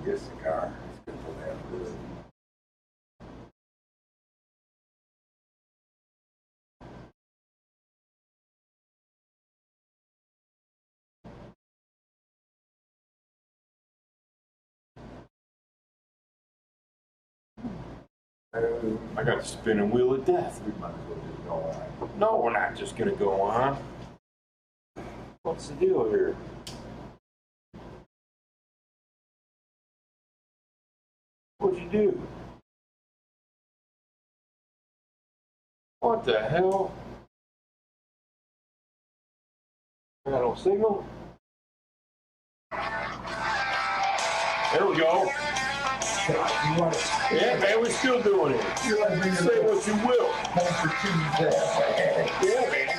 Yes, the car. It's good for that. I got the spinning wheel of death. We might as well just go on. No, we're not just gonna go on. What's the deal here? What'd you do? What the hell? I got no signal. There we go. You want to, Yeah, man, we're still doing it. you want to bring Say what you will. home for Tuesday. Yeah, baby.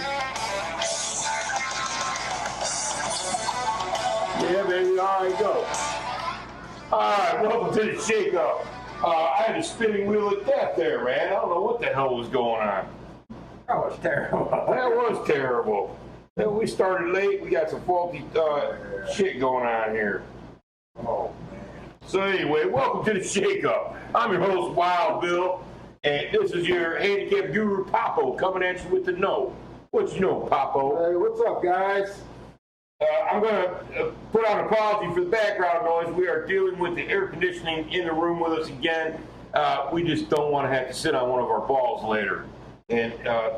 Yeah, baby. All right, go. All right, welcome to the shake-up. I had a spinning wheel of death there, man. I don't know what the hell was going on. That was terrible. That was terrible. We started late. We got some faulty shit going on here. Oh, man. So anyway, welcome to the shake-up. I'm your host, Wild Bill, and this is your handicap guru, Papo, coming at you with the know. What you know, Papo? Hey, what's up, guys? I'm going to put on an apology for the background noise. We are dealing with the air conditioning in the room with us again. We just don't want to have to sit on one of our balls later. And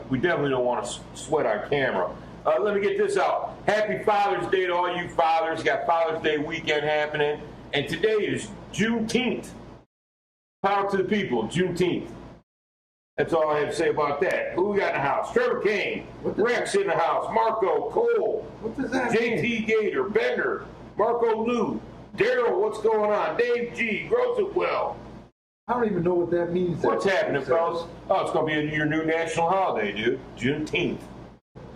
we definitely don't want to sweat on camera. Let me get this out. Happy Father's Day to all you fathers. Got Father's Day weekend happening. And today is Juneteenth. Power to the people, Juneteenth. That's all I have to say about that. Who we got in the house? Trevor Kane, Rex in the house, Marco, Cole, What does that mean? JT Gator, Bender, Marco Lou, Daryl, what's going on? Dave G, grows it well. I don't even know what that means. What's happening, fellas? Oh, it's going to be your new national holiday, dude. Juneteenth.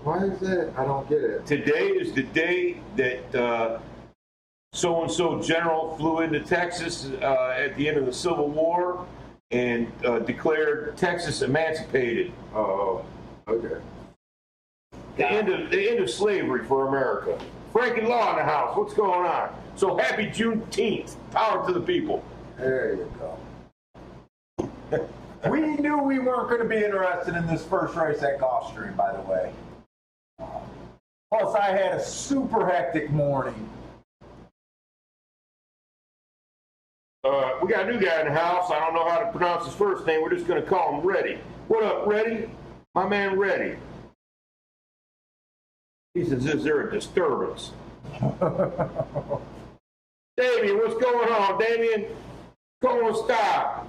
Why is that? I don't get it. Today is the day that so-and-so general flew into Texas at the end of the Civil War and declared Texas emancipated. Oh, okay. The end of slavery for America. Frankie Law in the house. What's going on? So happy Juneteenth. Power to the people. There you go. We knew we weren't going to be interested in this first race at Gulfstream, by the way. Plus, I had a super hectic morning. We got a new guy in the house. I don't know how to pronounce his first name. We're just going to call him Reddy. What up, Reddy? My man, Reddy. He says, is there a disturbance? Damien, what's going on, Damien? Como está?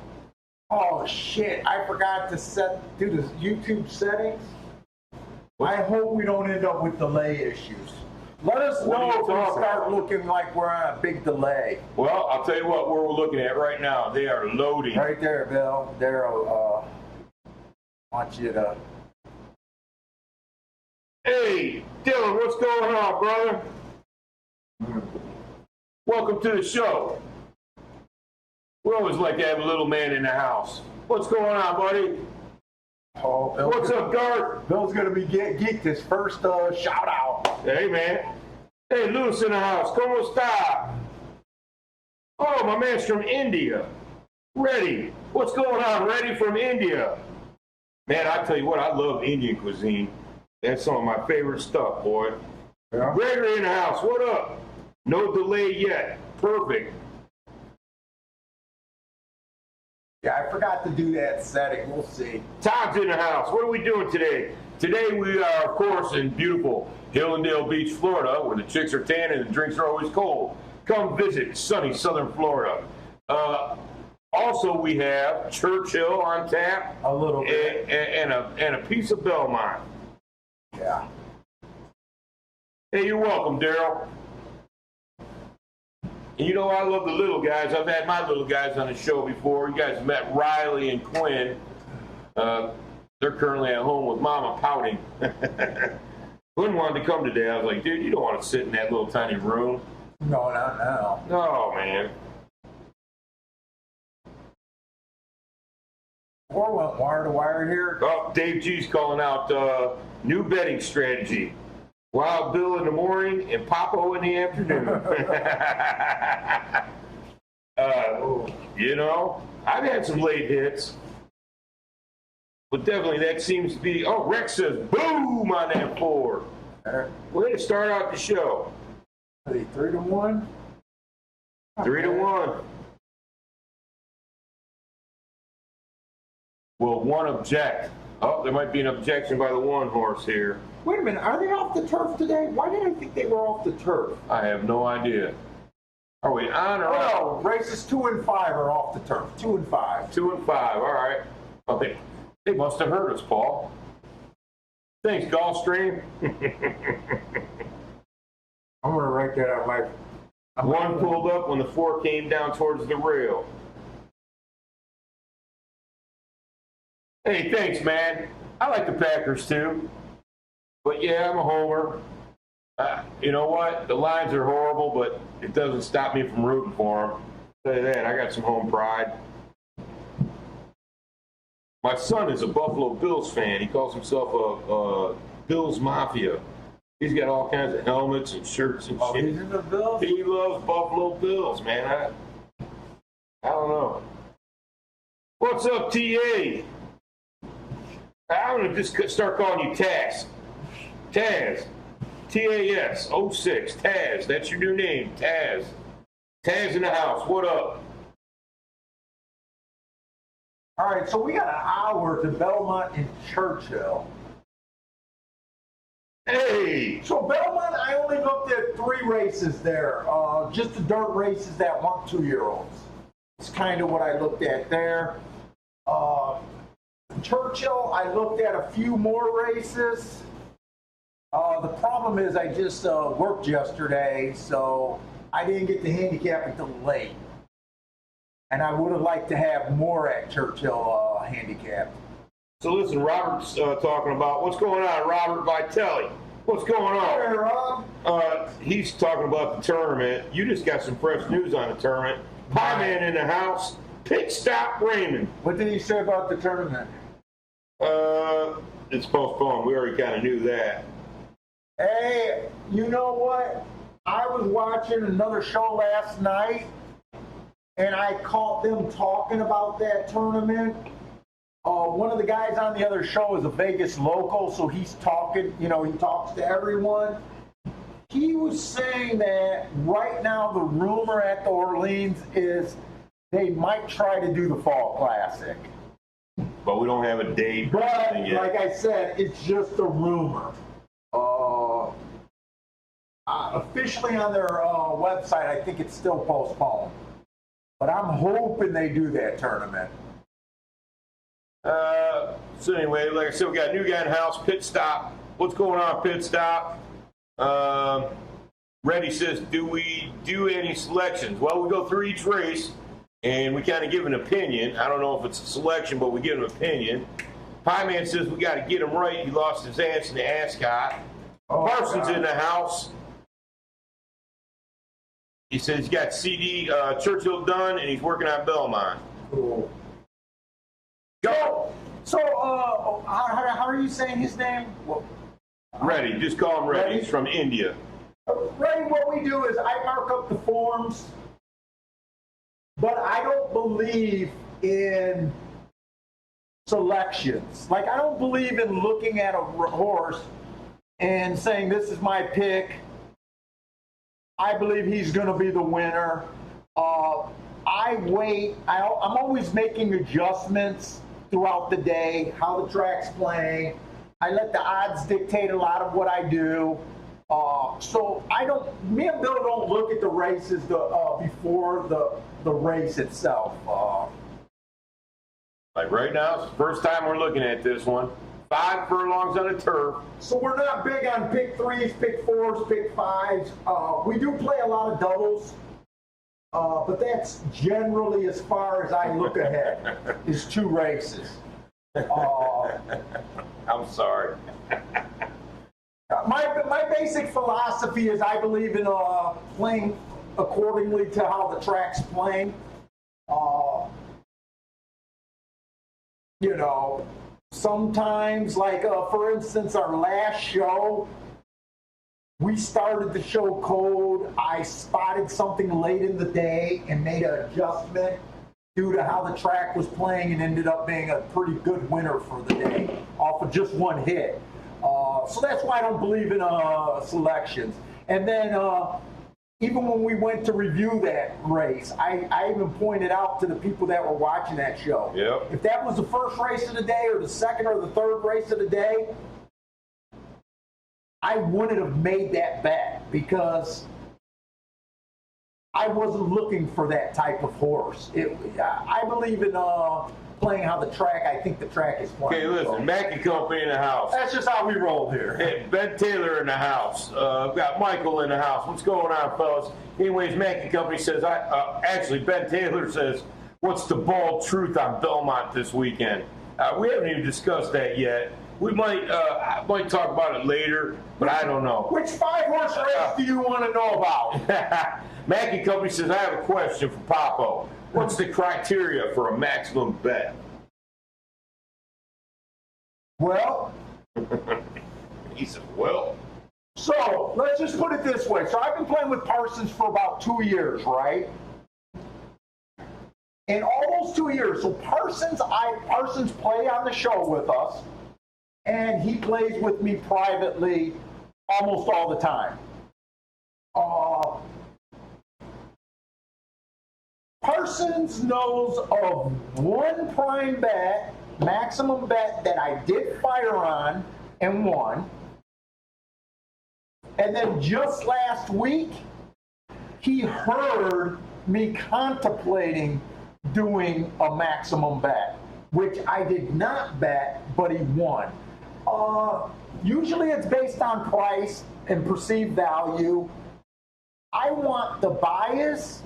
Oh shit, I forgot to do the YouTube settings. I hope we don't end up with delay issues. Let us What are know you if we talking start about? looking like we're on a big delay. Well, I'll tell you what we're looking at right now. They are loading. Right there, Bill. Daryl, want you to... Hey, Dylan, what's going on, brother? Welcome to the show. We always like to have a little man in the house. What's going on, buddy? Oh, Bill, What's up, Garth? Bill's going to be geeked his first shout out. Hey, man. Hey, Lewis in the house. Como está? Oh, my man's from India. Reddy. What's going on, Reddy from India? Man, I tell you what, I love Indian cuisine. That's some of my favorite stuff, boy. Yeah. Gregory in the house. What up? No delay yet. Perfect. Yeah, I forgot to do that setting. We'll see. Tom's in the house. What are we doing today? Today we are, of course, in beautiful Hillendale Beach, Florida, where the chicks are tan and the drinks are always cold. Come visit sunny Southern Florida. Also, we have Churchill on tap. A little bit. And a piece of Belmont. Yeah. Hey, you're welcome, Daryl. And you know, I love the little guys. I've had my little guys on the show before. You guys met Riley and Quinn. They're currently at home with Mama pouting. Quinn wanted to come today. I was like, dude, you don't want to sit in that little tiny room. No, not now. No, man. Or went wire to wire here. Oh, Dave G's calling out new betting strategy. Wild Bill in the morning and Papo in the afternoon. You know, I've had some late hits. But definitely that seems to be, oh, Rex says boom on that 4. Way to start out the show. Are they 3-1? 3-1. Will one object? Oh, there might be an objection by the one horse here. Wait a minute, are they off the turf today? Why did I think they were off the turf? I have no idea. Are we on or off? Oh, no, races 2 and 5 are off the turf. 2 and 5. 2 and 5, all right. Oh, they must have heard us, Paul. Thanks, Gulfstream. I'm gonna write that out. One pulled up when the 4 came down towards the rail. Hey, thanks, man. I like the Packers too. But yeah, I'm a homer. You know what? The lines are horrible, but it doesn't stop me from rooting for them. Tell you that, I got some home pride. My son is a Buffalo Bills fan. He calls himself a Bills Mafia. He's got all kinds of helmets and shirts and shit. He's in the Bills? He loves Buffalo Bills, man. I don't know. What's up, TA? I'm going to just start calling you Taz. Taz. TAS 06. Taz. That's your new name. Taz. Taz in the house. What up? All right, so we got an hour to Belmont and Churchill. Hey! So Belmont, I only looked at 3 races there. Just the dirt races that weren't 2-year-olds. It's kind of what I looked at there. Churchill, I looked at a few more races. The problem is I just worked yesterday, so I didn't get the handicap until late. And I would have liked to have more at Churchill handicapped. So listen, Robert's talking about, what's going on, Robert Vitelli? What's going on? Hey, Rob. He's talking about the tournament. You just got some fresh news on the tournament. Pie Man in the house. Pit stop Raymond. What did he say about the tournament? It's postponed. We already kind of knew that. Hey, you know what? I was watching another show last night, and I caught them talking about that tournament. One of the guys on the other show is a Vegas local, so he's talking, he talks to everyone. He was saying that right now the rumor at the Orleans is they might try to do the Fall Classic. But we don't have a date. But, like I said, it's just a rumor. Officially on their website, I think it's still postponed. But I'm hoping they do that tournament. So anyway, like I said, we got a new guy in the house, Pit Stop. What's going on, Pit Stop? Reddy says, do we do any selections? Well, we go through each race, and we kind of give an opinion. I don't know if it's a selection, but we give an opinion. Pie Man says we got to get him right. He lost his ass in the Ascot. Parsons in the house. He says he's got CD Churchill done, and he's working on Belmont. Cool. Go! So, how are you saying his name? Well, Reddy. Just call him Reddy. He's from India. Reddy, what we do is I mark up the forms, but I don't believe in selections. Like, I don't believe in looking at a horse and saying, this is my pick. I believe he's going to be the winner. I wait. I'm always making adjustments throughout the day, how the track's playing. I let the odds dictate a lot of what I do. So me and Bill don't look at the races before the race itself. Like right now, it's the first time we're looking at this one. 5 furlongs on the turf. So we're not big on pick 3s, pick 4s, pick 5s. We do play a lot of doubles, but that's generally as far as I look ahead, is 2 races. I'm sorry. My basic philosophy is I believe in playing accordingly to how the track's playing. Sometimes, like for instance, our last show, we started the show cold. I spotted something late in the day and made an adjustment. due to how the track was playing and ended up being a pretty good winner for the day off of just one hit. So that's why I don't believe in selections. And then even when we went to review that race, I even pointed out to the people that were watching that show. Yep. If that was the first race of the day or the second or the third race of the day, I wouldn't have made that bet because I wasn't looking for that type of horse. I believe in playing how the track, I think the track is playing. Okay, listen, Mackey Company in the house. That's just how we roll here. Hey, Ben Taylor in the house. We've got Michael in the house. What's going on, fellas? Anyways, Mackey Company says, actually, Ben Taylor says, what's the bald truth on Belmont this weekend? We haven't even discussed that yet. We might talk about it later, but I don't know. Which 5-horse race do you want to know about? Mackey Company says, I have a question for Popo. What's the criteria for a maximum bet? Well, He said, well. so let's just put it this way. So I've been playing with Parsons for about 2 years, right? In all those 2 years, so Parsons play on the show with us, and he plays with me privately almost all the time. Parsons knows of one prime bet, maximum bet that I did fire on and won. And then just last week, he heard me contemplating doing a maximum bet, which I did not bet, but he won. Usually it's based on price and perceived value. I want the bias,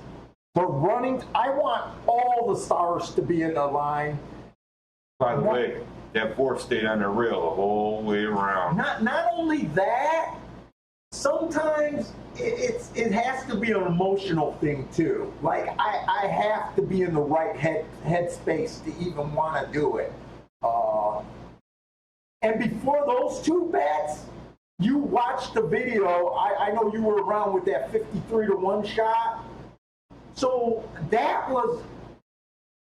the running, I want all the stars to be in the line. By the way, that fourth stayed on the rail the whole way around. Not only that, sometimes it has to be an emotional thing too. Like I have to be in the right headspace to even want to do it. And before those two bets, you watched the video. I know you were around with that 53-1 shot. So that was,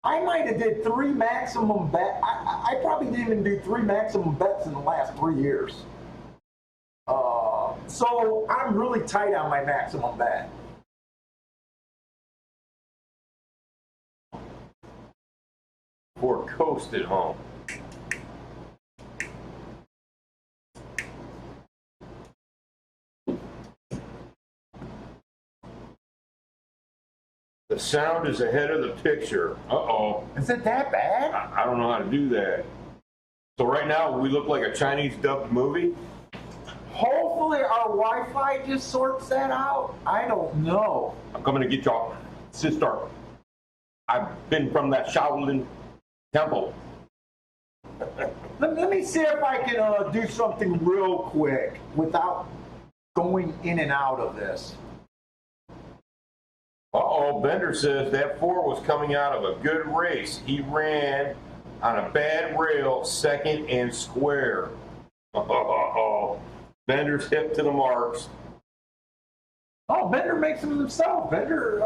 I might have did 3 maximum bet. I probably didn't even do 3 maximum bets in the last 3 years. So I'm really tight on my maximum bet. Or coasted home. The sound is ahead of the picture. Uh-oh. Is it that bad? I don't know how to do that. So right now, we look like a Chinese dubbed movie? Hopefully our Wi-Fi just sorts that out. I don't know. I'm coming to get y'all, sister. I've been from that Shaolin temple. Let me see if I can do something real quick without going in and out of this. Uh-oh, Bender says that 4 was coming out of a good race. He ran on a bad rail, second and square. Uh-oh. Bender's hip to the marks. Oh, Bender makes them himself. Bender's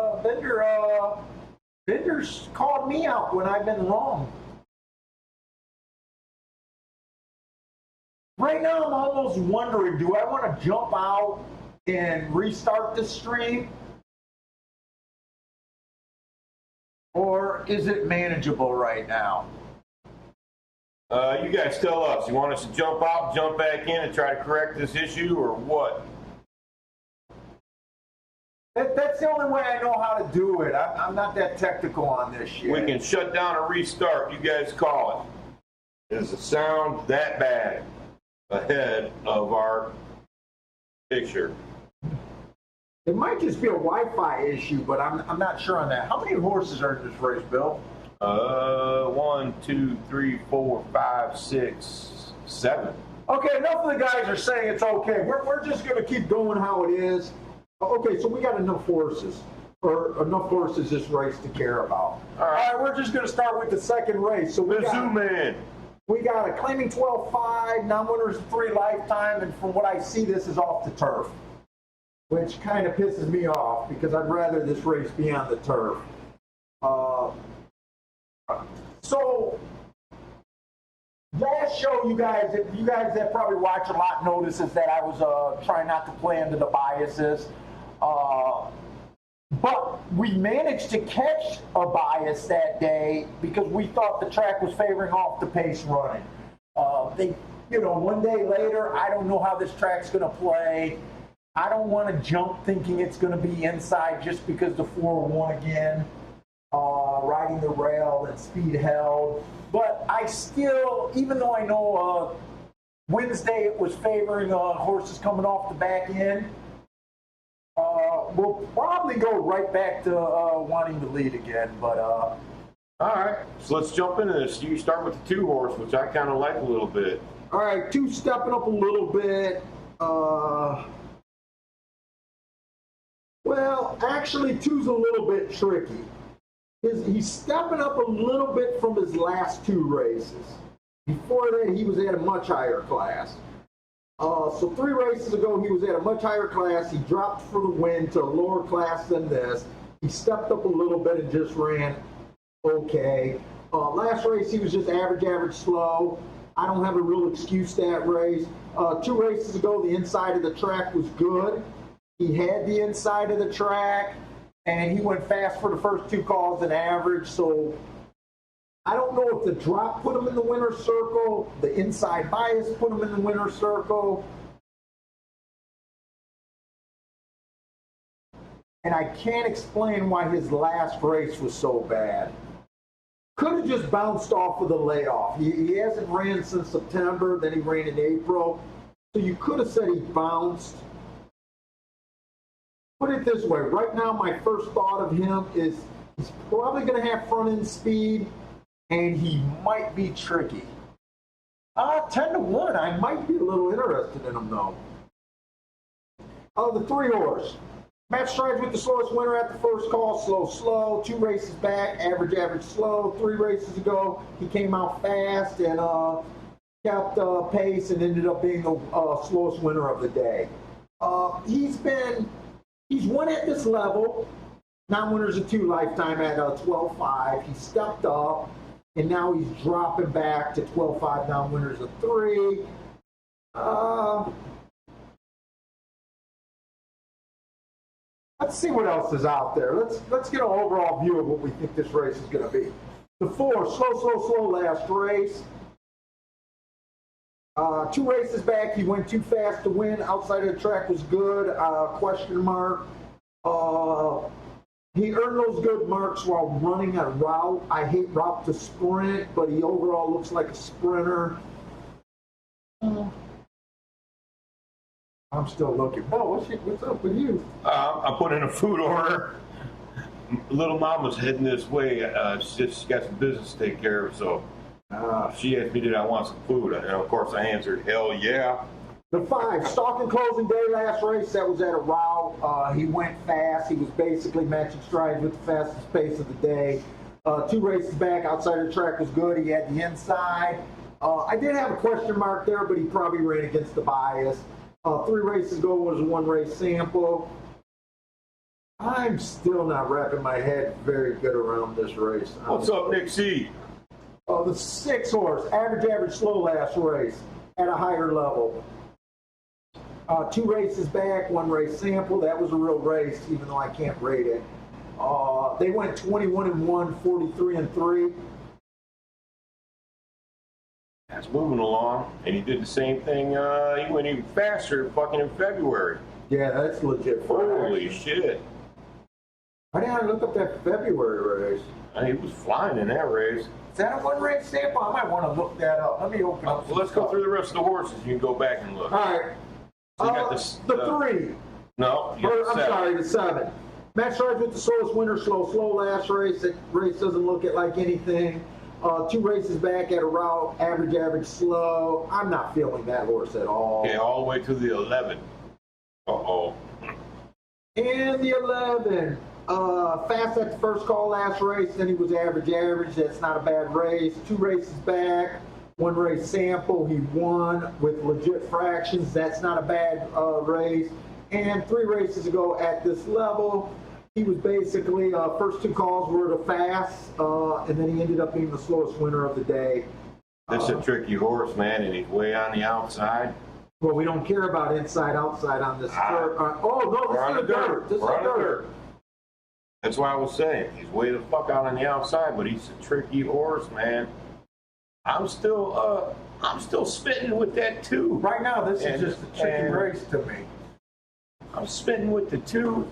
called me out when I've been wrong. Right now, I'm almost wondering, do I want to jump out and restart the stream? Or is it manageable right now? You guys tell us. You want us to jump out, jump back in, and try to correct this issue, or what? That's the only way I know how to do it. I'm not that technical on this shit. We can shut down or restart. You guys call it. Is the sound that bad ahead of our picture? It might just be a Wi-Fi issue, but I'm not sure on that. How many horses are in this race, Bill? 1, 2, 3, 4, 5, 6, 7. Okay, enough of the guys are saying it's okay. We're just going to keep going how it is. Okay, so we got enough horses, or enough horses this race to care about. All right, we're just going to start with the second race. So we got a claiming 12-5, non-winners 3 lifetime, and from what I see, this is off the turf, which kind of pisses me off because I'd rather this race be on the turf. So last show, you guys that probably watch a lot notices that I was trying not to play into the biases. But we managed to catch a bias that day because we thought the track was favoring off the pace running. One day later, I don't know how this track's going to play. I don't want to jump thinking it's going to be inside just because the 4 won again, riding the rail and speed held. But I still, even though I know Wednesday it was favoring horses coming off the back end, we'll probably go right back to wanting to lead again. But all right, so let's jump into this. You start with the 2 horse, which I kind of like a little bit. All right, 2 stepping up a little bit. Well, actually, 2's a little bit tricky. He's stepping up a little bit from his last 2 races. Before that, he was at a much higher class. So 3 races ago, he was at a much higher class. He dropped for the win to a lower class than this. He stepped up a little bit and just ran okay. Last race, he was just average, slow. I don't have a real excuse that race. 2 races ago, the inside of the track was good. He had the inside of the track, and he went fast for the first 2 calls and average. So I don't know if the drop put him in the winner's circle, the inside bias put him in the winner's circle. And I can't explain why his last race was so bad. Could have just bounced off of the layoff. He hasn't ran since September, then he ran in April. So you could have said he bounced. Put it this way, right now my first thought of him is he's probably going to have front end speed and he might be tricky. 10-1, I might be a little interested in him though. The 3 horse. Matt Strides with the slowest winner at the first call, slow. 2 races back, average, slow. 3 races ago, he came out fast and kept pace and ended up being the slowest winner of the day. He's won at this level, non-winners of 2 lifetime at 12.5. He stepped up, and now he's dropping back to 12.5 non-winners of 3. Let's see what else is out there. Let's get an overall view of what we think this race is going to be. The 4, slow last race. 2 races back, he went too fast to win. Outside of the track was good. Question mark. He earned those good marks while running a route. I hate route to sprint, but he overall looks like a sprinter. I'm still looking. Bo, what's up with you? I put in a food order. Little Mama's heading this way. She's got some business to take care of, so she asked me, did I want some food? And of course I answered, hell yeah. The 5, stalk and closing day last race, that was at a route. He went fast. He was basically matching strides with the fastest pace of the day. 2 races back, outside of the track was good. He had the inside. I did have a question mark there, but he probably ran against the bias. 3 races ago was a 1 race sample. I'm still not wrapping my head very good around this race. What's up, Nick C? The 6 horse, average, slow last race at a higher level. 2 races back, 1 race sample. That was a real race, even though I can't rate it. They went 21-1, 43-3. That's moving along, and he did the same thing. He went even faster fucking in February. Yeah, that's legit. Holy shit. Why didn't I look up that February race? He was flying in that race. Is that a 1 race sample? I might want to look that up. Let me open up. Well, let's go through the rest of the horses. You can go back and look. All right. So you got this, the 3. No, you got I'm sorry, the 7. Matt Strides with the slowest winner, slow last race. That race doesn't look like anything. 2 races back at a route, average, slow. I'm not feeling that horse at all. Okay, all the way to the 11. Uh-oh. And the 11. Fast at the first call last race, then he was average. That's not a bad race. 2 races back, 1 race sample. He won with legit fractions. That's not a bad race. And 3 races ago at this level, he was basically, first two calls were the fast, and then he ended up being the slowest winner of the day. This is a tricky horse, man, and he's way on the outside. Well, we don't care about inside, outside on this. Oh, no, We're on this is the a dirt. dirt. This is We're a on the dirt. dirt. That's why I was saying he's way the fuck out on the outside, but he's a tricky horse, man. I'm still spitting with that 2. Right now, this is And- just a chicken and- race to me. I'm spitting with the 2.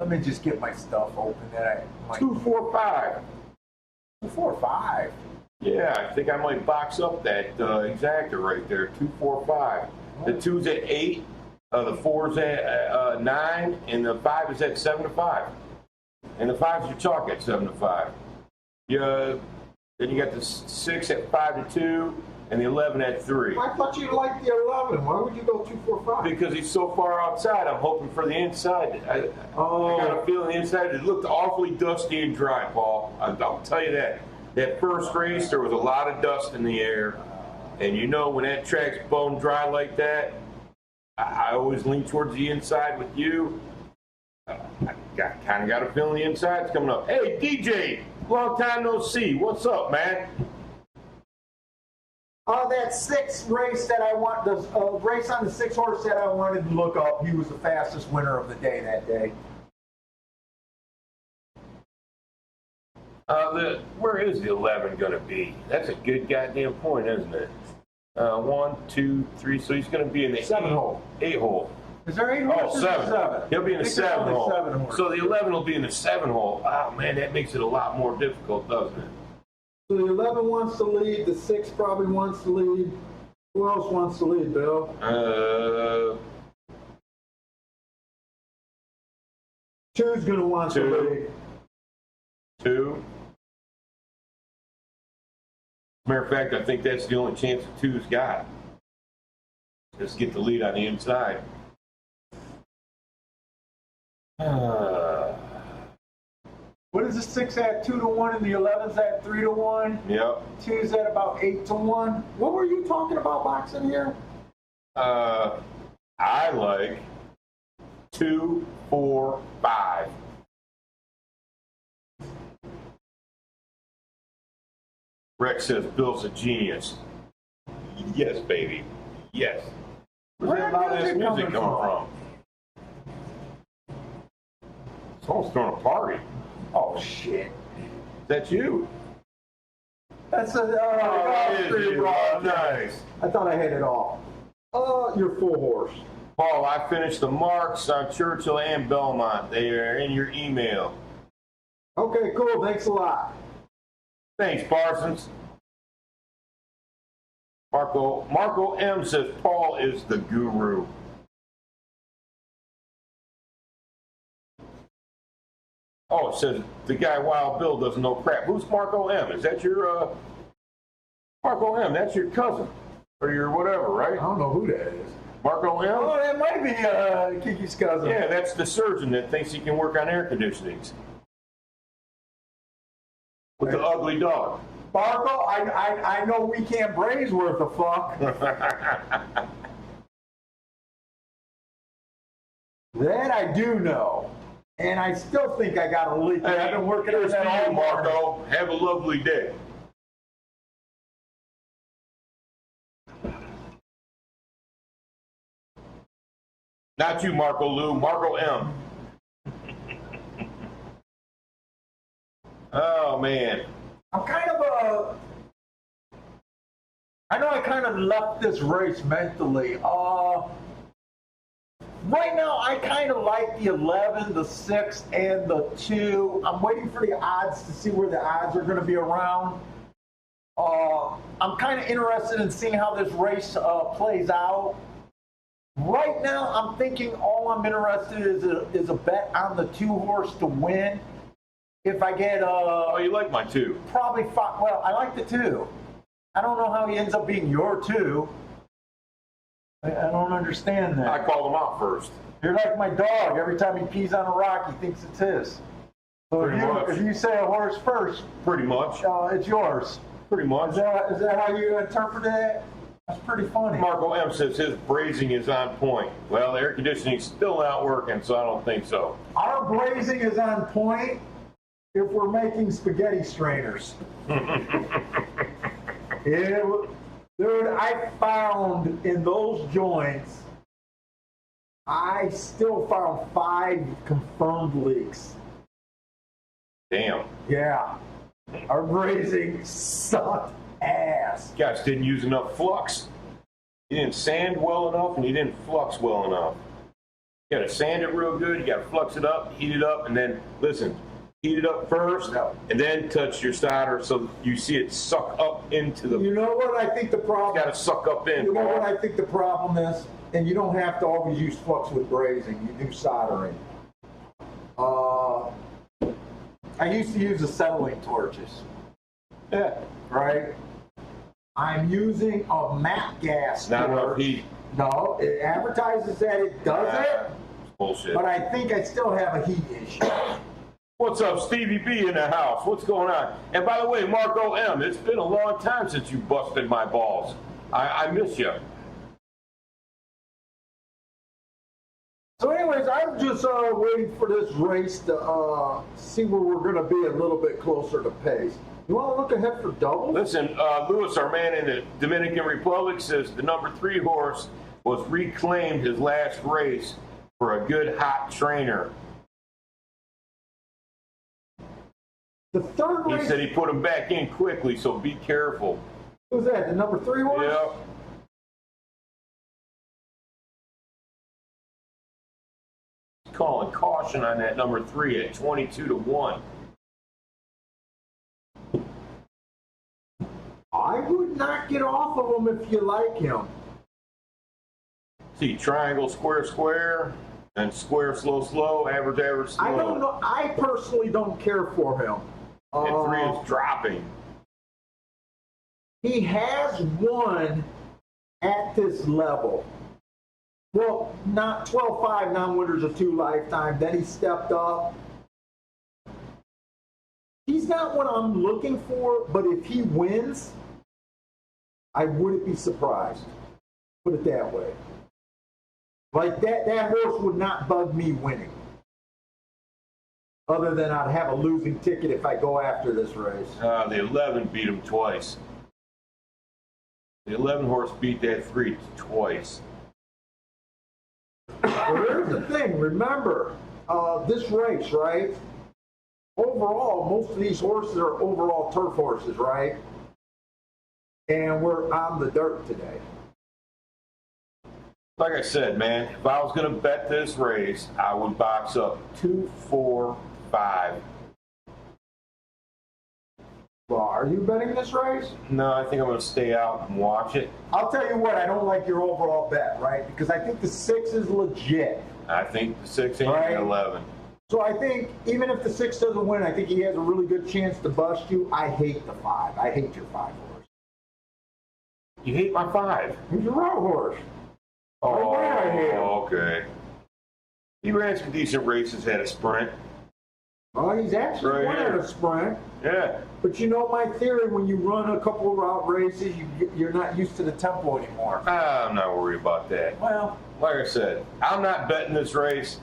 Let me just get my stuff open that I might. 2, 4, 5. 4, 5. Yeah, I think I might box up that exactor right there. 2, 4, 5. The 2's at 8. The 4's at 9, and the 5 is at 7 to 5. And the 5's your chalk at 7 to 5. Yeah, then you got the 6 at 5 to 2, and the 11 at 3. I thought you liked the 11. Why would you go 2, 4, 5? Because he's so far outside, I'm hoping for the inside. I got a feeling the inside. It looked awfully dusty and dry, Paul. I'll tell you that. That first race, there was a lot of dust in the air, and you know when that track's bone dry like that, I always lean towards the inside with you. I kind of got a feeling the inside's coming up. Hey, DJ, long time no see. What's up, man? That 6th race that I want, the race on the 6 horse that I wanted to look up, he was the fastest winner of the day that day. Where is the 11 going to be? That's a good goddamn point, isn't it? 1, 2, 3. So he's going to be in the 7 hole. 8 hole. Is there 8 Oh, horses? 7. He'll be in the I think there's 7 only hole. 7 horses. So the 11 will be in the 7 hole. Oh man, that makes it a lot more difficult, doesn't it? So the 11 wants to lead. The 6 probably wants to lead. Who else wants to lead, Bill? 2's going to want to 2. lead. 2. Matter of fact, I think that's the only chance that 2's got. Just get the lead on the inside. What is the 6 at 2 to 1 and the 11's at 3 to 1? Yep. 2's at about 8 to 1. What were you talking about boxing here? I like 2, 4, 5. Rex says Bill's a genius. Yes, baby. Yes. Where's that loud ass music coming from? Someone's throwing a party. Oh, shit. Is that you? That's a. it is you. Nice. I thought I had it all. Your full horse. Paul, I finished the marks on Churchill and Belmont. They are in your email. Okay, cool. Thanks a lot. Thanks, Parsons. Marco M says Paul is the guru. Oh, it says the guy Wild Bill doesn't know crap. Who's Marco M? Is that your Marco M? That's your cousin or your whatever, right? I don't know who that is. Marco M? Oh, that might be Kiki's cousin. Yeah, that's the surgeon that thinks he can work on air conditionings. With the ugly dog. Marco, I know we can't braise worth a fuck. That I do know. And I still think I got a leak. Hey, I've been working on here's that to all you, morning. Marco. Have a lovely day. Not you, Marco Lou. Marco M. Oh, man. I'm kind of I know I kind of left this race mentally. Right now, I kind of like the 11, the 6, and the 2. I'm waiting for the odds to see where the odds are going to be around. I'm kind of interested in seeing how this race plays out. Right now, I'm thinking all I'm interested in is a bet on the 2 horse to win. If I get Oh, you like my 2? probably 5. Well, I like the 2. I don't know how he ends up being your 2. I don't understand that. I called him out first. You're like my dog. Every time he pees on a rock, he thinks it's his. So Pretty much. if you say a horse first, Pretty much. it's yours. Pretty much. Is that how you interpret it? That's pretty funny. Marco M says his brazing is on point. Well, the air conditioning's still not working, so I don't think so. Our brazing is on point if we're making spaghetti strainers. Dude, I found in those joints, I still found 5 confirmed leaks. Damn. Yeah. Our brazing sucked ass. You guys didn't use enough flux. You didn't sand well enough, and you didn't flux well enough. You gotta sand it real good, you gotta flux it up, heat it up, and then, listen, heat it up first, and then touch your solder so you see it suck up into the... You know what I think the problem... Gotta suck up in. You know what I think the problem is? And you don't have to always use flux with brazing. You do soldering. I used to use acetylene torches. Yeah. Right? I'm using a MAP gas Not enough torch. heat. No, it advertises that it does it, Bullshit. but I think I still have a heat issue. What's up, Stevie B in the house? What's going on? And by the way, Marco M, it's been a long time since you busted my balls. I miss you. So anyways, I'm just waiting for this race to see where we're going to be a little bit closer to pace. You want to look ahead for doubles? Listen, Lewis, our man in the Dominican Republic, says the number 3 horse was reclaimed his last race for a good hot trainer. The third race. He said he put him back in quickly, so be careful. Who's that? The number 3 horse? Yeah. Calling caution on that number 3 at 22-1. I would not get off of him if you like him. See, triangle, square, square, and square, slow, slow, average, average, slow. I don't know. I personally don't care for him. And 3 is dropping. He has won at this level. Well, not 12-5 non-winners of 2 lifetime. Then he stepped up. He's not what I'm looking for, but if he wins, I wouldn't be surprised. Put it that way. Like that horse would not bug me winning. Other than I'd have a losing ticket if I go after this race. The 11 beat him twice. The 11 horse beat that 3 twice. Well, here's the thing. Remember, this race, right? Overall, most of these horses are overall turf horses, right? And we're on the dirt today. Like I said, man, if I was going to bet this race, I would box up 2, 4, 5. Well, are you betting this race? No, I think I'm going to stay out and watch it. I'll tell you what, I don't like your overall bet, right? Because I think the 6 is legit. I think the 6 ain't Right. 11. So I think even if the 6 doesn't win, I think he has a really good chance to bust you. I hate the 5. I hate your 5 horse. You hate my 5? He's a road horse. Oh, Right there, I hate him. okay. He ran some decent races at a sprint. Oh, he's actually Right won here. at a sprint. Yeah. But you know my theory, when you run a couple of route races, you're not used to the tempo anymore. I'm not worried about that. Well, Like I said, I'm not betting this race,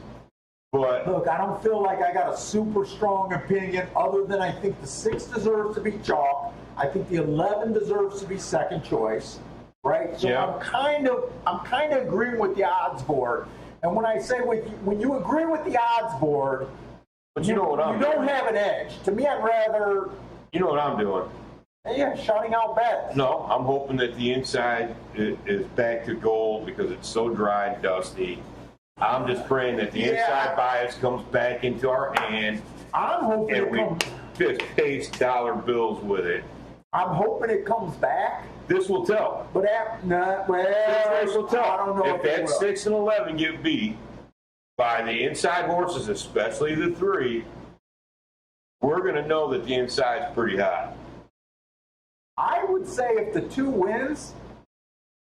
but look, I don't feel like I got a super strong opinion other than I think the 6 deserves to be chalk. I think the 11 deserves to be second choice, right? So Yeah. I'm kind of agreeing with the odds board. And when I say when you agree with the odds board, but you know what I'm you don't doing. have an edge. To me, I'd rather, You know what I'm doing. yeah, shouting out bets. No, I'm hoping that the inside is back to gold because it's so dry and dusty. I'm just praying that the Yeah. inside bias comes back into our hand I'm hoping and it we comes. just paste dollar bills with it. I'm hoping it comes back. This will tell. But This race will tell. I don't know if it that will. 6 and 11 get beat by the inside horses, especially the 3, we're going to know that the inside's pretty hot. I would say if the 2 wins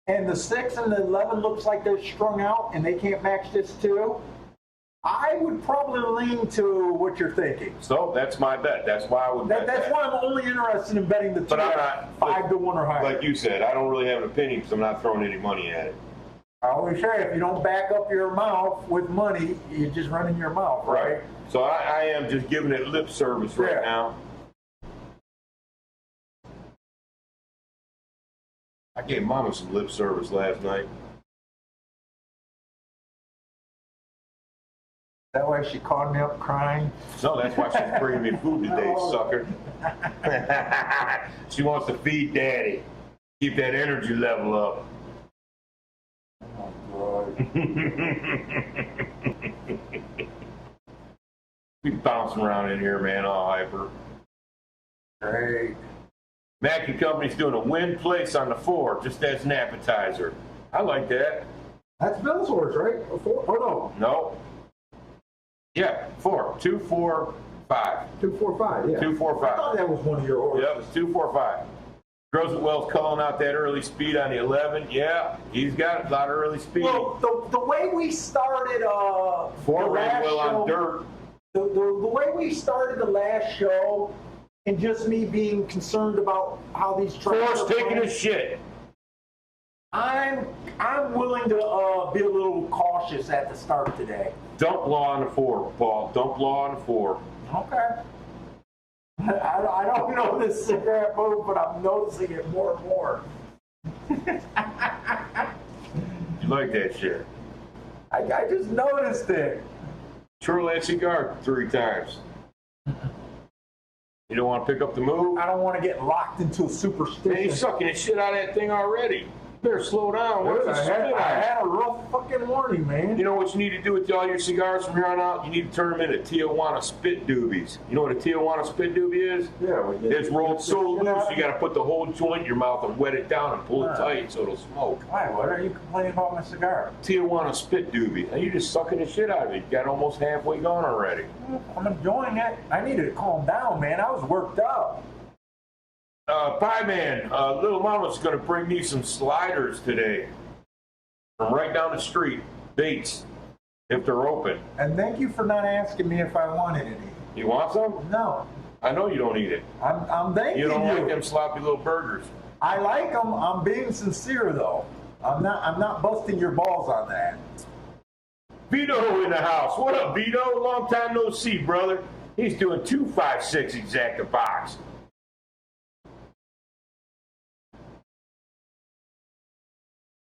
and the 6 and the 11 looks like they're strung out and they can't match this 2, I would probably lean to what you're thinking. So that's my bet. That's why I would bet That's that. why I'm only interested in betting the two, But I'm not 5 to 1 or higher. Like you said, I don't really have an opinion because I'm not throwing any money at it. I always say, if you don't back up your mouth with money, you're just running your mouth, right? So I am just giving it lip service right Yeah. now. I gave Mama some lip service last night. That way she called me up crying. No, that's why she's bringing me food today, sucker. She wants to feed Daddy. Keep that energy level up. Oh, God. We bouncing around in here, man, all hyper. Great. Mackey Company's doing a win place on the 4, just as an appetizer. I like that. That's Bill's horse, right? Oh, no. No. Yeah, 4. 2, 4, 5. 2, 4, 5, yeah. 2, 4, I 5. thought that was one of your horses. Yep, it's 2, 4, 5. Roosevelt calling out that early speed on the 11. Yeah, he's got a lot of early speed. Well, the way we started 4 the ran last well show, on dirt. the way we started the last show, and just me being concerned about how these tracks 4's are taking a playing, shit. I'm willing to be a little cautious at the start today. Don't blow on the 4, Paul. Don't blow on the 4. Okay. I don't know this cigarette move, but I'm noticing it more and more. You like that shit. I just noticed it. Twirl that cigar 3 times. You don't want to pick up the move? I don't want to get locked into a Man, superstition. he's sucking the shit out of that thing already. You better slow down. What's the I spit on? had a rough fucking morning, man. You know what you need to do with all your cigars from here on out? You need to turn them into Tijuana spit doobies. You know what a Tijuana spit doobie is? Yeah, It's rolled so loose, you got to put the whole joint in your mouth and wet it down and pull it tight so it'll smoke. Why? What are you complaining about my cigar? Tijuana spit doobie. And you're just sucking the shit out of it. You got almost halfway gone already. I'm enjoying it. I needed to calm down, man. I was worked up. Pie Man, Little Mama's going to bring me some sliders today from right down the street. Bates, if they're open. And thank you for not asking me if I wanted any. You want some? No, I know you don't eat it. I'm thanking You you. don't like them sloppy little burgers. I like them. I'm being sincere though. I'm not busting your balls on that. Vito in the house. What up, Vito? Long time no see, brother. He's doing 256 exact a box.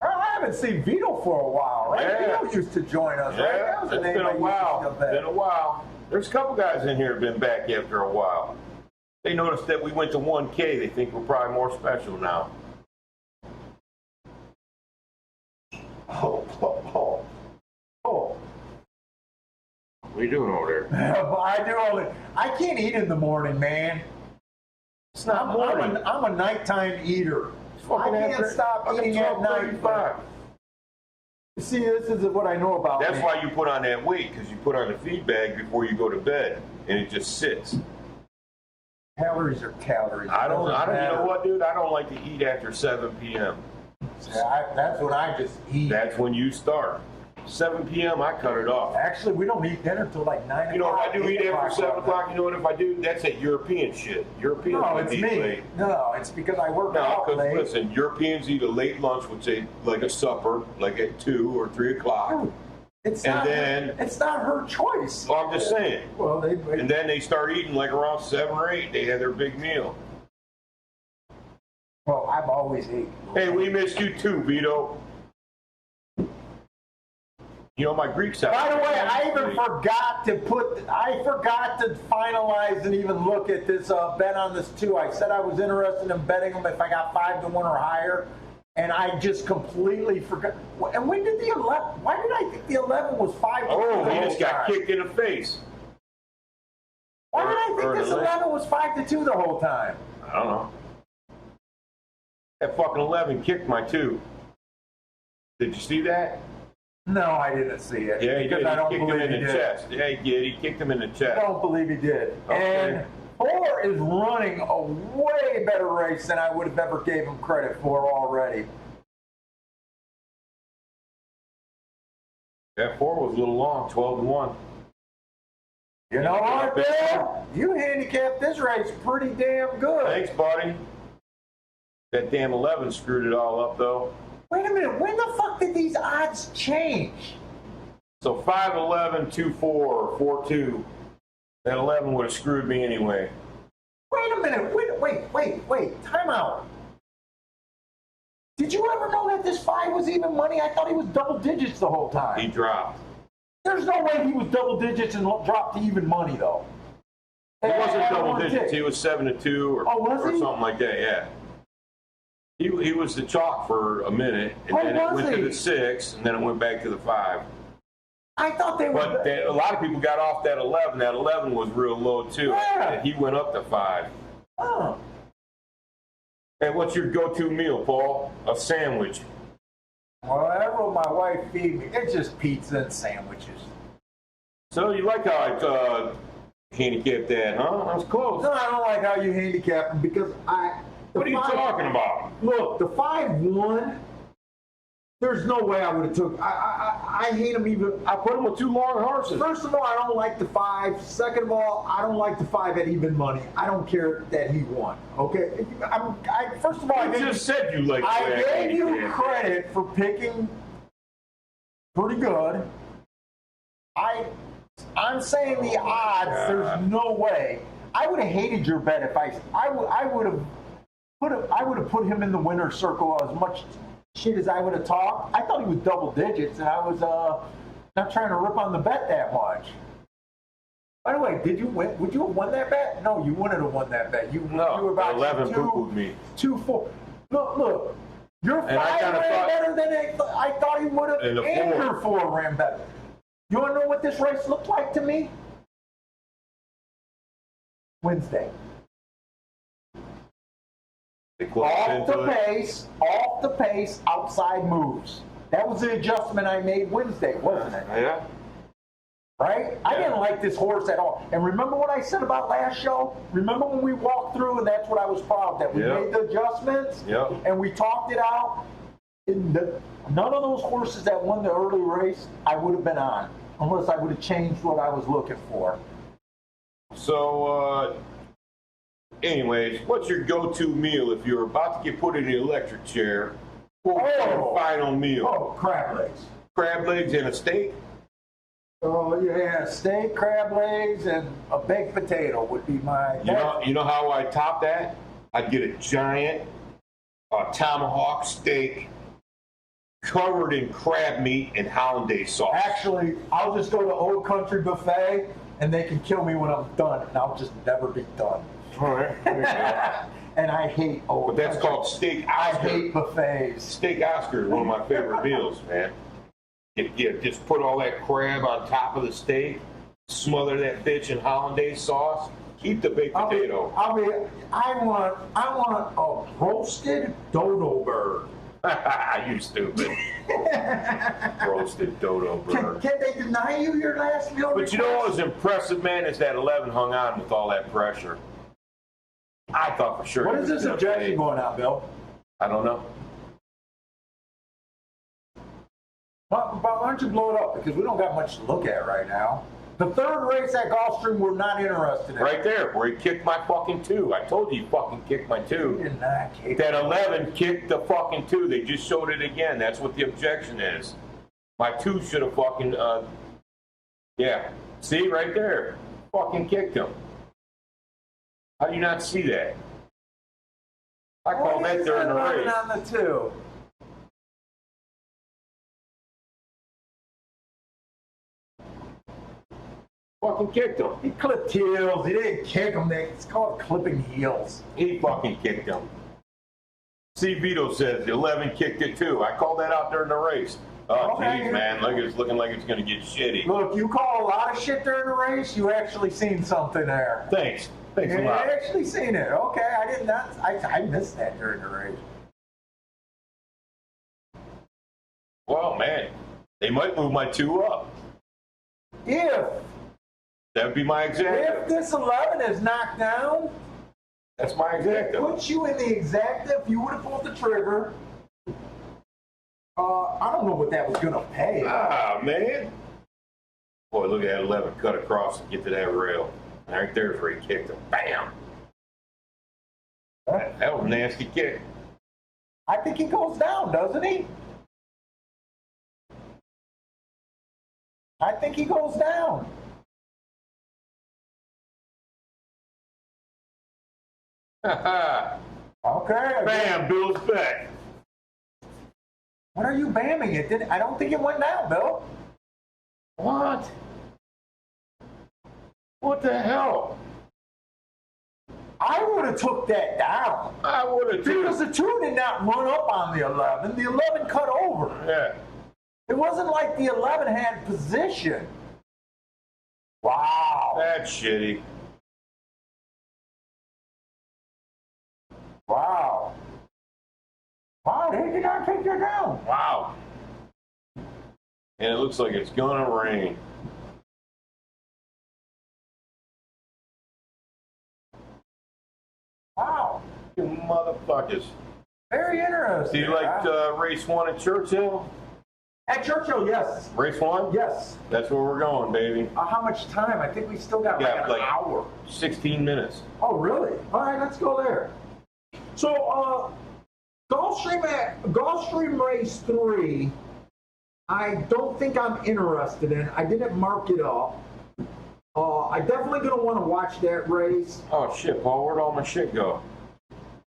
I haven't seen Vito for a while, right? Yeah. Vito used to join us, right? Yeah, That was the it's name been I a used to while. feel bad. Been a while. There's a couple guys in here have been back after a while. They noticed that we went to 1K. They think we're probably more special now. Oh. What are you doing over there? I can't eat in the morning, man. It's not morning. I'm a nighttime eater. It's fucking I can't after- stop fucking eating at night. 12:35. See, this is what I know about That's me. why you put on that weight, because you put on the feed bag before you go to bed, and it just sits. Calories are calories. I don't. Doesn't You know matter. what, dude? I don't like to eat after 7 p.m. That's when I just eat. That's when you start. 7 p.m. I cut it off. Actually, we don't eat dinner till like 9 You know, if o'clock. I do 8 eat after 7 o'clock. o'clock, you know what? If I do, that's that European shit. Europeans No, would it's eat me. late. No, it's because I work No, out because late. listen, Europeans eat a late lunch, which they like a supper, like at 2 or 3 o'clock. It's and not. then- It's not her choice. Well, I'm just saying. Well, And then they start eating like around 7 or 8. They have their big meal. well, I've always eaten. Hey, we missed you too, Vito. You know, my Greek salad. By the way, I forgot to finalize and even look at this bet on this too. I said I was interested in betting them if I got 5 to 1 or higher, and I just completely forgot. And when did the 11? Why did I think the 11 was 5 to 2? Oh, the he whole just got time? kicked in the face. Why did I Or think this the 11 was 5 to 2 the whole time? I don't know. That fucking 11 kicked my 2. Did you see that? No, I didn't see it. Yeah, he because did. I He don't kicked him believe in he the did. chest. Yeah, he did. He kicked him in the I chest. don't believe he did. Okay. And 4 is running a way better race than I would have ever gave him credit for already. That 4 was a little long, 12-1. You know what, Bill? You handicapped this race pretty damn good. Thanks, buddy. That damn 11 screwed it all up, though. Wait a minute, when the fuck did these odds change? So 5-11, 2-4, 4-2. That 11 would have screwed me anyway. Wait a minute, wait, time out. Did you ever know that this 5 was even money? I thought he was double digits the whole He time. dropped. There's no way he was double digits and dropped to even money, though. He wasn't At double one digits. tick. He was 7-2 or, Oh, was or he? something like that, yeah. He was the chalk for a minute, and Oh, then it was went to he? the 6, and then it went back to the 5. I thought they were. But a lot of people got off that 11. That 11 was real low, too. Yeah. And he went up to 5. Oh. Hey, what's your go-to meal, Paul? A sandwich. Whatever my wife feed me, it's just pizza and sandwiches. So you like how I handicapped that, huh? That was close. No, I don't like how you handicap him because What are you talking about? Look, the 5-1. There's no way I would have took. I hate him even. I put him with 2 long horses. First of all, I don't like the 5. Second of all, I don't like the 5 at even money. I don't care that he won. Okay. First of all, I just said you like I that gave you handicap. credit for picking pretty good. I'm saying the odds. God. There's no way. I would have hated your bet if I would have put him in the winner's circle as much shit as I would have talked. I thought he was double digits, and I was not trying to rip on the bet that much. By the way, did you win? Would you have won that bet? No, you wouldn't have won that bet. You were about 11 poo-pooed me. 2-4. Look. Your 5 And I kinda ran thought- better than I thought he would have. And the And 4. your 4 ran better. You want to know what this race looked like to me? Wednesday. They closed into it. Off the pace, outside moves. That was the adjustment I made Wednesday, wasn't it? Yeah. Right? I didn't like this horse at all. And remember what I said about last show? Remember when we walked through, and that's what I was proud that we Yep. made the adjustments, Yep. and we talked it out. None of those horses that won the early race, I would have been on, unless I would have changed what I was looking for. So, anyways, what's your go-to meal if you're about to get put in the electric chair? What's your final meal? Oh, crab legs. Crab legs and a steak? Oh yeah, steak, crab legs, and a baked potato would be my. You know how I top that? I'd get a giant tomahawk steak covered in crab meat and hollandaise sauce. Actually, I'll just go to Old Country Buffet, and they can kill me when I'm done, and I'll just never be done. All right. There you go. And I hate Old But that's Country. called steak I Oscar. hate buffets. Steak Oscar is one of my favorite meals, man. You just put all that crab on top of the steak, smother that bitch in hollandaise sauce, keep the baked potato. I want a roasted dodo bird. You stupid. Roasted dodo bird. Can they deny you your last meal? But you know what was request? impressive, man, is that 11 hung on with all that pressure. I thought for sure. What he is was this gonna objection fade. going on, Bill? I don't know. Why don't you blow it up? Because we don't got much to look at right now. The third race at Gulfstream, we're not interested in. Right there, where he kicked my fucking 2. I told you he fucking kicked my 2. He did not kick. That 11 kicked the fucking 2. They just showed it again. That's what the objection is. My 2 should have fucking, yeah. See, right there. Fucking kicked him. How do you not see that? I called Why that is during the 11 race. on the 2? Fucking kicked him. He clipped heels. He didn't kick him. It's called clipping heels. He fucking kicked him. See, Vito says the 11 kicked it too. I called that out during the race. Oh, Okay. jeez, man. Look, it's looking like it's going to get shitty. Look, you call a lot of shit during the race. You actually seen something there. Thanks. Thanks a You lot. actually seen it. Okay, I did not. I missed that during the race. Well, man, they might move my 2 up. If That would be my exacta. this 11 is knocked down, That's my it exacta. puts you in the exacta. If you would have pulled the trigger, I don't know what that was gonna pay. Ah, man. Boy, look at that 11 cut across and get to that rail. Right there's where he kicked him. Bam. That was a nasty kick. I think he goes down, doesn't he? I think he goes down. Okay. Bam, Bill's back. What are you bamming it? I don't think it went down, Bill. What? What the hell? I would have took that down. I would have too. Because the 2 did not run up on the 11. The 11 cut over. Yeah. It wasn't like the 11 had position. Wow. That's shitty. Wow. Wow, they did not take that down. Wow. And it looks like it's gonna rain. Wow. You motherfuckers. Very interesting. Do you like race 1 at Churchill? At Churchill, yes. Race 1? Yes. That's where we're going, baby. How much time? I think we still got Yeah, like an hour. 16 minutes. Oh, really? All right, let's go there. So, Gulfstream Race 3, I don't think I'm interested in. I didn't mark it up. I definitely going to want to watch that race. Oh, shit, Paul, where'd all my shit go?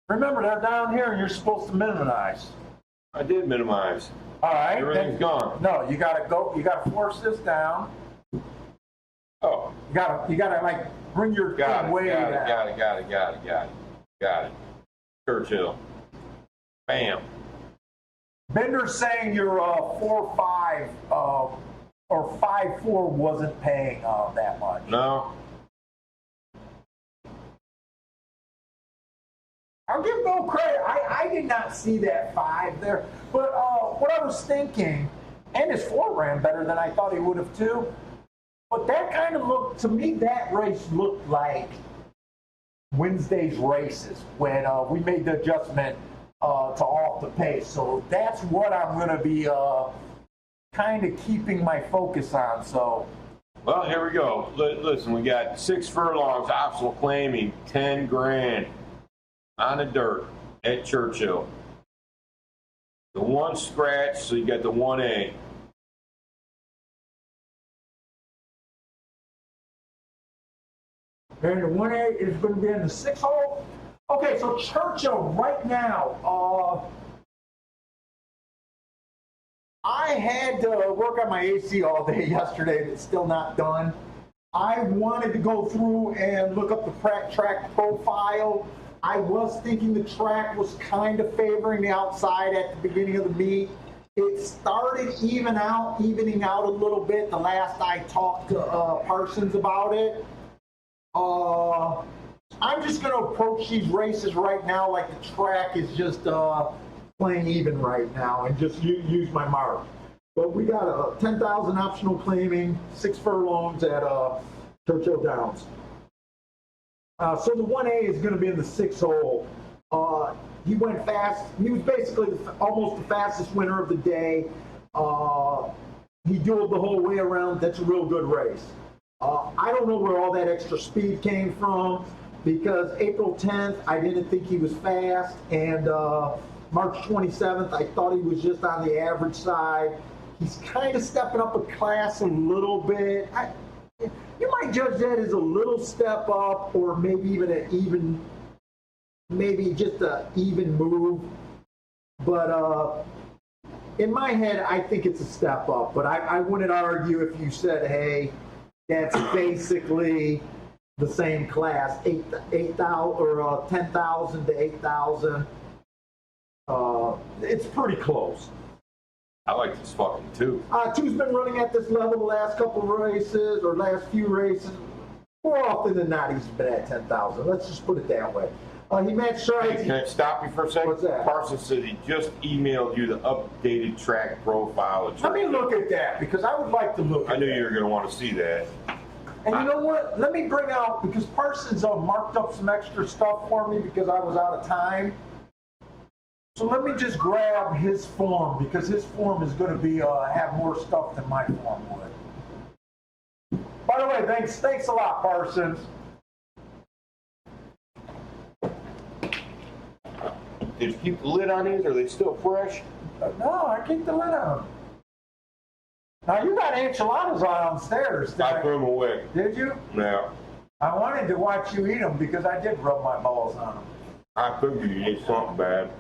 Remember, they're down here and you're supposed to minimize. I did minimize. All right. Everything's gone. No, you got to go. You got to force this down. Oh. You got to like bring your thing way down. Got it. Churchill. Bam. Bender's saying your 4.5 or 5.4 wasn't paying that much. No. I'll give Bill credit. I did not see that 5 there. But what I was thinking, and his 4 ran better than I thought he would have too. But that kind of looked, to me, that race looked like Wednesday's races when we made the adjustment to off the pace. So that's what I'm going to be kind of keeping my focus on. So. Well, here we go. Listen, we got 6 furlongs, optional claiming, 10 grand on the dirt at Churchill. The 1 scratch, so you got the 1A. And the 1A is going to be in the 6 hole. Okay, so Churchill right now, I had to work on my AC all day yesterday. It's still not done. I wanted to go through and look up the track profile. I was thinking the track was kind of favoring the outside at the beginning of the meet. It started evening out a little bit the last I talked to Parsons about it. I'm just going to approach these races right now like the track is just playing even right now and just use my mark. But we got a 10,000 optional claiming, 6 furlongs at Churchill Downs. So the 1A is going to be in the 6 hole. He went fast. He was basically almost the fastest winner of the day. He dueled the whole way around. That's a real good race. I don't know where all that extra speed came from because April 10th, I didn't think he was fast. And March 27th, I thought he was just on the average side. He's kind of stepping up a class a little bit. You might judge that as a little step up or maybe even maybe just an even move. But in my head, I think it's a step up. But I wouldn't argue if you said, hey, that's basically the same class, 8,000 or 10,000 to 8,000. It's pretty close. I like this fucking 2. 2's been running at this level the last couple of races or last few races. More often than not, he's been at 10,000. Let's just put it that way. He matched Strides. Hey, can I stop you for a second? What's that? Parsons said he just emailed you the updated track profile. Let me look at that because I would like to look at I knew that. you were going to want to see that. And you know what? Let me bring out, because Parsons marked up some extra stuff for me because I was out of time. So let me just grab his form because his form is going to be have more stuff than my form would. By the way, thanks a lot, Parsons. Did you keep the lid on these? Are they still fresh? No, I keep the lid on. Now you got enchiladas downstairs. I threw them away. Did you? Yeah. I wanted to watch you eat them because I did rub my balls on them. I figured you ate something bad.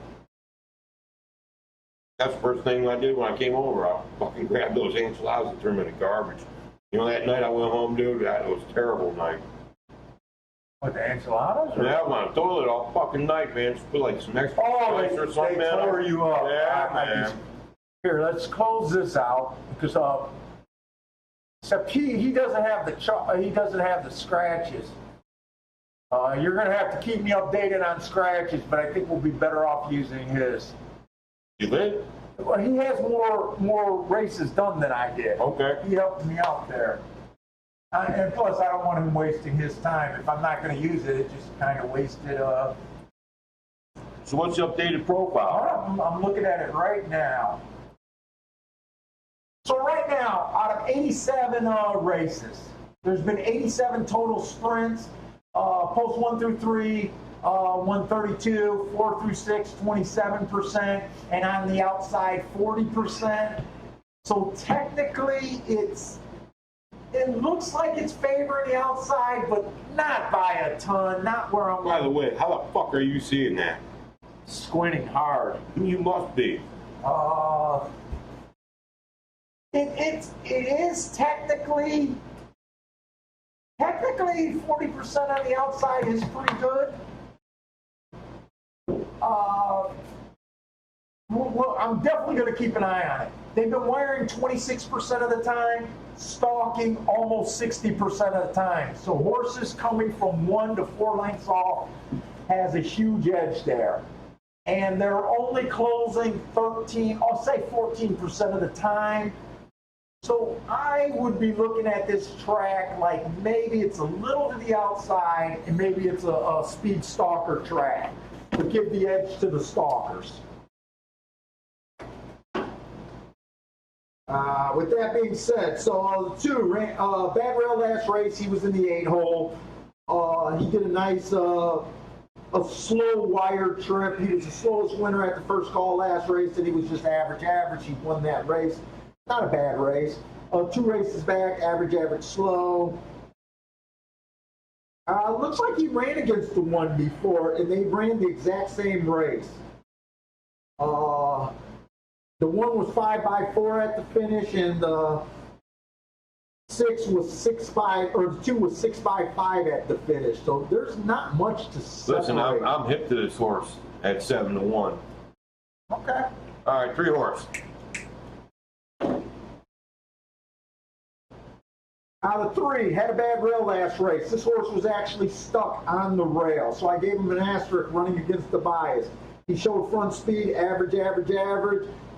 That's the first thing I did when I came over. I fucking grabbed those enchiladas and threw them in the garbage. You know, that night I went home, dude, that was a terrible night. What, the enchiladas? Or? Yeah, I was on the toilet all fucking night, man. Just put like some extra spice or they something. tore you up. Yeah, man. Here, let's close this out because except he doesn't have the scratches. You're gonna have to keep me updated on scratches, but I think we'll be better off using his. You did? Well, he has more races done than I did. Okay. He helped me out there. And plus, I don't want him wasting his time. If I'm not going to use it, it just kind of wasted. So what's the updated profile? I'm looking at it right now. So right now, out of 87 races, there's been 87 total sprints. Post 1 through 3, 132, 4 through 6, 27%, and on the outside, 40%. So technically, it looks like it's favoring the outside, but not by a ton, not where I'm. By the way, how the fuck are you seeing that? Squinting hard. You must be. It is technically 40% on the outside is pretty good. Well, I'm definitely going to keep an eye on it. They've been wiring 26% of the time, stalking almost 60% of the time. So horses coming from 1 to 4 lengths off has a huge edge there. And they're only closing 14% of the time. So I would be looking at this track like maybe it's a little to the outside and maybe it's a speed stalker track to give the edge to the stalkers. With that being said, so Bad Rail last race, he was in the 8-hole. He did a nice a slow wire trip. He was the slowest winner at the first call last race, and he was just average. He won that race. Not a bad race. 2 races back, average, slow. Looks like he ran against the one before, and they ran the exact same race. The one was 5x4 at the finish, and the 6 was 6x5, or the 2 was 6x5 at the finish. So there's not much to separate. Listen, I'm hip to this horse at 7-1. Okay. All right, 3 horse. Out of 3, had a bad rail last race. This horse was actually stuck on the rail, so I gave him an asterisk running against the bias. He showed front speed, average.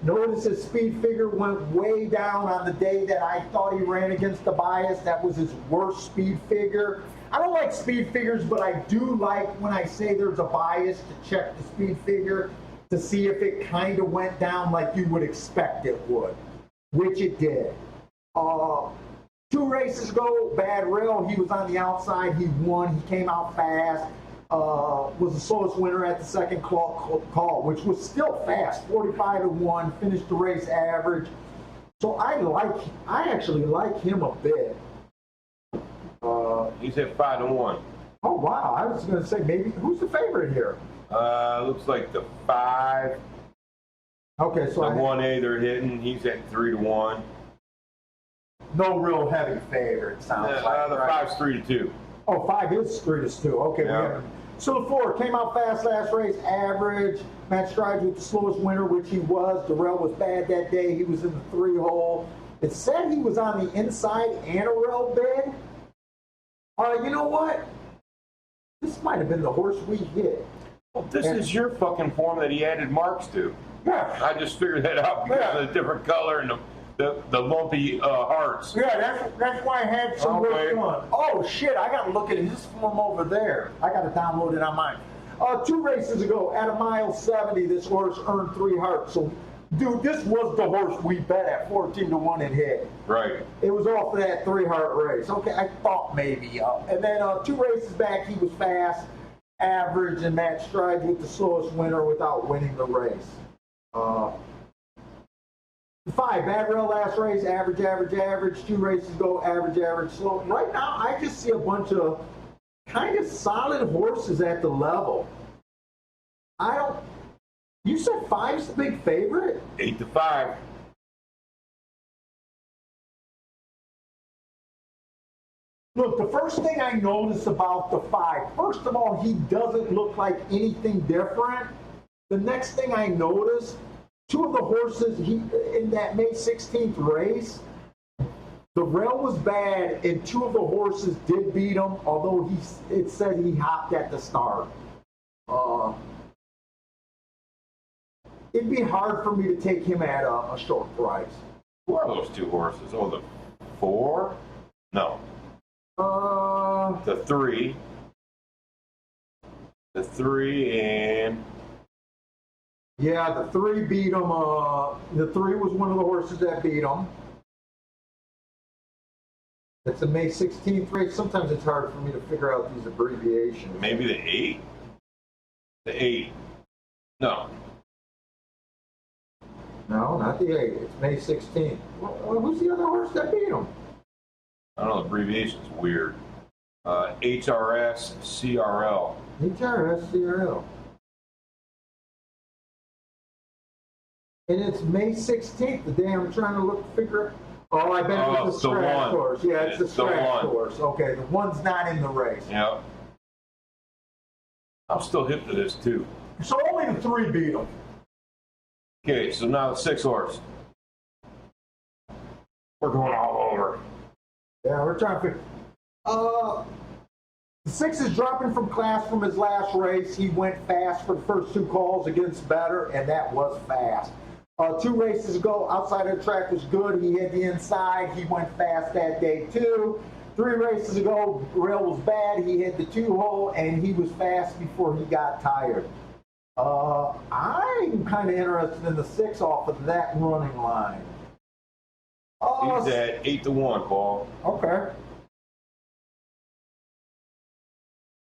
Notice his speed figure went way down on the day that I thought he ran against the bias. That was his worst speed figure. I don't like speed figures, but I do like when I say there's a bias to check the speed figure to see if it kind of went down like you would expect it would, which it did. 2 races ago, Bad Rail, he was on the outside, he won, he came out fast, was the slowest winner at the second call, which was still fast, 45-1, finished the race average. So I actually like him a bit. He's at 5-1. Oh wow, I was gonna say maybe, who's the favorite here? Looks like the 5. Okay, so the 1A they're hitting, he's at 3-1. No real heavy favorite, sounds like. The right? 5's 3-2. Oh, 5 is 3-2. Okay, yeah. So the 4 came out fast last race, average. Matt Strides with the slowest winner, which he was. Darrell was bad that day. He was in the 3-hole. It said he was on the inside and a rail bid. You know what? This might have been the horse we hit. Well, this is your fucking form that he added marks to. Yeah. I just figured that out because of the different color and the lumpy hearts. Yeah, that's why I had some work done. Oh shit, I gotta look at his form over there. I gotta download it on mine. 2 races ago, at a mile 70, this horse earned 3 hearts. So, dude, this was the horse we bet at 14-1 and hit. Right. It was off of that 3-heart race. Okay, I thought maybe. And then 2 races back, he was fast, average, and matched strides with the slowest winner without winning the race. 5, Bad Rail last race, average, average, average. 2 races ago, average, average, slow. Right now, I just see a bunch of kind of solid horses at the level. You said 5's the big favorite? 8-5. Look, the first thing I noticed about the 5, first of all, he doesn't look like anything different. The next thing I noticed, 2 of the horses in that May 16th race, the rail was bad, and 2 of the horses did beat him, although it said he hopped at the start. It'd be hard for me to take him at a short price. Who are those 2 horses? Oh, the 4? No. The 3. The 3 and... Yeah, the 3 beat him. The 3 was one of the horses that beat him. It's a May 16th race. Sometimes it's hard for me to figure out these abbreviations. Maybe the 8? The 8. No. No, not the 8. It's May 16th. Well, who's the other horse that beat him? I don't know, the abbreviation's weird. HRS CRL. HRS CRL. And it's May 16th, the day I'm trying to figure out. Oh, I bet it's the scratch course. Yeah, it's the scratch course. Okay, the one's not in the race. Yep. I'm still hip to this too. So only the 3 beat him. Okay, so now the 6 horse. We're going all over. Yeah, we're trying to figure. The 6 is dropping from class from his last race. He went fast for the first 2 calls against Better, and that was fast. 2 races ago, outside of the track was good. He hit the inside. He went fast that day too. 3 races ago, rail was bad. He hit the 2-hole, and he was fast before he got tired. I'm kind of interested in the 6 off of that running line. He's at 8-1, Paul. Okay.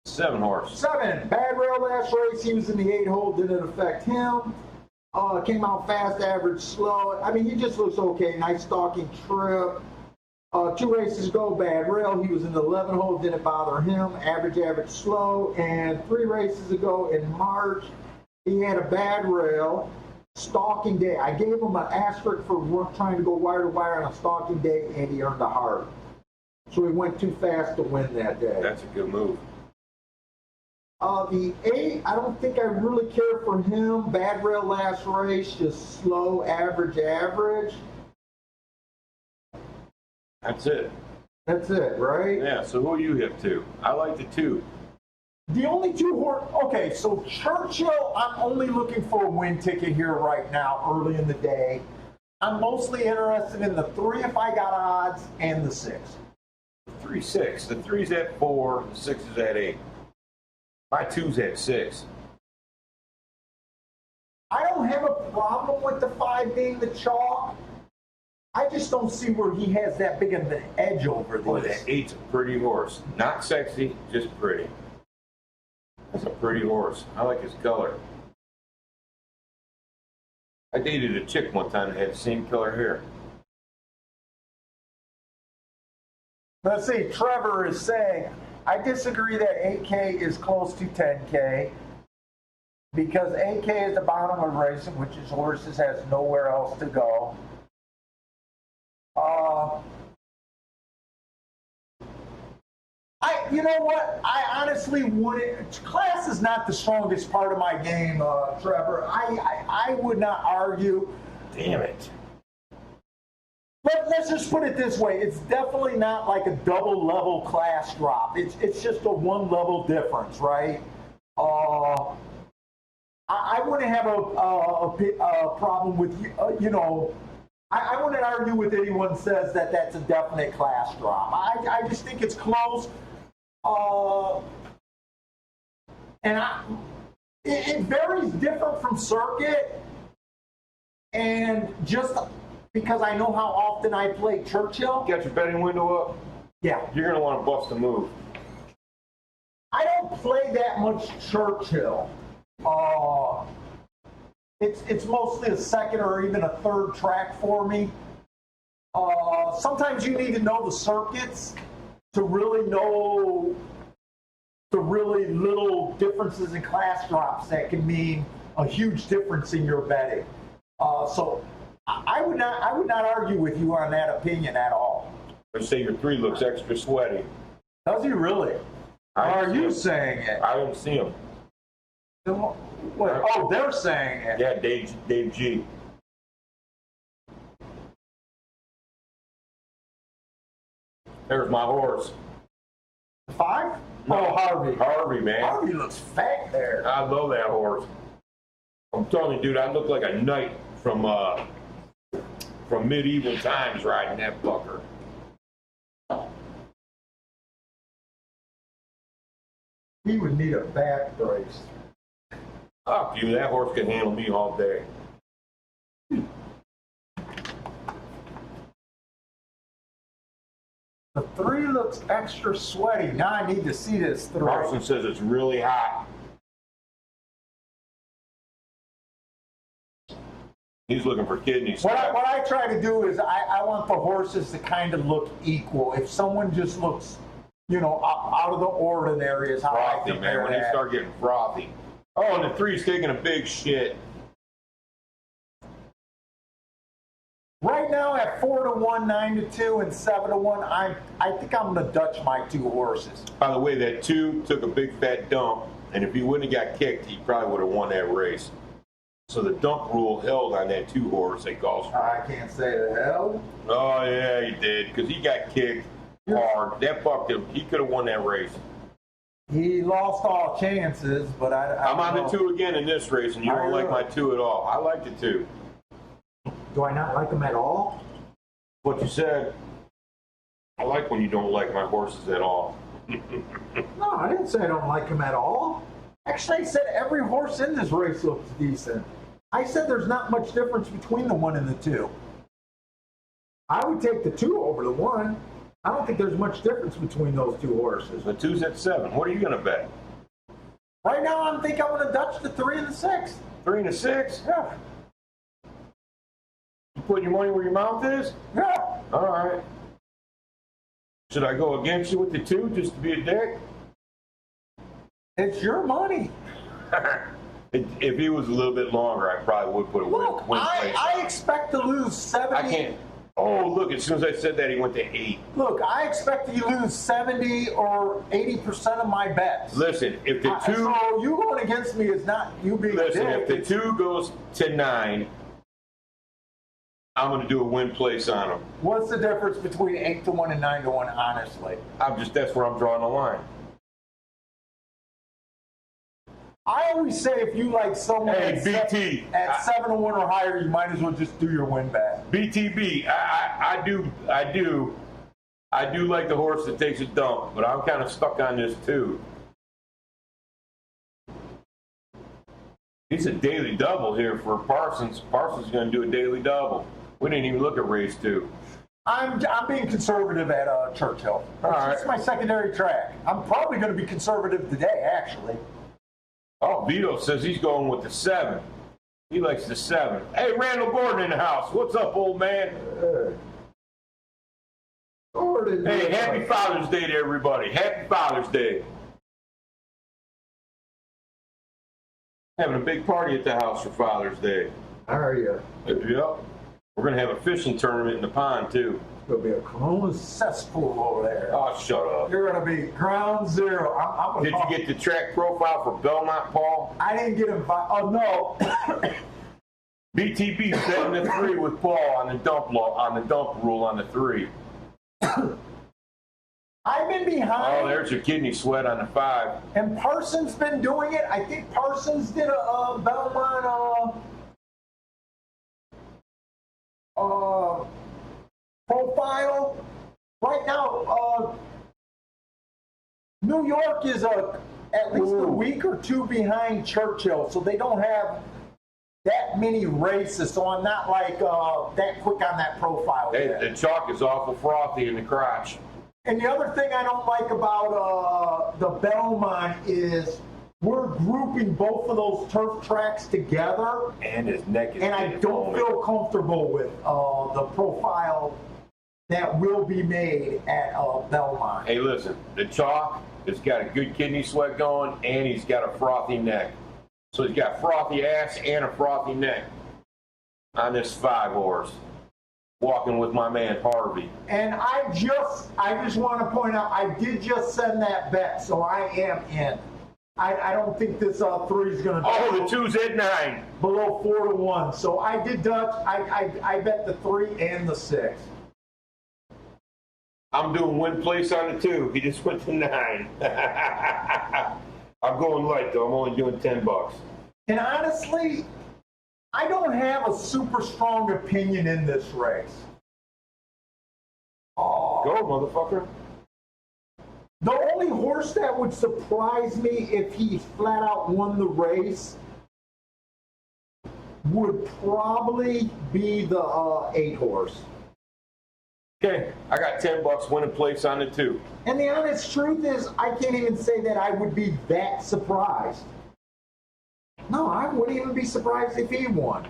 7 horse. 7, Bad Rail last race. He was in the 8-hole. Didn't affect him. Came out fast, average, slow. I mean, he just looks okay. Nice stalking trip. 2 races ago, Bad Rail. He was in the 11-hole. Didn't bother him. Average, average, slow. And 3 races ago in March, he had a Bad Rail stalking day. I gave him an asterisk for trying to go wire to wire on a stalking day, and he earned a heart. So he went too fast to win that day. That's a good move. The 8, I don't think I really care for him. Bad Rail last race, just slow, average, average. That's it. That's it, right? Yeah, so who are you hip to? I like the 2. The only 2 horses. Okay, so Churchill, I'm only looking for a win ticket here right now, early in the day. I'm mostly interested in the 3 if I got odds, and the 6. 3-6. The 3's at 4, the 6 is at 8. My 2's at 6. I don't have a problem with the 5 being the chalk. I just don't see where he has that big of an edge over Boy, this. that 8's a pretty horse. Not sexy, just pretty. That's a pretty horse. I like his color. I dated a chick one time that had the same color hair. Let's see, Trevor is saying, I disagree that 8K is close to 10K because 8K is the bottom of racing, which is horses has nowhere else to go. You know what? I honestly wouldn't. Class is not the strongest part of my game, Trevor. I would not argue. Damn it. Let's just put it this way. It's definitely not like a double level class drop. It's just a 1 level difference, right? I wouldn't have a problem with, I wouldn't argue with anyone who says that that's a definite class drop. I just think it's close. And it varies different from circuit, and just because I know how often I play Churchill. Got your betting window up? Yeah. You're going to want to bust a move. I don't play that much Churchill. It's mostly a second or even a third track for me. Sometimes you need to know the circuits to really know the really little differences in class drops that can mean a huge difference in your betting. So I would not argue with you on that opinion at all. Let's say your 3 looks extra sweaty. Does he really? Are you saying it? I didn't see him. What? Oh, they're saying it. Yeah, Dave G. There's my horse. 5? No, Oh, Harvey. Harvey, man. Harvey looks fat there. I love that horse. I'm telling you, dude, I look like a knight from medieval times riding that fucker. He would need a back brace. Fuck you, that horse can handle me all day. The 3 looks extra sweaty. Now I need to see this 3. Carson says it's really hot. He's looking for kidneys. What I try to do is I want the horses to kind of look equal. If someone just looks, out of the ordinary is how I Frothy, compare man. When they that. start getting frothy. Oh, and the 3's taking a big shit. Right now at 4-1, 9-2, and 7-1, I think I'm gonna Dutch my 2 horses. By the way, that 2 took a big fat dump, and if he wouldn't have got kicked, he probably would have won that race. So the dump rule held on that 2 horse they called. I can't say the hell. Oh yeah, he did, because he got kicked hard. That fucked him. He could have won that race. He lost all chances, but I'm on the 2 again in this race, and you don't like my 2 at all. I like the 2. Do I not like him at all? What you said. I like when you don't like my horses at all. No, I didn't say I don't like him at all. Actually, I said every horse in this race looks decent. I said there's not much difference between the 1 and the 2. I would take the 2 over the 1. I don't think there's much difference between those 2 horses. The 2's at 7. What are you going to bet? Right now, I'm going to Dutch the 3 and the 6. 3 and a 6? Yeah. You putting your money where your mouth is? Yeah. All right. Should I go against you with the 2 just to be a dick? It's your money. If he was a little bit longer, I probably would put a Look, win place. I expect to lose 70. I can't. Oh, look, as soon as I said that, he went to 8. Look, I expect you lose 70 or 80% of my bets. Listen, if the 2... So you going against me is not you being Listen, a dick. if the 2 goes to 9, I'm going to do a win place on him. What's the difference between 8-1 and 9-1, honestly? That's where I'm drawing the line. I always say if you like someone Hey, BT. at 7-1 or higher, you might as well just do your win bet. BTB, I do like the horse that takes a dump, but I'm kind of stuck on this too. He's a daily double here for Parsons. Parsons is going to do a daily double. We didn't even look at race 2. I'm being conservative at Churchill. All right. It's my secondary track. I'm probably going to be conservative today, actually. Oh, Vito says he's going with the 7. He likes the 7. Hey, Randall Gordon in the house. What's up, old man? Gordon. Hey, happy Father's Day to everybody. Happy Father's Day. Having a big party at the house for Father's Day. How are you? Yep. We're going to have a fishing tournament in the pond, too. There'll be a Corona cesspool over there. Oh, shut up. You're going to be ground zero. I'm Did you get the track profile for Belmont, Paul? I didn't get invited. Oh, no. BTB 7-3 with Paul on the dump rule on the 3. I've been behind. Oh, there's your kidney sweat on the 5. And Parsons been doing it. I think Parsons did a Belmont profile. Right now, New York is a at least a Ooh. week or two behind Churchill, so they don't have that many races. So I'm not like that quick on that profile Hey, yet. the chalk is awful frothy in the crotch. And the other thing I don't like about the Belmont is we're grouping both of those turf tracks together, And his neck is and I getting don't foamy. feel comfortable with the profile that will be made at Belmont. Hey, listen, the chalk has got a good kidney sweat going, and he's got a frothy neck. So he's got frothy ass and a frothy neck on this 5-horse. Walking with my man Harvey. And I just want to point out, I did just send that bet, so I am in. I don't think this 3 is going to Oh, the 2's at 9. below 4-1. So I did Dutch. I bet the 3 and the 6. I'm doing win place on the 2. He just went to 9. I'm going light though. I'm only doing $10. And honestly, I don't have a super strong opinion in this race. Go, motherfucker. The only horse that would surprise me if he flat out won the race would probably be the 8-horse. Okay, I got $10 winning place on the 2. And the honest truth is, I can't even say that I would be that surprised. No, I wouldn't even be surprised if he won.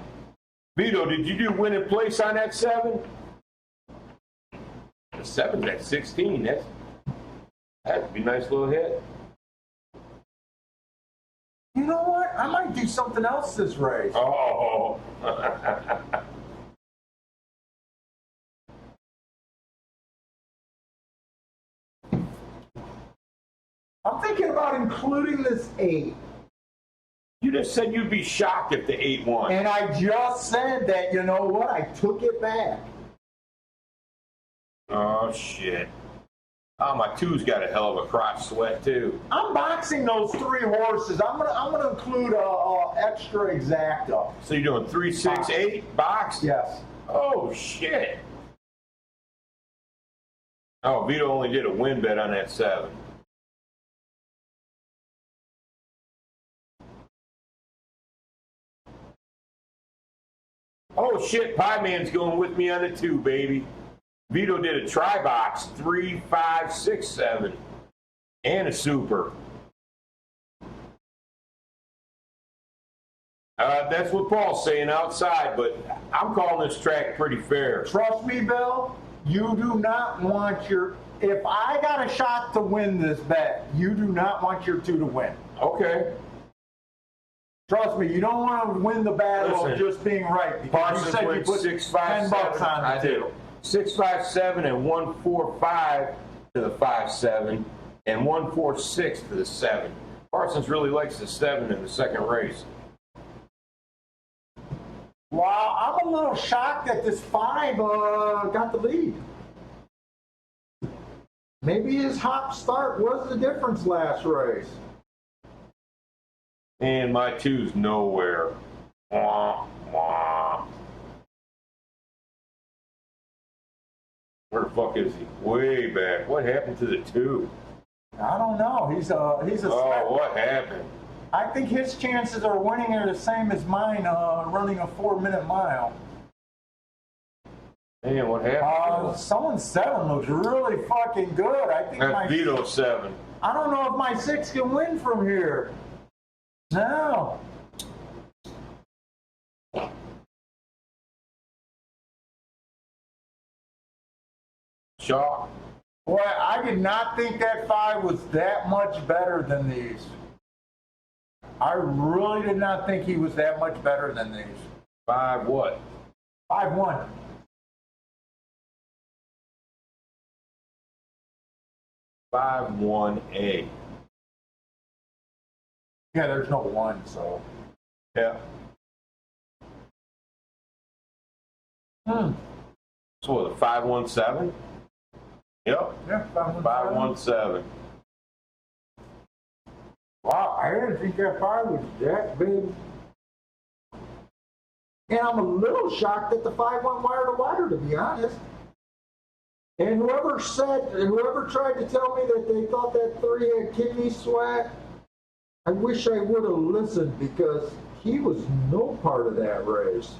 Vito, did you do winning place on that 7? The 7's at 16. That'd be a nice little hit. You know what? I might do something else this race. Oh. I'm thinking about including this 8. You just said you'd be shocked if the 8 won. And I just said that, you know what? I took it back. Oh, shit. Oh, my 2's got a hell of a crotch sweat, too. I'm boxing those 3 horses. I'm gonna include a extra exacta. So you're doing 3, 6, 8 boxed? Yes. Oh, shit. Oh, Vito only did a win bet on that 7. Oh, shit. Pie Man's going with me on the 2, baby. Vito did a try box, 3, 5, 6, 7, and a super. That's what Paul's saying outside, but I'm calling this track pretty fair. Trust me, Bill, you do not want your... If I got a shot to win this bet, you do not want your 2 to win. Okay. Trust me, you don't want to win the battle of Listen, just being right. Because Parsons you said you went put 6, 5, 10 bucks 7. on I the did 2. 6, 5, 7 and 1, 4, 5 to the 5, 7 and 1, 4, 6 to the 7. Parsons really likes the 7 in the second race. Well, I'm a little shocked that this 5 got the lead. Maybe his hot start was the difference last race. And my 2's nowhere. Wah, wah. Where the fuck is he? Way back. What happened to the 2? I don't know. He's a. Oh, what happened? I think his chances of winning are the same as mine running a 4-minute mile. Man, what happened? Someone's 7 looks really fucking good. I think That's Vito's 7. I don't know if my 6 can win from here. No. Shock. Boy, I did not think that 5 was that much better than these. I really did not think he was that much better than these. 5 what? 5-1. 5-1-A. Yeah, there's no 1, so. Yeah. So what, a 5-1-7? Yep. Yeah, 5-1. 5-1-7. Wow, I didn't think that 5 was that big. And I'm a little shocked that the 5 went wire to wire, to be honest. And whoever tried to tell me that they thought that 3 had kidney sweat, I wish I would have listened because he was no part of that race.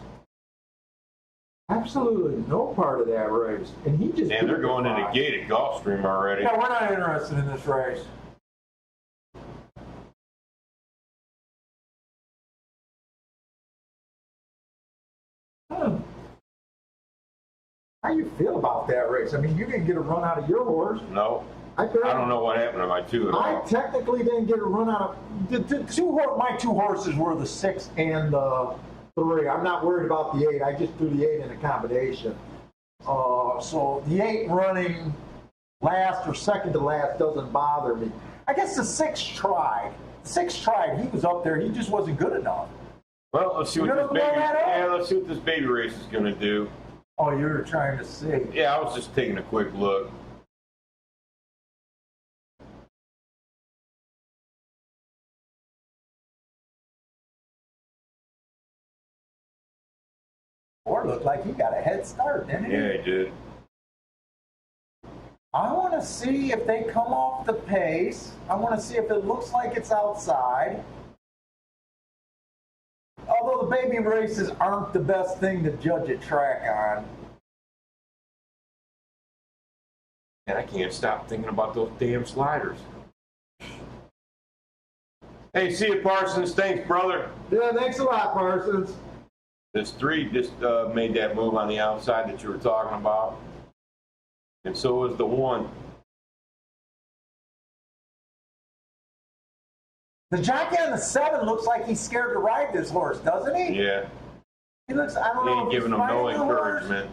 Absolutely no part of that race. And he just. And they're did going it into fine. gated Gulfstream already. Yeah, we're not interested in this race. How you feel about that race? I mean, you didn't get a run out of your horse. No, I don't know what happened to my two at I all. technically didn't get a run out of My two horses were the 6 and the 3. I'm not worried about the 8. I just threw the 8 in a combination. so the 8 running last or second to last doesn't bother me. I guess the 6 tried. The 6 tried. He was up there. He just wasn't good enough. Well, let's see what You're this gonna blow baby. that up? Yeah, let's see what this baby race is going to do. Oh, you were trying to see. Yeah, I was just taking a quick look. Or looked like he got a head start, didn't he? Yeah, he did. I want to see if they come off the pace. I want to see if it looks like it's outside. Although the baby races aren't the best thing to judge a track on. And I can't stop thinking about those damn sliders. Hey, see you, Parsons. Thanks, brother. Yeah, thanks a lot, Parsons. This 3 just made that move on the outside that you were talking about. And so was the 1. The jockey on the 7 looks like he's scared to ride this horse, doesn't he? Yeah. He looks, I don't He know ain't if he's giving them no riding the horse. encouragement.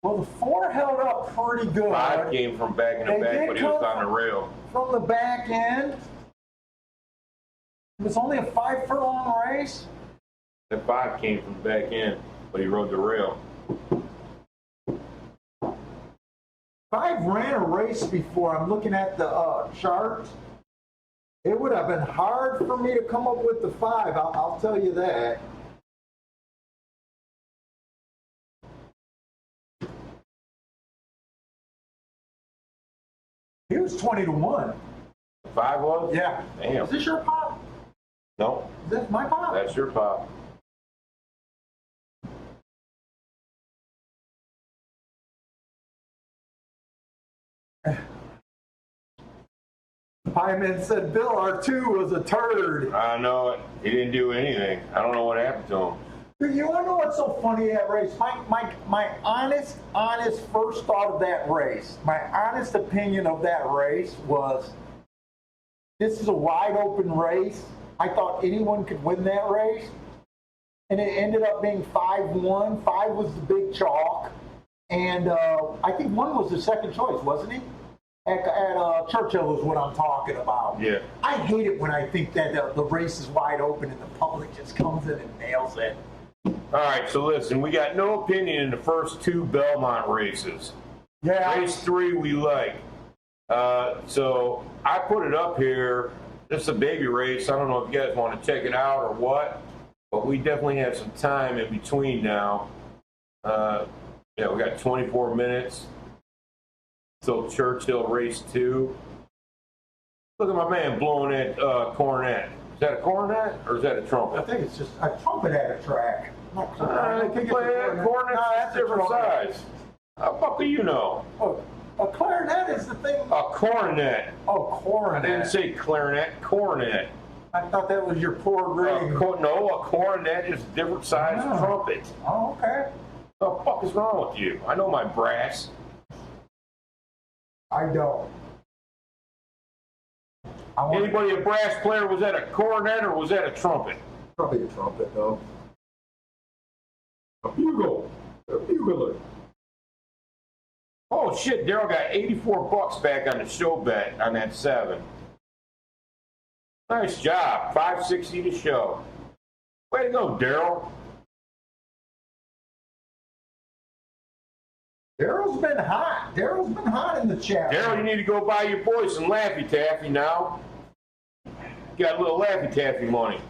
Well, the 4 held up pretty good. 5 came from back in the They back, did but he was come on the rail. From the back end. It was only a 5 furlong race. That 5 came from the back end, but he rode the rail. 5 ran a race before. I'm looking at the chart. It would have been hard for me to come up with the 5. I'll tell you that. He was 20 to 1. 5 was? Yeah. Damn. Is this your pop? No, Is this my pop? that's your pop. Pyman said Bill R2 was a turd. I know it. He didn't do anything. I don't know what happened to him. Dude, you want to know what's so funny at that race? My honest first thought of that race, my honest opinion of that race was, this is a wide open race. I thought anyone could win that race. And it ended up being 5-1. 5 was the big chalk. And I think 1 was the second choice, wasn't he? At Churchill is what I'm talking about. Yeah. I hate it when I think that the race is wide open and the public just comes in and nails it. All right, so listen, we got no opinion in the first 2 Belmont races. Yeah. Race 3 we like. So I put it up here. This is a baby race. I don't know if you guys want to check it out or what, but we definitely have some time in between now. Yeah, we got 24 minutes till Churchill race 2. Look at my man blowing that cornet. Is that a cornet or is that a I trumpet? think it's just a trumpet at a track. I You can play that cornet. No, that's a different trumpet. size. How the fuck do you know? Oh, a clarinet is the thing. A cornet. Oh, I coronet. didn't say clarinet, cornet. I thought that was your poor ring. No, a cornet is a different size Oh. trumpet. Oh, okay. What the fuck is wrong with you? I know my brass. I don't. I want Anybody a brass player, was that a cornet or was that a trumpet? Probably a trumpet, though. A bugle. A bugler. Oh shit, Daryl got 84 bucks back on the show bet on that 7. Nice job. 560 to show. Way to go, Daryl. Daryl's been hot. Daryl's been hot in the chat. Daryl, you need to go buy your boys some Laffy Taffy now. Got a little Laffy Taffy money.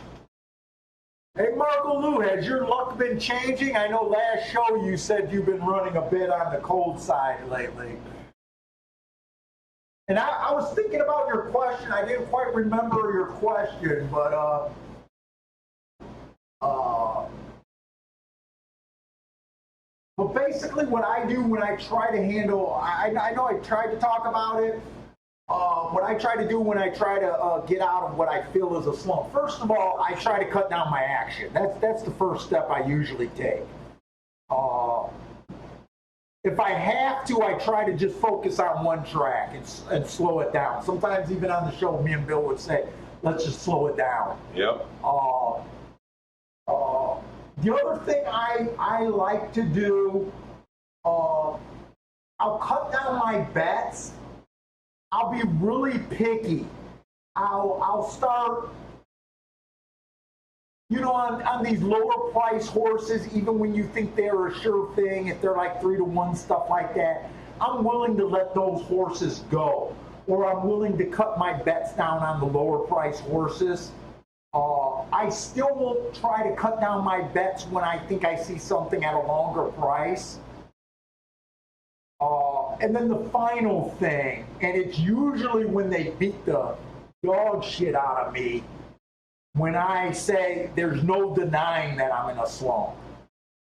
Hey, Marco Lou, has your luck been changing? I know last show you said you've been running a bit on the cold side lately. And I was thinking about your question. I didn't quite remember your question, but basically what I do when I try to handle, I know I tried to talk about it. What I try to do when I try to get out of what I feel is a slump. First of all, I try to cut down my action. That's the first step I usually take. If I have to, I try to just focus on one track and slow it down. Sometimes even on the show, me and Bill would say, let's just slow it down. Yep. The other thing I like to do, I'll cut down my bets. I'll be really picky. I'll start, you know, on these lower price horses, even when you think they're a sure thing, if they're like 3-to-1, stuff like that, I'm willing to let those horses go. Or I'm willing to cut my bets down on the lower price horses. I still won't try to cut down my bets when I think I see something at a longer price. And then the final thing, and it's usually when they beat the dog shit out of me, when I say there's no denying that I'm in a slump.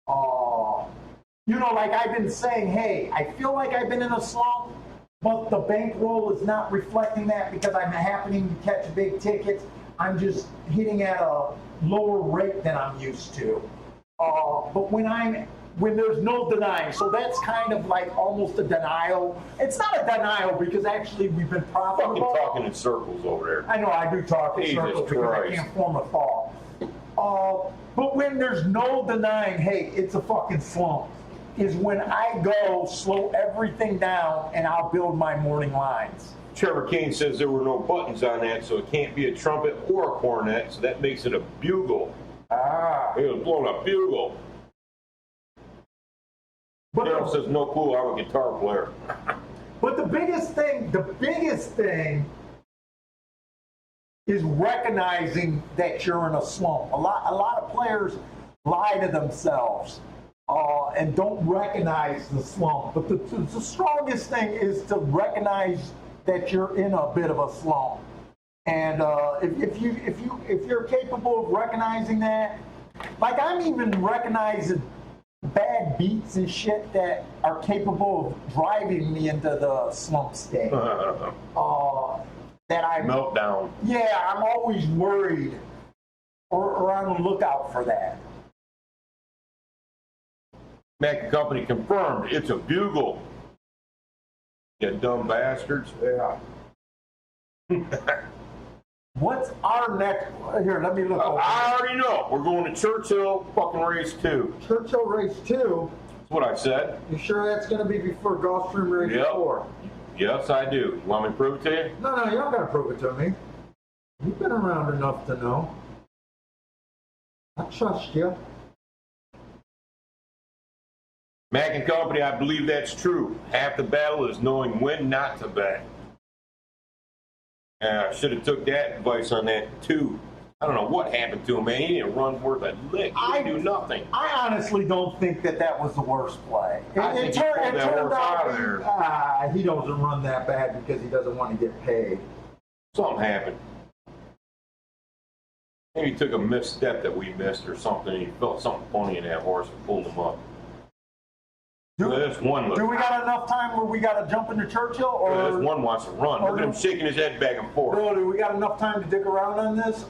You know, like I've been saying, hey, I feel like I've been in a slump, but the bankroll is not reflecting that because I'm happening to catch big tickets. I'm just hitting at a lower rate than I'm used to. But when there's no denying, so that's kind of like almost a denial. It's not a denial because actually we've been profitable. Fucking talking in circles over there. I know I do talk in Jesus circles because Christ. I can't form a thought. But when there's no denying, hey, it's a fucking slump, is when I go slow everything down and I'll build my morning lines. Trevor Kane says there were no buttons on that, so it can't be a trumpet or a cornet, so that makes it a bugle. Ah. It was blowing a bugle. But Daryl says no clue, I'm a guitar player. But the biggest thing is recognizing that you're in a slump. A lot of players lie to themselves and don't recognize the slump. But the strongest thing is to recognize that you're in a bit of a slump. And if you're capable of recognizing that, like I'm even recognizing bad beats and shit that are capable of driving me into the slump state. That I Meltdown. Yeah, I'm always worried or on the lookout for that. Mac and Company confirmed it's a bugle. You dumb bastards. Yeah. What's our next? Here, let me look over. I already know. We're going to Churchill fucking race 2. Churchill race 2. That's what I said. You sure that's going to be before Gulfstream race Yep. 4? Yes, I do. You want me to prove it to you? No, you don't got to prove it to me. You've been around enough to know. I trust you. Mac and Company, I believe that's true. Half the battle is knowing when not to bet. I should have took that advice on that too. I don't know what happened to him, man. He didn't run worth a lick. He didn't do nothing. I honestly don't think that was the worst play. I think he pulled that horse out of there. He doesn't run that bad because he doesn't want to get paid. Something happened. Maybe he took a misstep that we missed or something. He felt something funny in that horse and pulled him up. This one looks. Do we got enough time where we got to jump into Churchill? Or This one wants to run. Look at him shaking his head back and forth. Bill, do we got enough time to dig around on this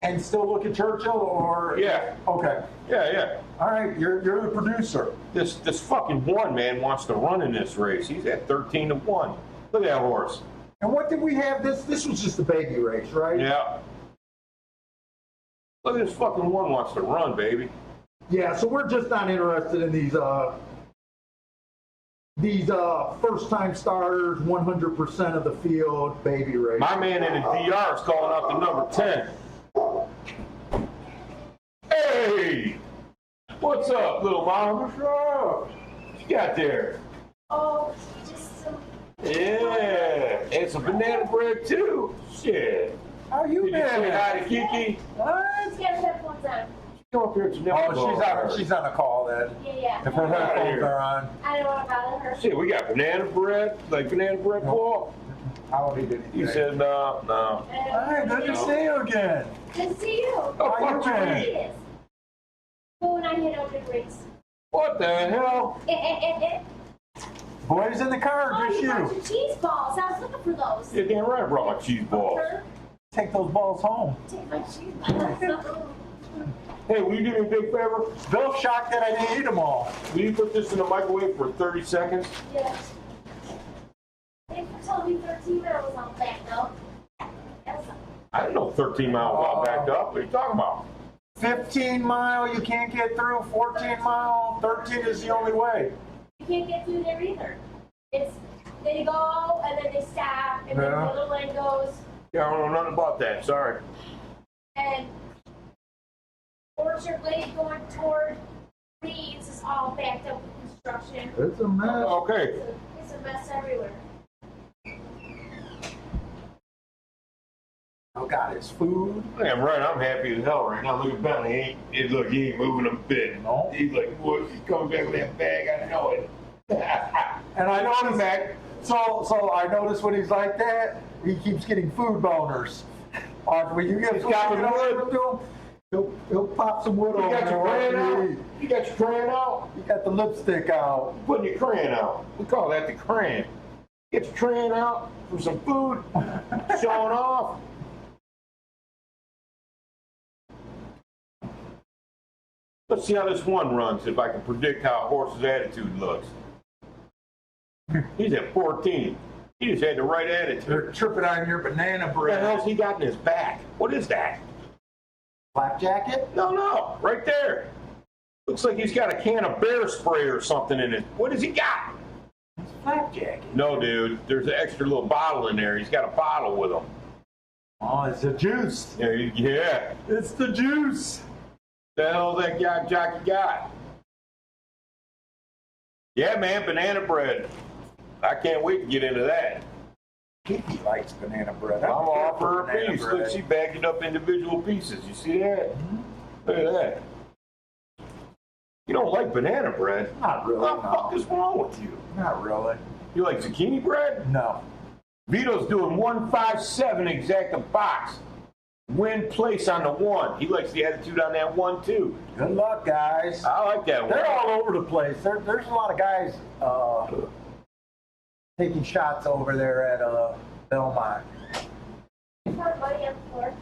and still look at Churchill? Or Yeah. Okay. Yeah. All right. You're the producer. This fucking one man wants to run in this race. He's at 13-1. Look at that horse. And what did we have? This was just a baby race, right? Yeah. Look at this fucking one wants to run, baby. Yeah. So we're just not interested in these first-time starters, 100% of the field, baby race. My man in the DR is calling out the number 10. Hey! What's up, little mama? What's up? What you got there? Oh, just some. Yeah, and some banana bread too. Shit. How you Did you say been? hi to Kiki? Let's get headphones on. Come up here to Oh, she's on a call then. Yeah. If her Get outta headphones here. are on. I don't want to bother her. Shit, we got banana bread, like banana bread Paul. How did he He said, no, no. Hey, good to see you again. Good to see you. Oh, How you fuck you been? mean? It is. Who and I hit out good race. What the hell? Boys in the car, Oh, just you brought you. your cheese balls. I was looking for those. You're damn right I brought my cheese balls. Sure. Take those balls home. Take my cheese balls. Hey, will you do me a big favor? Bill's shocked that I didn't eat them all. Will you put this in the microwave for 30 seconds? Yes. Thanks for telling me 13 minutes was on back though. That was I didn't know 13 miles all backed up. What are you talking about? 15 mile you can't get through, 14 mile, 13 is the only way. you can't get through there either. It's they go and then they stop and then the Yeah. other lane goes Yeah, I don't know nothing about that. Sorry. and Orchard Lane going toward Reeds is all backed up with construction. It's a mess. Okay. It's a mess everywhere. Oh God, it's food. Damn right, I'm happy as hell right now. Look at Bentley. He ain't moving a bit. No. He's like, what? He's coming back with that bag. I know it. And I noticed that. So I noticed when he's like that, he keeps getting food boners. When you get He's food, got you know wood. what he'll do? He'll pop some wood You on got there. your crayon while you out? eat. You got your crayon out? You got the lipstick out. Putting your crayon out. We call that the crayon. Get your crayon out for some food, showing off. Let's see how this one runs, if I can predict how a horse's attitude looks. He's at 14. He just had the right attitude. They're tripping on your banana What the bread. hell's he got in his back? What is that? Flap jacket? No, right there. Looks like he's got a can of bear spray or something in it. What has he got? Flap jacket. No, dude. There's an extra little bottle in there. He's got a bottle with him. Oh, it's the juice. Yeah. It's the juice. The hell that guy jockey got? Yeah, man, banana bread. I can't wait to get into that. Kiki likes banana bread. I'm I don't care all for a banana piece. bread. Look, she bagged it up individual pieces. You see that? Look at that. You don't like banana bread? Not really. What the fuck No. is wrong with you? Not really. You like zucchini bread? No. Vito's doing 157 exact a box. Win place on the one. He likes the attitude on that one too. Good luck, guys. I like that one. They're all over the place. There's a lot of guys taking shots over there at Belmont. Pour money on the floor.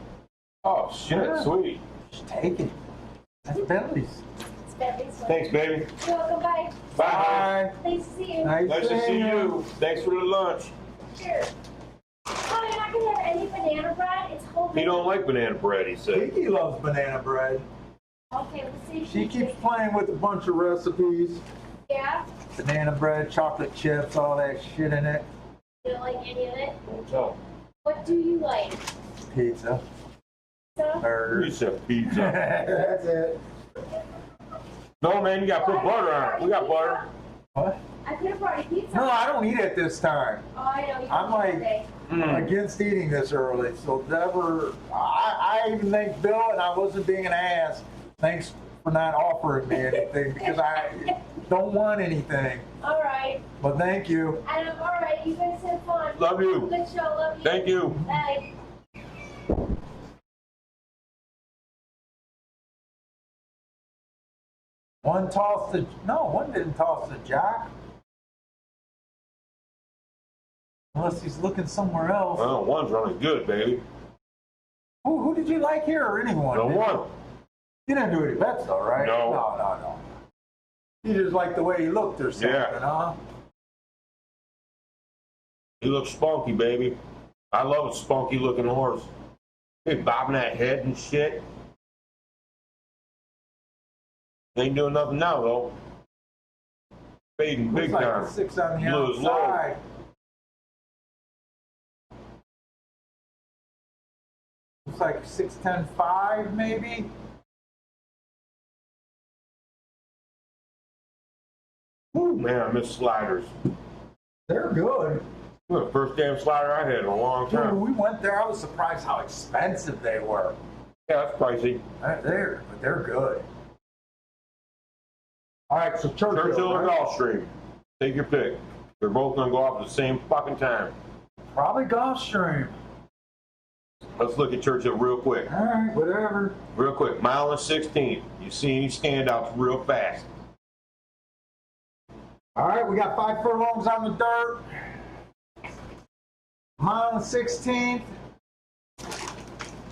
Oh shit, Yeah. sweet. Just take it. That's Bentley's. It's Bentley's. Thanks, baby. You're welcome. Bye. Bye. Nice to see you. Nice to see you. Thanks for the lunch. Sure. Oh, you're not gonna have any banana bread? It's whole. He don't like banana bread, he said. Kiki loves banana bread. Okay, let's see. if She keeps playing with a bunch of recipes. Yeah. Banana bread, chocolate chips, all that shit in it. You don't like any of it? Don't tell. What do you like? Pizza, So, He burgers. said pizza. That's it. No, man, you got to put butter on it. We got butter. What? I could have brought you pizza. No, I don't eat it this time. Oh, I know. You I'm like- okay. Against eating this early, so never. I even thank Bill, and I wasn't being an ass. Thanks for not offering me anything because I don't want anything. All right. But thank you. And all right. You guys have fun. Love you. Good show. Love you. Thank you. Bye. One tossed the one didn't toss the jock. Unless he's looking somewhere else. Well, one's running good, baby. Who did you like here or anyone? No Did you? one. You didn't do any bets though, right? No. No. You just like the way he looked or something, Yeah. huh? He looks spunky, baby. I love a spunky looking horse. Hey, bobbing that head and shit. Ain't doing nothing now, though. Fading big Looks like time. a 6 on the Blew his load. outside. Looks like 6'10", maybe. Ooh, man, I miss sliders. They're good. The first damn slider I had in a long Dude, time. we went there. I was surprised how expensive they were. Yeah, that's pricey. But they're good. All right, so Churchill. Churchill or right? Gulfstream. Take your pick. They're both gonna go off at the same fucking time. Probably Gulfstream. Let's look at Churchill real quick. All right, whatever. Real quick, mile and 16. You see any standouts real fast? All right, we got 5 furlongs on the dirt. Mile and 16th.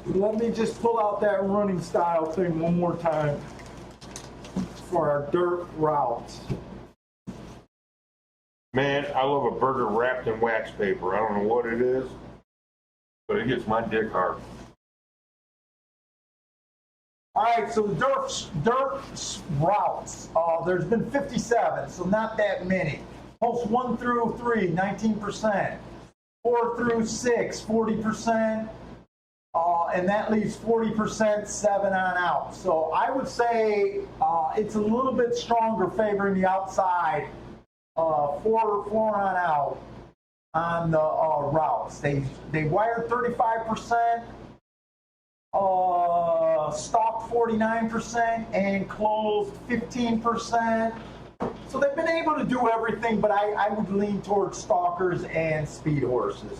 Let me just pull out that running style thing one more time for our dirt routes. Man, I love a burger wrapped in wax paper. I don't know what it is, but it gets my dick hard. All right, so the dirt routes, there's been 57, so not that many. Holes 1 through 3, 19%. 4 through 6, 40%. And that leaves 40%, 7 on out. So I would say it's a little bit stronger favoring the outside, 4 on out on the routes. They wired 35%. Stocked 49% and closed 15%. So they've been able to do everything, but I would lean towards stalkers and speed horses,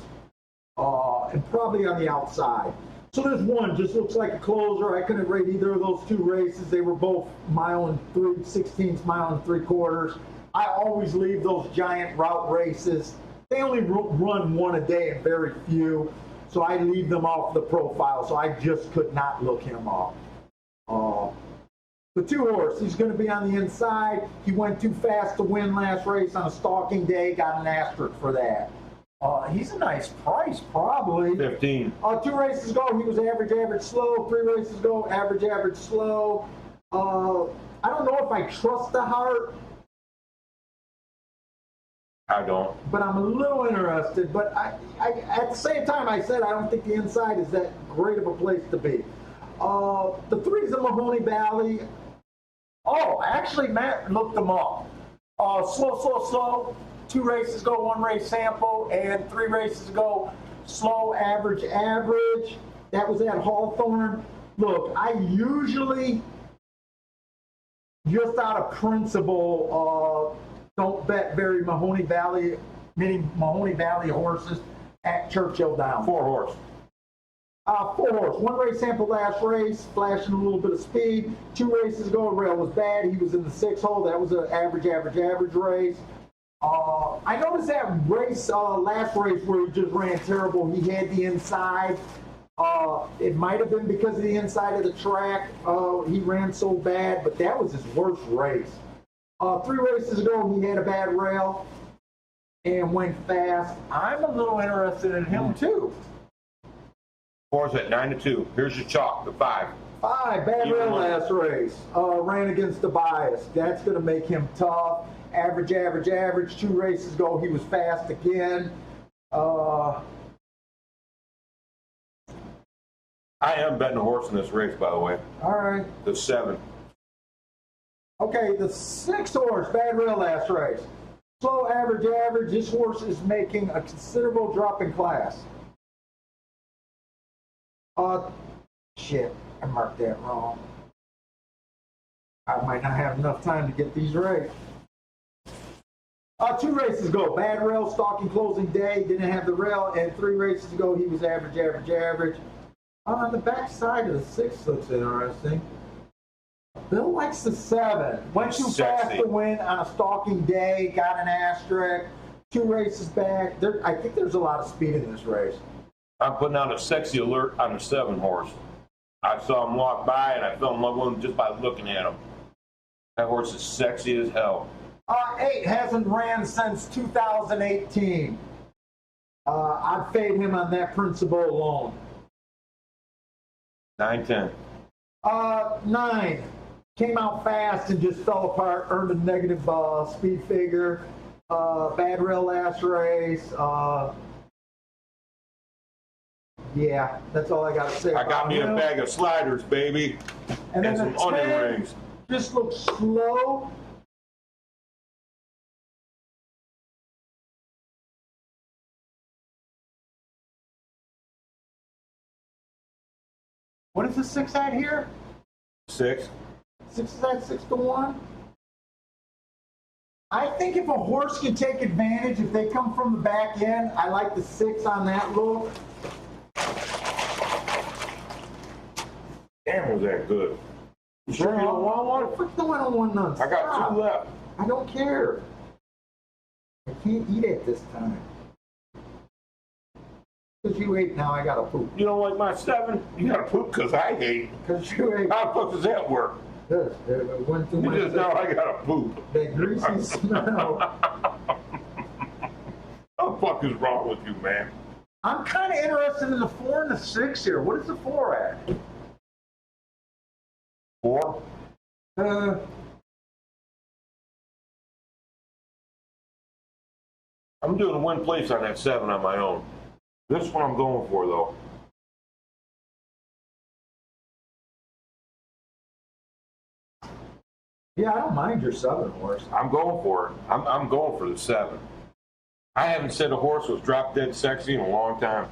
and probably on the outside. So there's one, just looks like a closer. I couldn't rate either of those 2 races. They were both mile and 3/16, mile and 3/4. I always leave those giant route races. They only run one a day and very few. So I leave them off the profile, so I just could not look him up. The 2 horse, he's going to be on the inside. He went too fast to win last race on a stalking day, got an asterisk for that. He's a nice price, probably. 15. 2 races ago, he was average, slow. 3 races ago, average, slow. I don't know if I trust the heart. I don't. But I'm a little interested. But I at the same time, I said I don't think the inside is that great of a place to be. The 3's a Mahoney Valley. Oh, actually, Matt looked them up. Slow. 2 races ago, 1 race sample, and 3 races ago, slow, average. That was at Hawthorne. Look, I usually, just out of principle, don't bet very Mahoney Valley horses at Churchill Downs. 4 horse. 4 horse. 1 race sample last race, flashing a little bit of speed. 2 races ago, rail was bad. He was in the 6 hole. That was an average race. I noticed that race, last race where he just ran terrible. He had the inside. It might have been because of the inside of the track. He ran so bad, but that was his worst race. 3 races ago, he had a bad rail and went fast. I'm a little interested in him too. 4's at 9-2. Here's your chalk, the 5. 5, bad rail last race. Ran against the bias. That's going to make him tough. Average. 2 races ago, he was fast again. I am betting a horse in this race, by the way. All right. The 7. Okay, the 6 horse, bad rail last race. Slow, average. This horse is making a considerable drop in class. Shit, I marked that wrong. I might not have enough time to get these right. 2 races ago, bad rail, stalking closing day, didn't have the rail, and 3 races ago, he was average. On the back side of the 6 looks interesting. Bill likes the 7. Went too fast to win on a stalking day, got an asterisk. 2 races back. I think there's a lot of speed in this race. I'm putting out a sexy alert on the 7 horse. I saw him walk by and I fell in love with him just by looking at him. That horse is sexy as hell. 8 hasn't ran since 2018. I'd fade him on that principle alone. 9-10. 9 came out fast and just fell apart, earned a negative speed figure. Bad rail last race. Yeah, that's all I got to say. I got me a bag of sliders, baby. And then some the onion 10 rings. just looks slow. What is the 6 at here? 6. 6 is at 6-1. I think if a horse can take advantage, if they come from the back end, I like the 6 on that look. Damn, was that good? You sure you don't want one? No, I don't want none. I got Stop. 2 left. I don't care. I can't eat it this time. Because you ate, now I gotta poop. You don't like my 7? You gotta poop because I hate. Because you ate. How the fuck does that work? This, it went through You my just know I gotta poop. that greasy smell. What the fuck is wrong with you, man? I'm kind of interested in the 4 and the 6 here. What is the 4 at? 4? I'm doing a win place on that 7 on my own. This one I'm going for, though. Yeah, I don't mind your 7 horse. I'm going for it. I'm going for the 7. I haven't said a horse was drop dead sexy in a long time.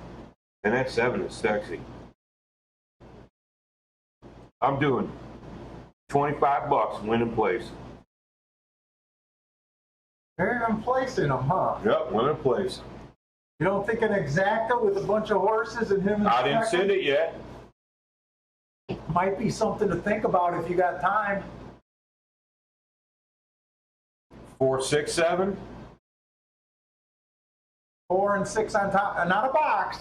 And that 7 is sexy. I'm doing $25 win in place. They're in placing them, huh? Yep, win in place. You don't think an exacta with a bunch of horses and him in I didn't second send it yet. might be something to think about if you got time. 4, 6, 7. 4 and 6 on top, and not a box.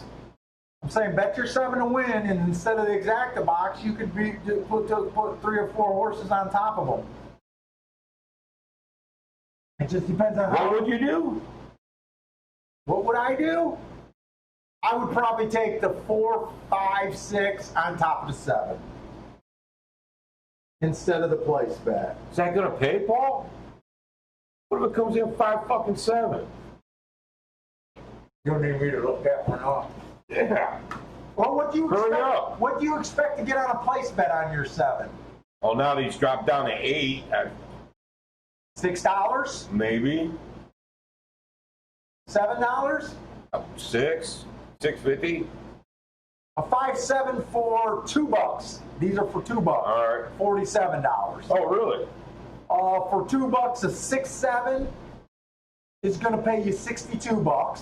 I'm saying bet your 7 to win, and instead of the exacta box, you could put 3 or 4 horses on top of them. It just depends on how. What would you do? What would I do? I would probably take the 4, 5, 6 on top of the 7 instead of the place bet. Is that gonna pay, Paul? What if it comes in 5 fucking 7? You don't need me to look that one up. Yeah. Well, what do you Hurry expect? up. What do you expect to get on a place bet on your 7? Oh, now that he's dropped down to 8, $6? maybe $7? 6, 650. A 5-7 for $2. These are for $2. All right. $47. Oh, really? For $2, a 6-7 is going to pay you $62.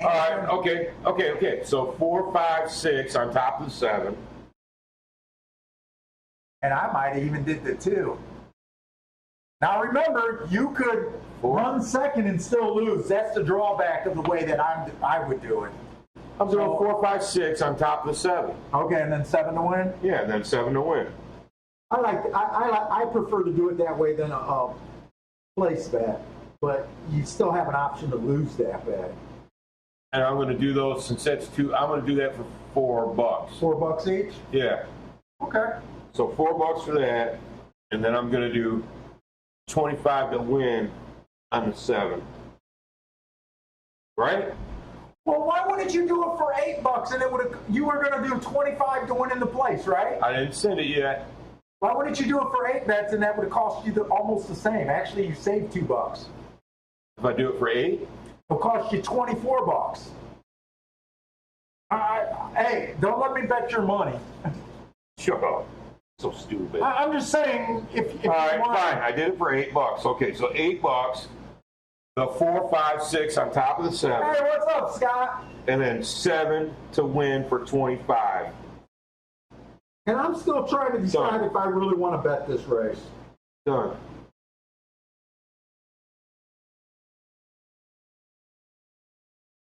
All right. Okay. So 4, 5, 6 on top of the 7. And I might have even did the 2. Now remember, you could run second and still lose. That's the drawback of the way that I would do it. I'm doing 4, 5, 6 on top of the 7. Okay, and then 7 to win. Yeah, and then 7 to win. I prefer to do it that way than a place bet, but you still have an option to lose that bet. And I'm going to do those since that's 2. I'm going to do that for $4. $4 each. Yeah. Okay. So $4 for that, and then I'm going to do 25 to win on the 7. Right? Well, why wouldn't you do it for $8 and you were going to do 25 to win in the place, right? I didn't send it yet. Why wouldn't you do it for 8 bets and that would have cost you almost the same? Actually, you saved $2. If I do it for 8, It'll cost you $24. Hey, don't let me bet your money. shut up. So stupid. I'm just saying, if All you right, want. fine. I did it for $8. Okay, so $8. The 4, 5, 6 on top of the 7, Hey, what's up, Scott? and then 7 to win for 25. And I'm still trying to decide if I really want to bet this race. Done.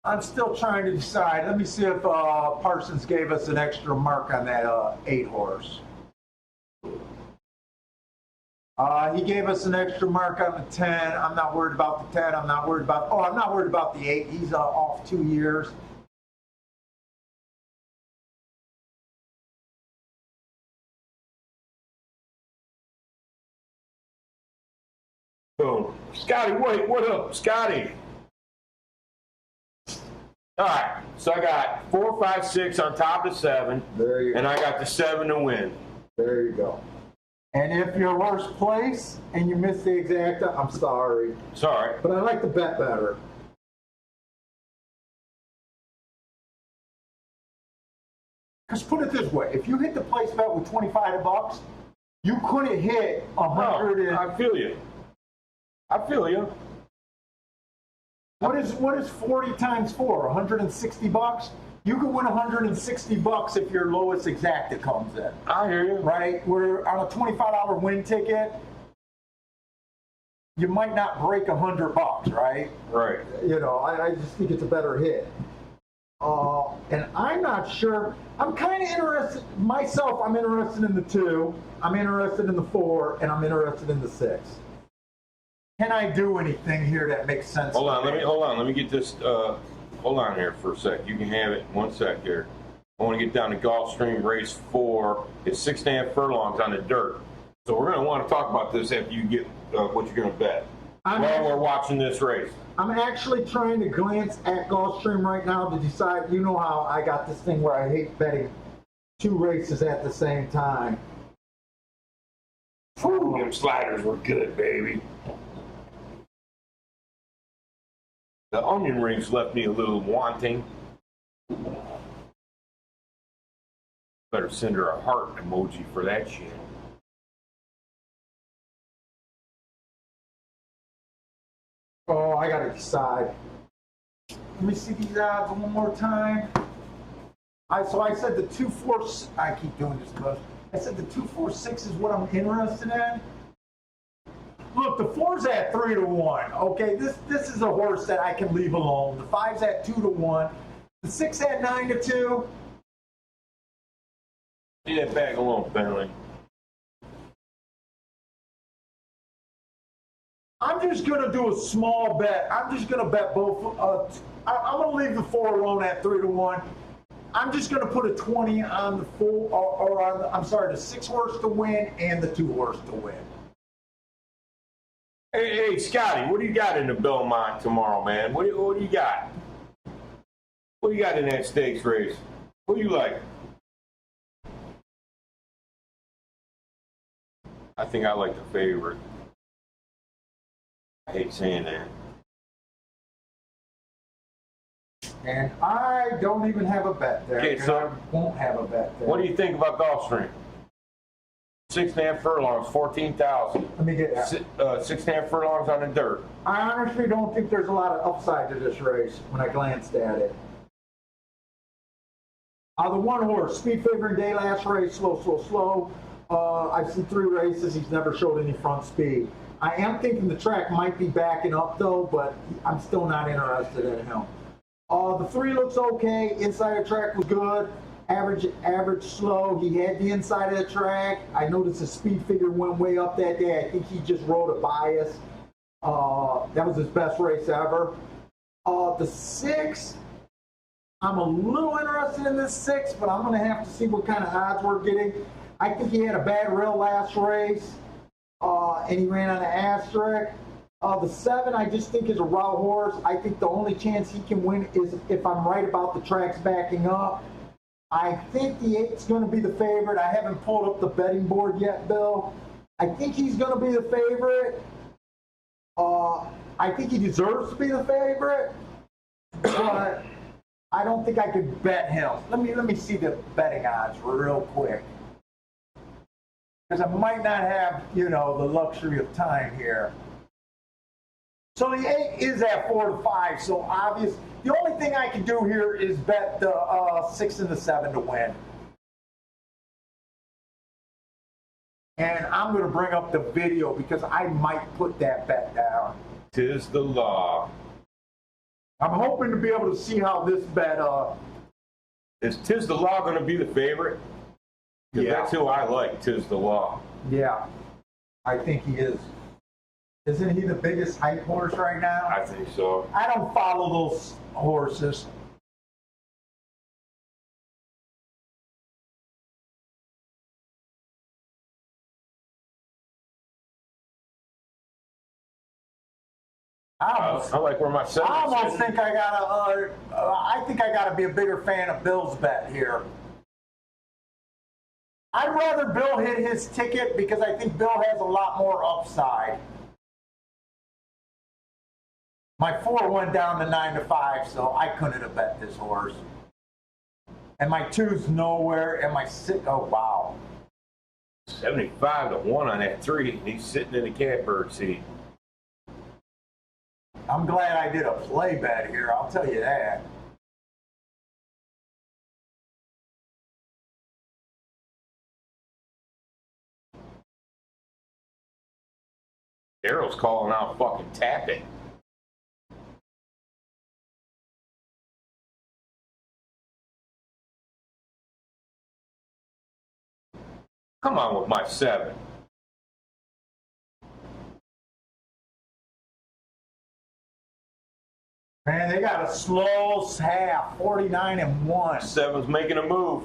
I'm still trying to decide. Let me see if Parsons gave us an extra mark on that 8 horse. He gave us an extra mark on the 10. I'm not worried about the 10. I'm not worried about the 8. He's off 2 years. Boom. Scotty, wait, what up, Scotty? All right, so I got 4, 5, 6 on top of 7, There you and go. I got the 7 to win. There you go. And if you're worst place and you miss the exacta, I'm sorry. It's all right. But I like the bet better. Because put it this way, if you hit the place bet with $25, you couldn't hit 100 No, I feel you. I feel you. What is 40 times 4? 160 bucks? You could win 160 bucks if your lowest exacta comes in, I hear you. right? We're on a $25 win ticket. You might not break 100 bucks, right? Right. You know, I just think it's a better hit. And I'm not sure. I'm kind of interested myself. I'm interested in the 2. I'm interested in the 4, and I'm interested in the 6. Can I do anything here that makes sense? Hold on. to me? Let me get this. Hold on here for a sec. You can have it. 1 sec here. I want to get down to Gulfstream Race 4. It's 6.5 furlongs on the dirt. So we're going to want to talk about this after you get what you're going to bet. While we're watching this race. I'm actually trying to glance at Gulfstream right now to decide. You know how I got this thing where I hate betting 2 races at the same time. Ooh, them sliders were good, baby. The onion rings left me a little wanting. Better send her a heart emoji for that shit. Oh, I gotta decide. Let me see these odds one more time. So I said the 2, 4. I keep doing this, but I said the 2, 4, 6 is what I'm interested in. Look, the 4's at 3 to 1. Okay, this is a horse that I can leave alone. The 5's at 2 to 1. The 6 at 9 to 2. Leave that bag alone, Bentley. I'm just gonna do a small bet. I'm just gonna bet both. I'm gonna leave the 4 alone at 3 to 1. I'm just gonna put a 20 on the 4, or on the, I'm sorry, the 6 horse to win and the 2 horse to win. Hey, Scotty, what do you got in the Belmont tomorrow, man? What do you got? What do you got in that stakes race? Who do you like? I think I like the favorite. I hate saying that. And I don't even have a bet there. Okay, so- I won't have a bet there. What do you think about Gulfstream? 6.5 furlongs, 14,000. Let me get that. 6.5 furlongs on the dirt. I honestly don't think there's a lot of upside to this race when I glanced at it. The 1 horse, speed favoring day last race, slow. I've seen 3 races. He's never showed any front speed. I am thinking the track might be backing up though, but I'm still not interested in him. The 3 looks okay. Inside the track was good. Average slow. He had the inside of the track. I noticed his speed figure went way up that day. I think he just rode a bias. That was his best race ever. The 6, I'm a little interested in this 6, but I'm going to have to see what kind of odds we're getting. I think he had a bad rail last race, and he ran on an asterisk. The 7, I just think is a raw horse. I think the only chance he can win is if I'm right about the tracks backing up. I think the 8's going to be the favorite. I haven't pulled up the betting board yet, Bill. I think he's going to be the favorite. I think he deserves to be the favorite, but I don't think I could bet him. Let me see the betting odds real quick, because I might not have, the luxury of time here. So the 8 is at 4 to 5, so obvious. The only thing I can do here is bet the 6 and the 7 to win. And I'm going to bring up the video because I might put that bet down. 'Tis the law. I'm hoping to be able to see how this bet, Is 'Tis the Law going to be the favorite? 'Cause Yeah. that's who I like, 'Tis the Law. yeah, I think he is. Isn't he the biggest hype horse right now? I think so. I don't follow those horses. I like where my seven I almost is. think I gotta. I think I gotta be a bigger fan of Bill's bet here. I'd rather Bill hit his ticket because I think Bill has a lot more upside. My 4 went down to 9 to 5, so I couldn't have bet this horse. And my 2's nowhere, and my 6. Oh wow! 75 to 1 on that 3, and he's sitting in the catbird seat. I'm glad I did a play bet here, I'll tell you that. Daryl's calling out fucking tap it. Come on with my 7. Man, they got a slow half, 49-1. 7's making a move.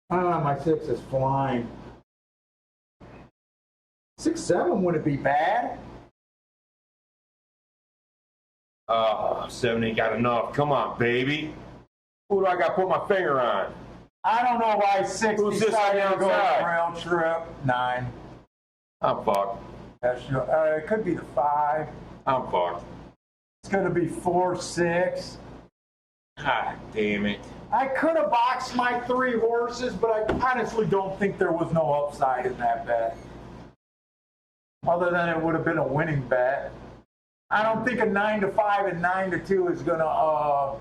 My 6 is flying. 6-7 wouldn't be bad. 7 ain't got enough. Come on, baby. Who do I got to put my finger on? I don't know why 6 Who's this decided on to the go outside? round trip. 9. I'm fucked. It could be the 5. I'm fucked. It's going to be 4-6. God damn it. I could have boxed my 3 horses, but I honestly don't think there was no upside in that bet. Other than it would have been a winning bet. I don't think a 9-5 and 9-2 is going to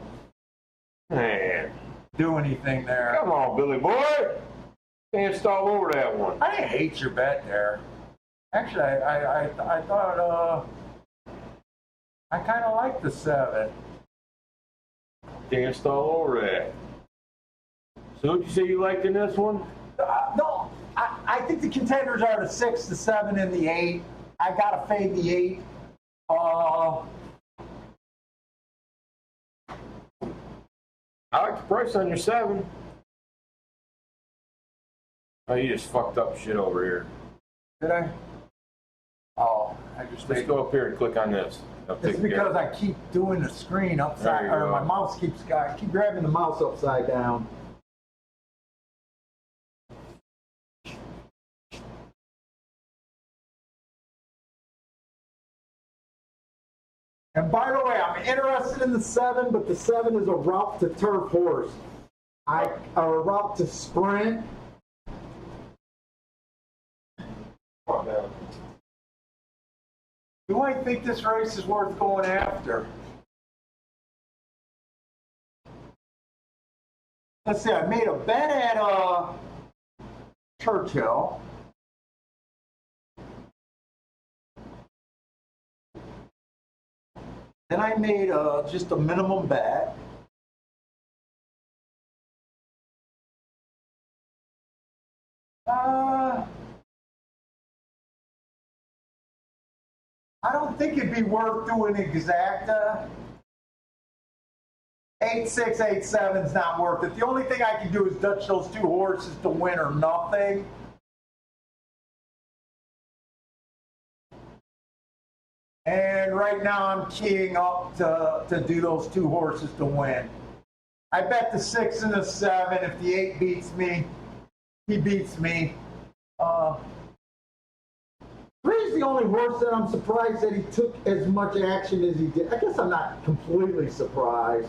Man. do anything there. Come on, Billy boy. Danced all over that one. I didn't hate your bet there. Actually, I thought I kind of liked the 7. Danced all over that. So who'd you say you liked in this one? No, I think the contenders are the 6, the 7, and the 8. I gotta fade the 8. I like the price on your 7. Oh, you just fucked up shit over here. Did I? Oh, I just Let's made. go up here and click on this. It's because I keep doing the screen upside, There you or go. my mouse I keep grabbing the mouse upside down. And by the way, I'm interested in the 7, but the 7 is a route to turf horse. A route to sprint. Do I think this race is worth going after? Let's see, I made a bet at Churchill. Then I made just a minimum bet. I don't think it'd be worth doing exacta. 8-6, 8-7 is not worth it. The only thing I can do is Dutch those 2 horses to win or nothing. And right now I'm keying up to do those 2 horses to win. I bet the 6 and the 7. If the 8 beats me, he beats me. 3 is the only horse that I'm surprised that he took as much action as he did. I guess I'm not completely surprised.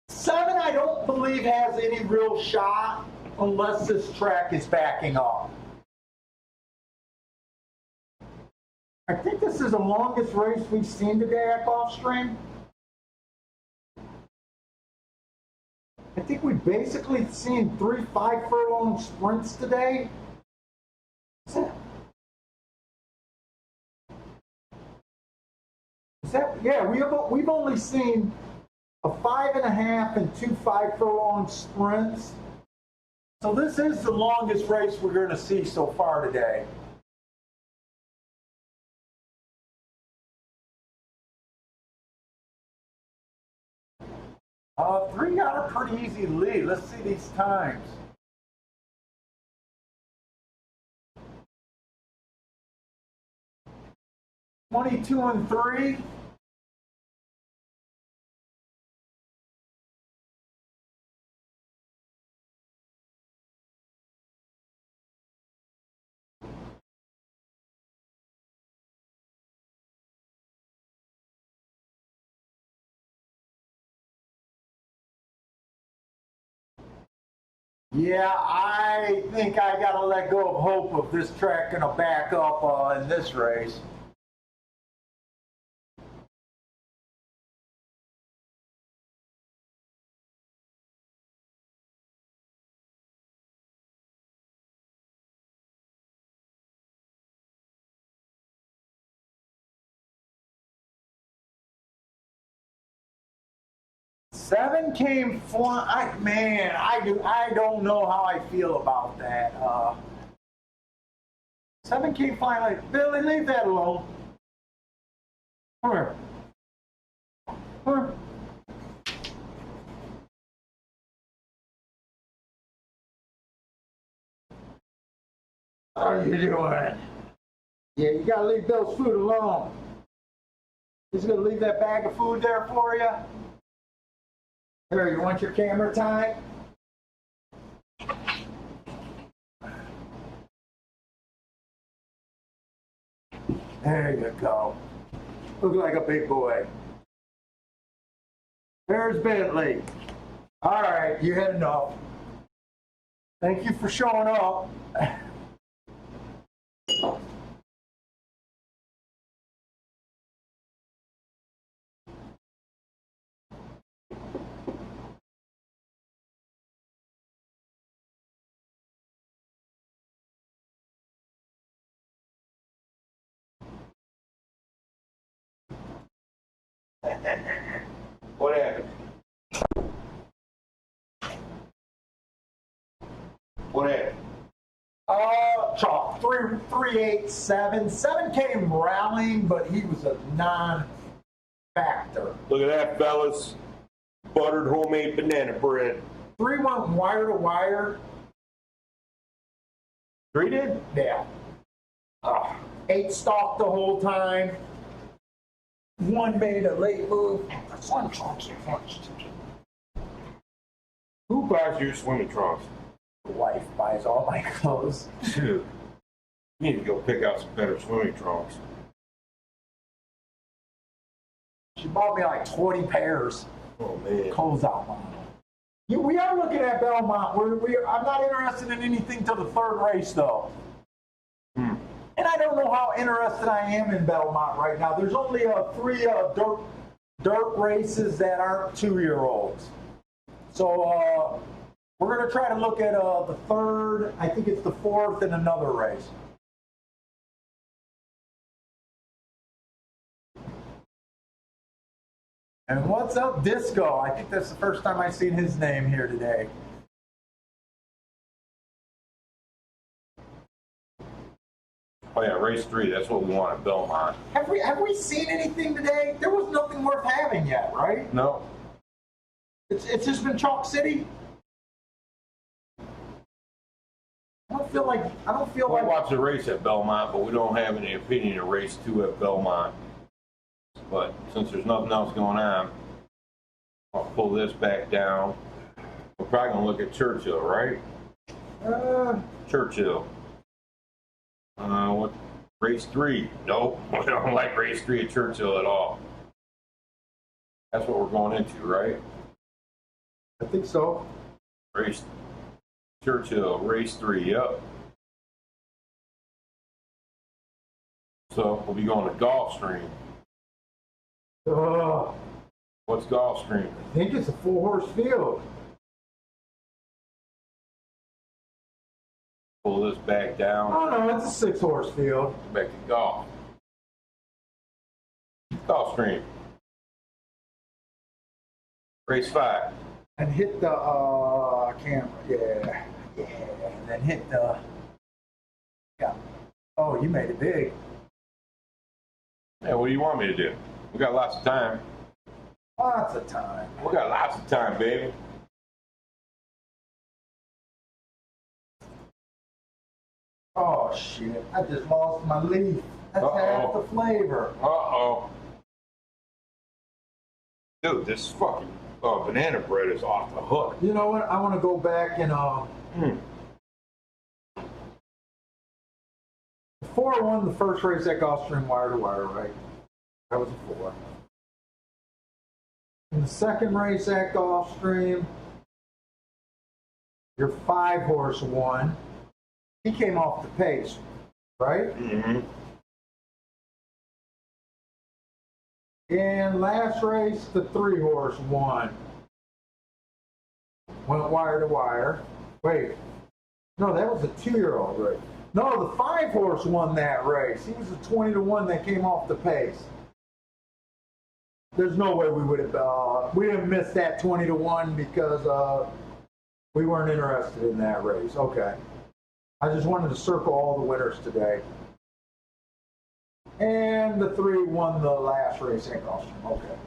7, I don't believe has any real shot unless this track is backing up. I think this is the longest race we've seen today at Gulfstream. I think we've basically seen 3 5-furlong sprints today. Yeah, we've only seen a 5.5 and 2 5-furlong sprints. So this is the longest race we're going to see so far today. Three got a pretty easy lead. Let's see these times. 22 and 3. Yeah, I think I gotta let go of hope of this track gonna back up in this race. Seven came flying. Man, I don't know how I feel about that. Seven came flying like Billy. Leave that alone. Come here. Come here. How are you doing? Yeah, you gotta leave Bill's food alone. He's gonna leave that bag of food there for you. Here, you want your camera time? There you go. Look like a big boy. There's Bentley. All right, you had enough. Thank you for showing up. What happened? What happened? Chalk, 387. 7 came rallying, but he was a non-factor. Look at that, fellas. Buttered homemade banana bread. 3 went wire to wire. 3 did? Yeah. 8 stalked the whole time. 1 made a late move. Who buys your swimming trunks? The wife buys all my clothes. Dude, you need to go pick out some better swimming trunks. She bought me like 20 pairs. Oh, man. Closeout model. We are looking at Belmont. I'm not interested in anything till the 3rd race, though. And I don't know how interested I am in Belmont right now. There's only 3 dirt races that aren't 2-year-olds. So we're going to try to look at the 3rd, I think it's the 4th, and another race. And what's up, Disco? I think that's the first time I've seen his name here today. Oh, yeah, race 3. That's what we want at Belmont. Have we seen anything today? There was nothing worth having yet, right? No. It's just been Chalk City. I don't feel We like watch the race at Belmont, but we don't have any opinion of race 2 at Belmont. But since there's nothing else going on, I'll pull this back down. We're probably going to look at Churchill, right? Churchill. What? Race 3? Nope. We don't like race 3 at Churchill at all. That's what we're going into, right? I think so. Race Churchill, race 3, yep. So we'll be going to Gulfstream. What's Gulfstream? I think it's a 4-horse field. Pull this back down. Oh no, it's a 6-horse field. Back to golf. Gulfstream. Race 5. And hit the camera. Yeah. And then hit the. Yeah. Oh, you made it big. Hey, what do you want me to do? We got lots of time. Lots of time. We got lots of time, baby. Oh shit! I just lost my leaf. That's half the flavor. Uh-oh. Dude, this fucking banana bread is off the hook. You know what? I want to go back and 4 won the first race at Gulfstream wire to wire, right? That was a 4. In the second race at Gulfstream, Your 5-horse won. He came off the pace, right? Mm-hmm. And last race, the 3-horse won. Went wire to wire. Wait, no, that was a 2-year-old race. No, the 5-horse won that race. He was a 20-1 that came off the pace. There's no way we would have, we didn't miss that 20-1 because we weren't interested in that race. Okay. I just wanted to circle all the winners today. And the 3 won the last race in Gulfstream. Okay.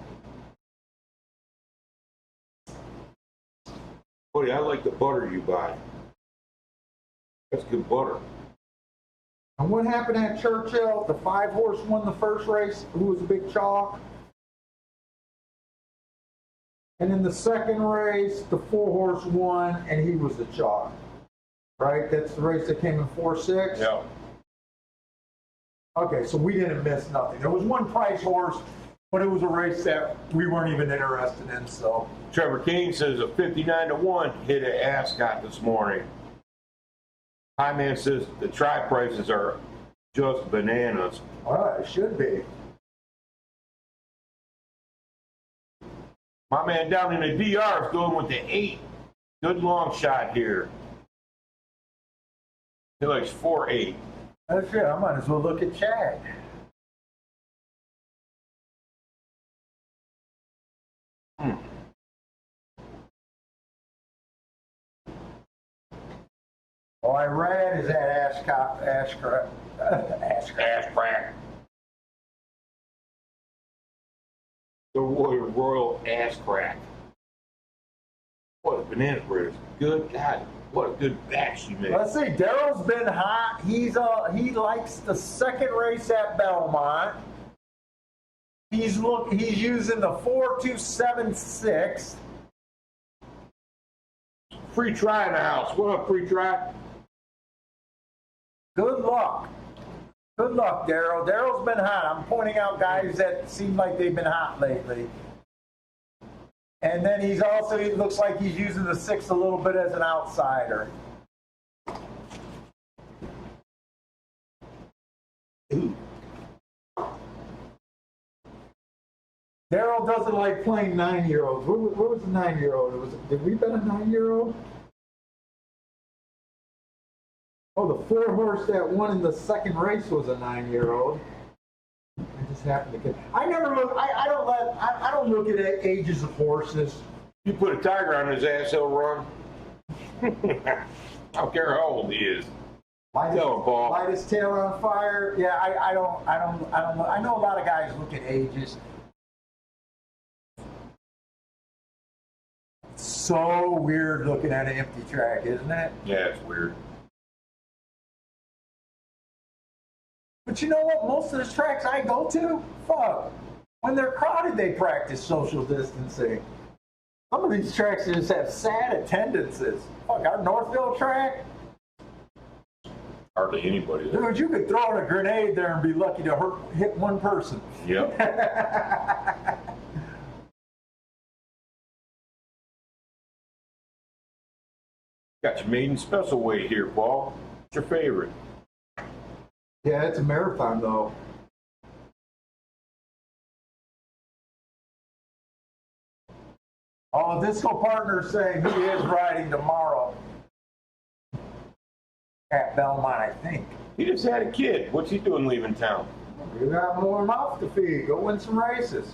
Buddy, I like the butter you buy. That's good butter. And what happened at Churchill? The 5-horse won the first race, who was a big chalk. And in the second race, the 4-horse won, and he was the chalk. Right? That's the race that came in 4-6? Yeah. Okay, so we didn't miss nothing. There was one prize horse, but it was a race that we weren't even interested in, so. Trevor Kane says a 59-1 hit at Ascot this morning. Hi Man says the try prices are just bananas. Well, it should be. My man down in the DR is going with the 8. Good long shot here. He likes 4-8. That's it. I might as well look at Chad. All I read is that Ashcraft. Ass crack. The Royal Ass Crack. What a banana bread is good. God, what a good batch you made. Let's see. Daryl's been hot. He likes the second race at Belmont. He's using the 4276. Free try in the house. What up, free try? Good luck. Good luck, Daryl. Daryl's been hot. I'm pointing out guys that seem like they've been hot lately. And then he looks like he's using the 6 a little bit as an outsider. Ooh. Daryl doesn't like playing 9-year-olds. What was the 9-year-old? Did we bet a 9-year-old? Oh, the 4-horse that won in the second race was a 9-year-old. I just happened to get. I never look. I don't look at ages of horses. You put a tiger on his ass, he'll run. I don't care how old he is. Tell him, Paul. Light his tail on fire. Yeah, I don't. I know a lot of guys look at ages. So weird looking at an empty track, isn't it? Yeah, it's weird. But you know what? Most of the tracks I go to, fuck, when they're crowded, they practice social distancing. Some of these tracks just have sad attendances. Fuck, our Northville track, Hardly anybody there. dude, you could throw in a grenade there and be lucky to hit one person. Yep. Got your maiden special weight here, Paul. What's your favorite? Yeah, it's a marathon though. Oh, Disco Partner's saying he is riding tomorrow at Belmont, I think. He just had a kid. What's he doing leaving town? You got more mouth to feed. Go win some races.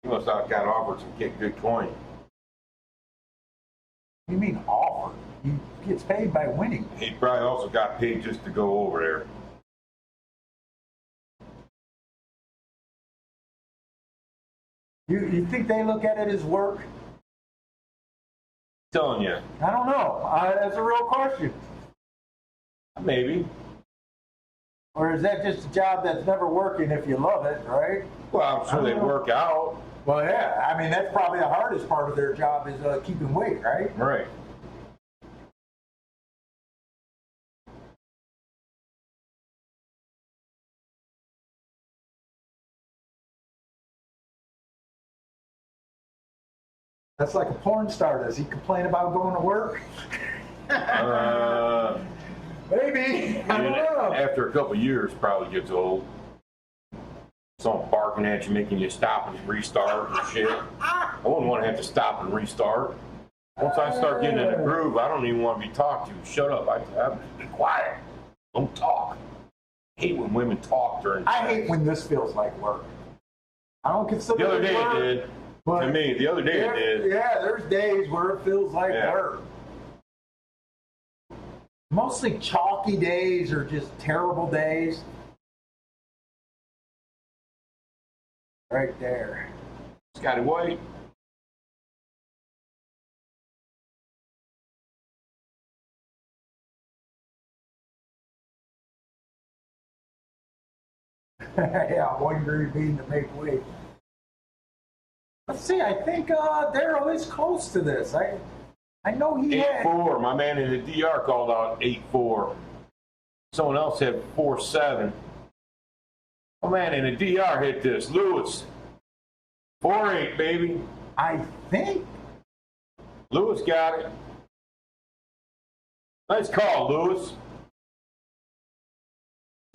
He must have got offered some good coin. You mean offer? He gets paid by winning. He probably also got paid just to go over there. You think they look at it as work? Telling you, I don't know. That's a real question. maybe. Or is that just a job that's never working if you love it, right? Well, I'm sure they work out. Well, yeah. I mean, that's probably the hardest part of their job is keeping weight, right? Right. That's like a porn star. Does he complain about going to work? Maybe. I don't know. After a couple of years, probably gets old. Someone barking at you, making you stop and restart and shit. I wouldn't want to have to stop and restart. Once I start getting in the groove, I don't even want to be talked to. Shut up. I'm be quiet. Don't talk. I hate when women talk during I sex. hate when this feels like work. I don't consider The other it day work, it did. but To me, the other day it did. Yeah, there's days where it feels like Yeah. work. Mostly chalky days or just terrible days. Right there. Scotty White. Yeah, one green bean to make way. Let's see, I think Daryl is close to this. I know he had. 8-4. My man in the DR called out 8-4. Someone else had 4-7. My man in the DR hit this. Lewis. 4-8, baby. I think. Lewis got it. Nice call, Lewis.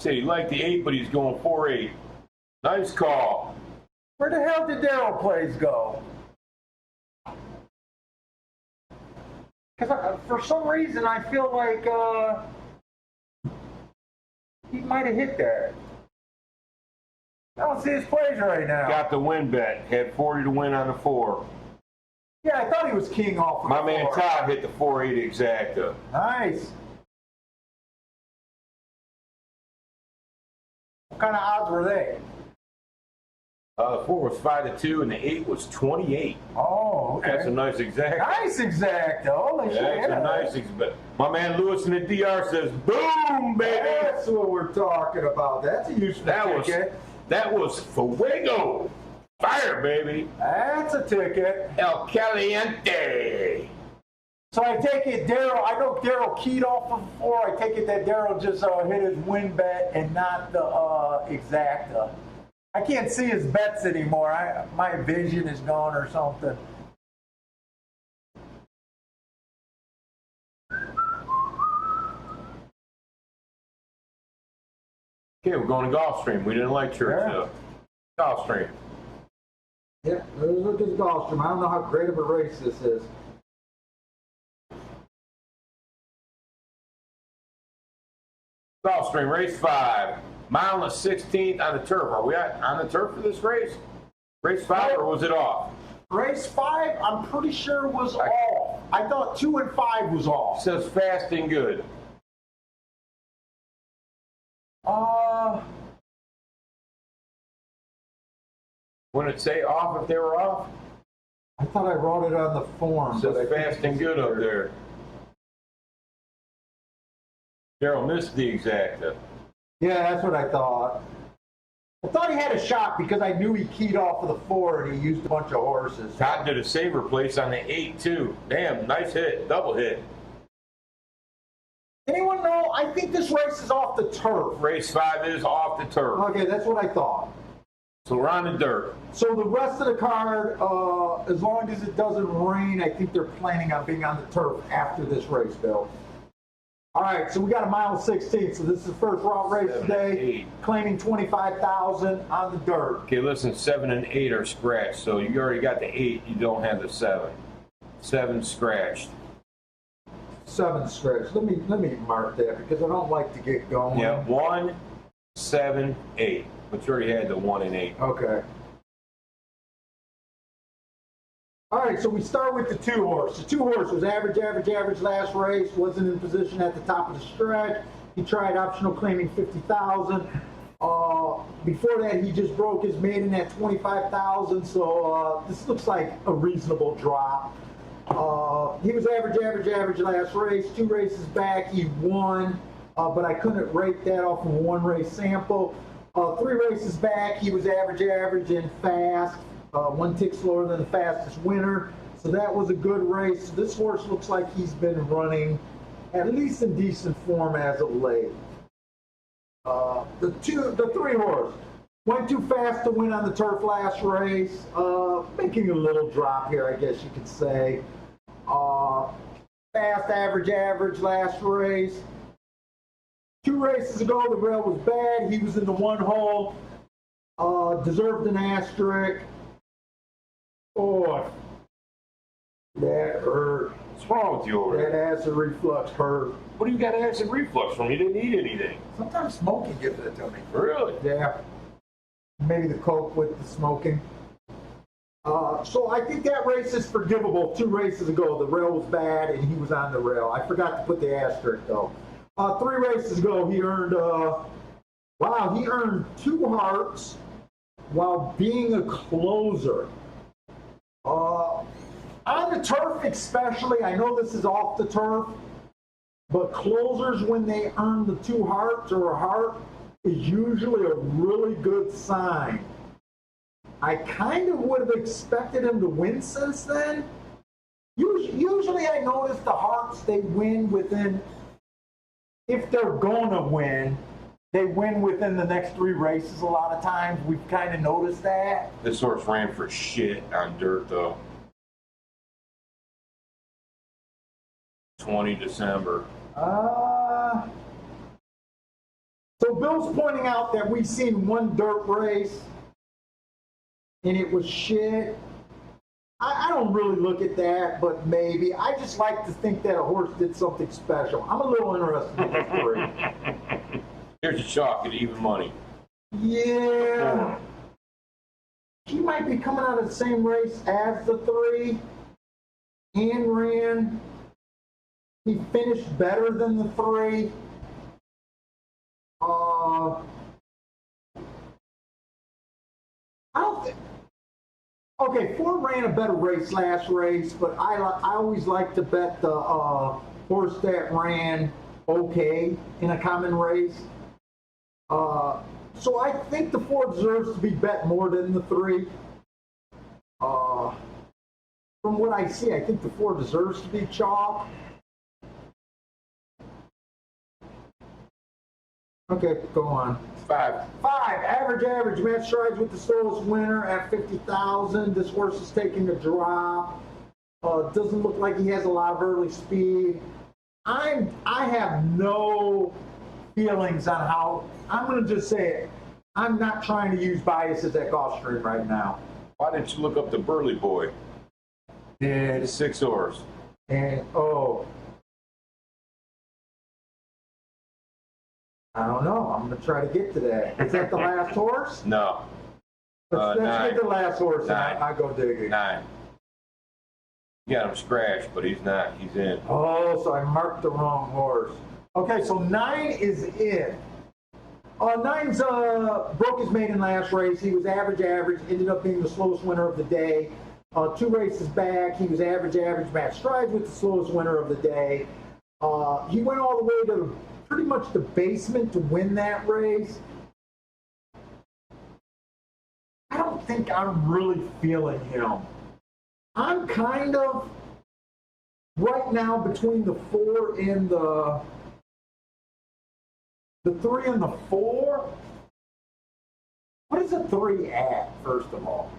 Said he liked the 8, but he's going 4-8. Nice call. Where the hell did Daryl plays go? Because for some reason I feel like he might have hit that. I don't see his plays right now. Got the win bet. Had 40 to win on the 4. Yeah, I thought he was keying off. Of My the man floor. Todd hit the 4-8 exacta. Nice. What kind of odds were they? The 4 was 5-2 and the 8 was 28. Oh, okay. That's a nice exacta. Nice exact. Holy shit. That's a nice exacta. My man Lewis in the DR says, boom, baby. That's what we're talking about. That's a useful ticket. That was Fuego. Fire, baby. That's a ticket. El Caliente. So I take it Daryl, I know Daryl keyed off of 4. I take it that Daryl just hit his win bet and not the exacta. I can't see his bets anymore. My vision is gone or something. Okay, we're going to Gulfstream. We didn't like church, Yeah. though. Gulfstream. Yeah, look at the Gulfstream. I don't know how great of a race this is. Gulfstream, race 5. Mile and the 16th on the turf. Are we on the turf for this race? Race 5, or was it off? Race 5, I'm pretty sure was off. I thought 2 and 5 was It off. says fast and good. Wouldn't it say off if they were off? I thought I wrote it on the form. It says but I think fast and good up there. Daryl missed the exacta. Yeah, that's what I thought. I thought he had a shot because I knew he keyed off of the 4 and he used a bunch of horses. Todd did a saver place on the 8 too. Damn, nice hit, double hit. Anyone know? I think this race is off the turf. Race 5 is off the turf. Okay, that's what I thought. So we're on the dirt. So the rest of the card, as long as it doesn't rain, I think they're planning on being on the turf after this race, Bill. All right, so we got a mile 16. So this is the first route race 7 and today, 8. claiming 25,000 on the dirt. Okay, listen, 7 and 8 are scratched. So you already got the 8, you don't have the 7. 7 scratched. 7 scratch. Let me mark that because I don't like to get going. Yeah, 1, 7, 8. But you already had the 1 and 8. Okay. All right, so we start with the 2 horse. The 2 horse was average last race, wasn't in position at the top of the stretch. He tried optional claiming 50,000. Before that, he just broke his maiden at 25,000. So this looks like a reasonable drop. He was average last race. 2 races back, he won, but I couldn't rate that off of a 1 race sample. 3 races back, he was average and fast. 1 tick slower than the fastest winner. So that was a good race. This horse looks like he's been running at least in decent form as of late. The 3 horse, Went too fast to win on the turf last race. Making a little drop here, I guess you could say. Fast average last race. 2 races ago, the rail was bad. He was in the 1 hole. Deserved an asterisk. Oh, that hurt. What's wrong with you over That there? acid reflux hurt. What do you got acid reflux from? You didn't eat anything. Sometimes smoking gives it to me. Really? Yeah. Maybe the coke with the smoking. So I think that race is forgivable. 2 races ago, the rail was bad and he was on the rail. I forgot to put the asterisk though. 3 races ago, he earned, he earned 2 hearts while being a closer. On the turf especially, I know this is off the turf, but closers, when they earn the 2 hearts or a heart, is usually a really good sign. I kind of would have expected him to win since then. Usually I notice the hearts, they win within, if they're going to win, they win within the next 3 races a lot of times. We've kind of noticed that. This horse ran for shit on dirt though. 20 December. So Bill's pointing out that we've seen 1 dirt race and it was shit. I don't really look at that, but maybe. I just like to think that a horse did something special. I'm a little interested in the 3. Here's a chalk at even money. Yeah. He might be coming out of the same race as the 3 and ran. He finished better than the 3. I don't think. Okay, 4 ran a better race last race, but I always like to bet the horse that ran okay in a common race. So I think the 4 deserves to be bet more than the 3. From what I see, I think the 4 deserves to be chalk. Okay, go on. 5. Average. Matt strides with the slowest winner at 50,000. This horse is taking a drop. Doesn't look like he has a lot of early speed. I have no feelings on how. I'm going to just say it. I'm not trying to use biases at Gulfstream right now. Why didn't you look up the Burley boy? And The 6 horse. I don't know. I'm going to try to get to that. Is that the last horse? No. Let's 9. get the last horse. 9. I go digging. 9. You got him scratched, but he's not. He's in. Oh, so I marked the wrong horse. Okay, so 9 is in. 9's broke his maiden last race. He was average, ended up being the slowest winner of the day. 2 races back, he was average. Matt strides with the slowest winner of the day. He went all the way to pretty much the basement to win that race. I don't think I'm really feeling him. I'm kind of right now between the 4 and the 3 and the 4. What is the 3 at, first of all?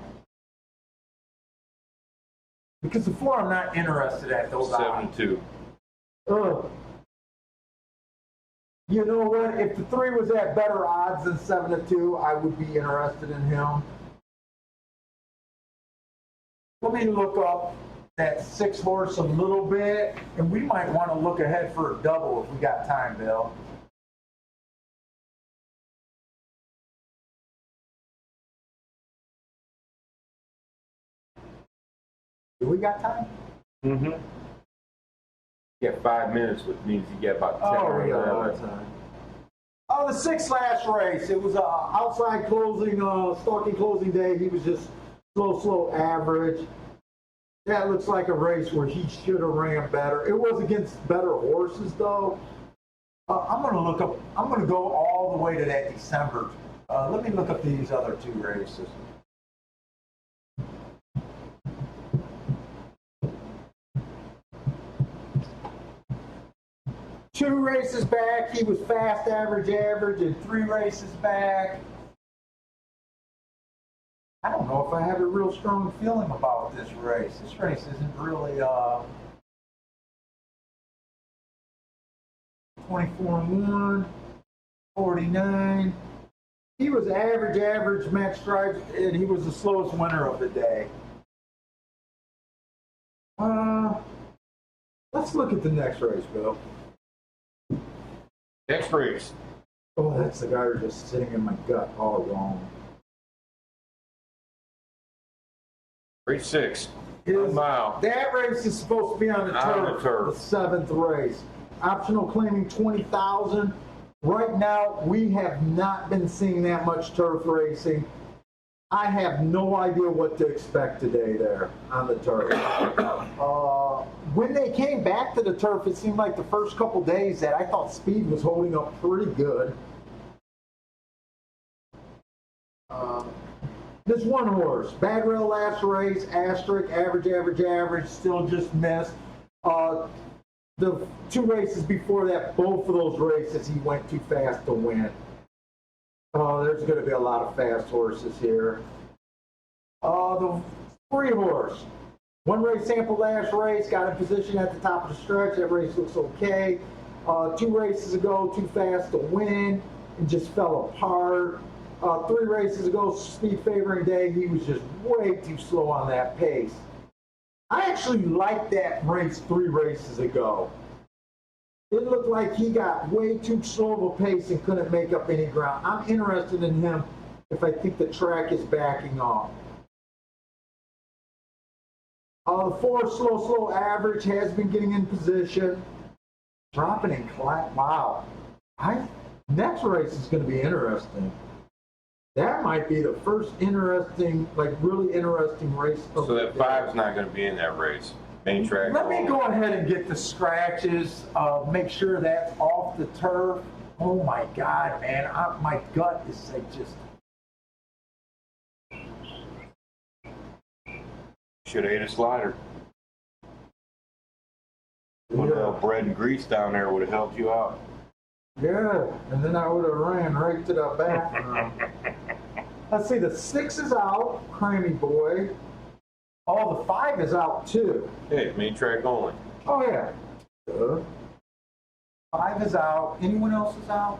Because the 4 I'm not interested at those odds. 7-2. Ugh. You know what? If the 3 was at better odds than 7-2, I would be interested in him. Let me look up that 6 horse a little bit, and we might want to look ahead for a double if we got time, Bill. Do we got time? Mm-hmm. You got 5 minutes, which means you get about 10 or 11. Time. Oh, the 6th last race. It was outside closing, stalking closing day. He was just slow average. That looks like a race where he should have ran better. It was against better horses, though. I'm going to go all the way to that December. Let me look up these other 2 races. Two races back, he was fast average, and 3 races back, know if I have a real strong feeling about this race. This race isn't really 24-1, 49. He was average, Max Stripes, and he was the slowest winner of the day. Let's look at the next race, Bill. Next race. Oh, that cigar just sitting in my gut all wrong. Race 6. Is- 1 mile. That race is supposed to be on the On turf. the turf. The seventh race. Optional claiming 20,000. Right now, we have not been seeing that much turf racing. I have no idea what to expect today there on the turf. When they came back to the turf, it seemed like the first couple days that I thought speed was holding up pretty good. This one horse, Bad Rail last race, asterisk, average, still just missed. The 2 races before that, both of those races, he went too fast to win. There's going to be a lot of fast horses here. The 3 horse, 1 race sample last race, got in position at the top of the stretch. That race looks okay. 2 races ago, too fast to win and just fell apart. 3 races ago, speed favoring day, he was just way too slow on that pace. I actually liked that race 3 races ago. It looked like he got way too slow of a pace and couldn't make up any ground. I'm interested in him if I think the track is backing off. The 4 slow average has been getting in position. Dropping in class. Wow. Next race is going to be interesting. That might be the first interesting, like really interesting race. So that 5's not going to be in that race. Main track. Let me go ahead and get the scratches, make sure that's off the turf. Oh my God, man, my gut is like just. Should have ate a slider. One little bread and grease down there would have helped you out. Yeah, and then I would have ran right to the bathroom. Let's see, the 6 is out, Crimey boy. Oh, the 5 is out too. Hey, main track only. Oh yeah. 5 is out. Anyone else is out?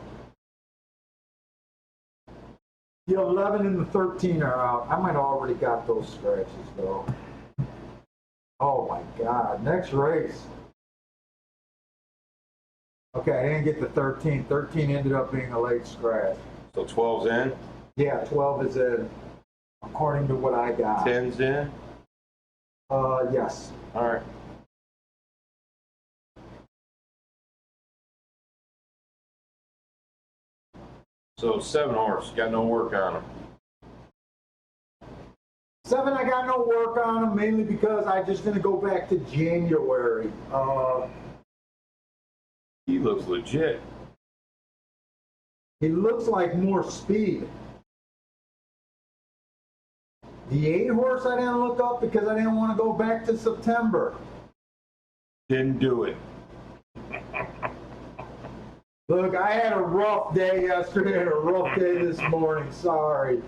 The 11 and the 13 are out. I might have already got those scratches though. Oh my God, next race. Okay, I didn't get the 13. 13 ended up being a late scratch. So 12's in, Yeah, 12 is in, according to what I got. 10's in. Yes. All right. So 7 horse, got no work on them. 7, I got no work on them, mainly because I'm just going to go back to January. He looks legit. He looks like more speed. The 8 horse I didn't look up because I didn't want to go back to September. Didn't do it. Look, I had a rough day yesterday and a rough day this morning. Sorry.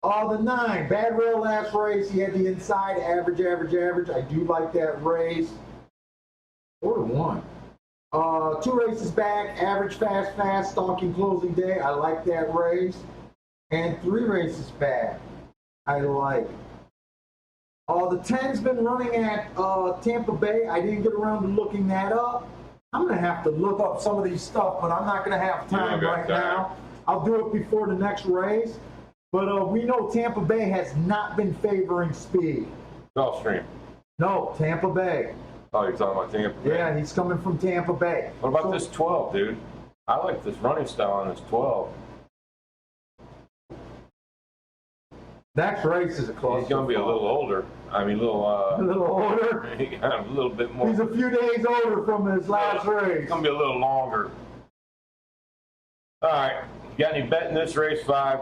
The 9, Bad Rail last race. He had the inside average. I do like that race. 4-1. 2 races back, average, fast, stalking closing day. I like that race. And 3 races back. I like. The 10's been running at Tampa Bay. I didn't get around to looking that up. I'm going to have to look up some of these stuff, but I'm not going to have time right now. I'll do it before the next race. But we know Tampa Bay has not been favoring speed. Gulfstream. No, Tampa Bay. Oh, you're talking about Tampa Bay? Yeah, he's coming from Tampa Bay. What about this 12, dude? I like this running style on this 12. Next race is a close. He's going to be a little older. I mean, A little older. a little bit more. He's a few days older from his last race. It's going to be a little longer. All right. You got any bet in this race, 5?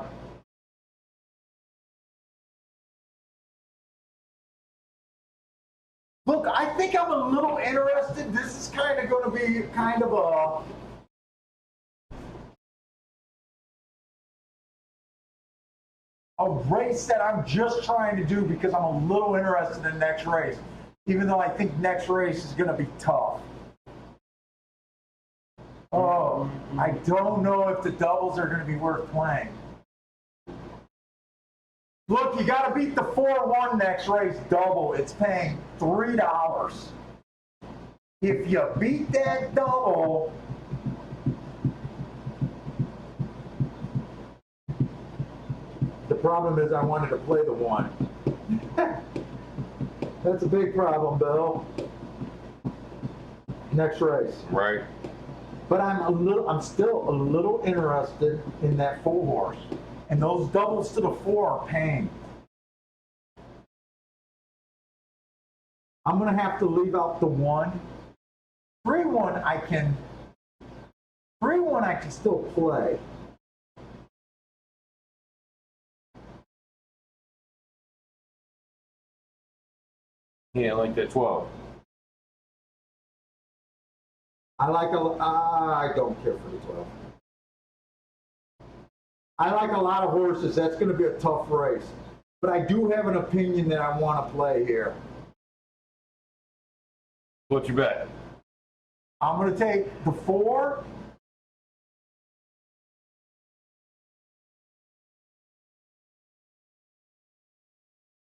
Look, I think I'm a little interested. This is kind of going to be kind of a a race that I'm just trying to do because I'm a little interested in next race, even though I think next race is going to be tough. Oh, I don't know if the doubles are going to be worth playing. Look, you got to beat the 4-1 next race double. It's paying $3. If you beat that double, the problem is I wanted to play the 1. That's a big problem, Bill. Next race. Right. But I'm still a little interested in that 4 horse. And those doubles to the 4 are paying. I'm gonna have to leave out the 1. 3-1 I can still play. Yeah, like that 12. I don't care for the 12. I like a lot of horses. That's going to be a tough race. But I do have an opinion that I want to play here. What's your bet? I'm going to take the 4.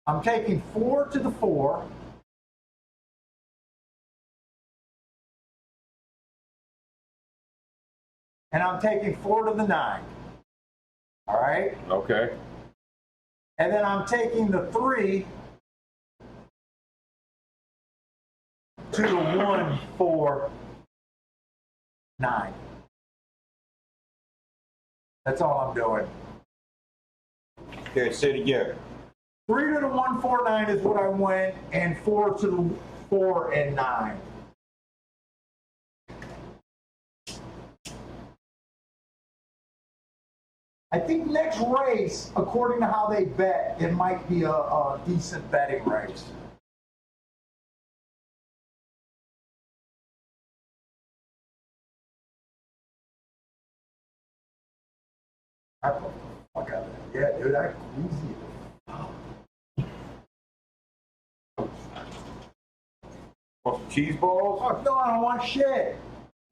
I'm taking 4 to the 4. And I'm taking 4 to the 9. All right? Okay. And then I'm taking the 3 to the 1, 4, 9. That's all I'm doing. Okay, say it again. 3 to the 1, 4, 9 is what I went, and 4 to the 4 and 9. I think next race, according to how they bet, it might be a decent betting race. I put the fuck out of that. Yeah, dude, I queasy. Want some cheese balls? Fuck no, I don't want shit.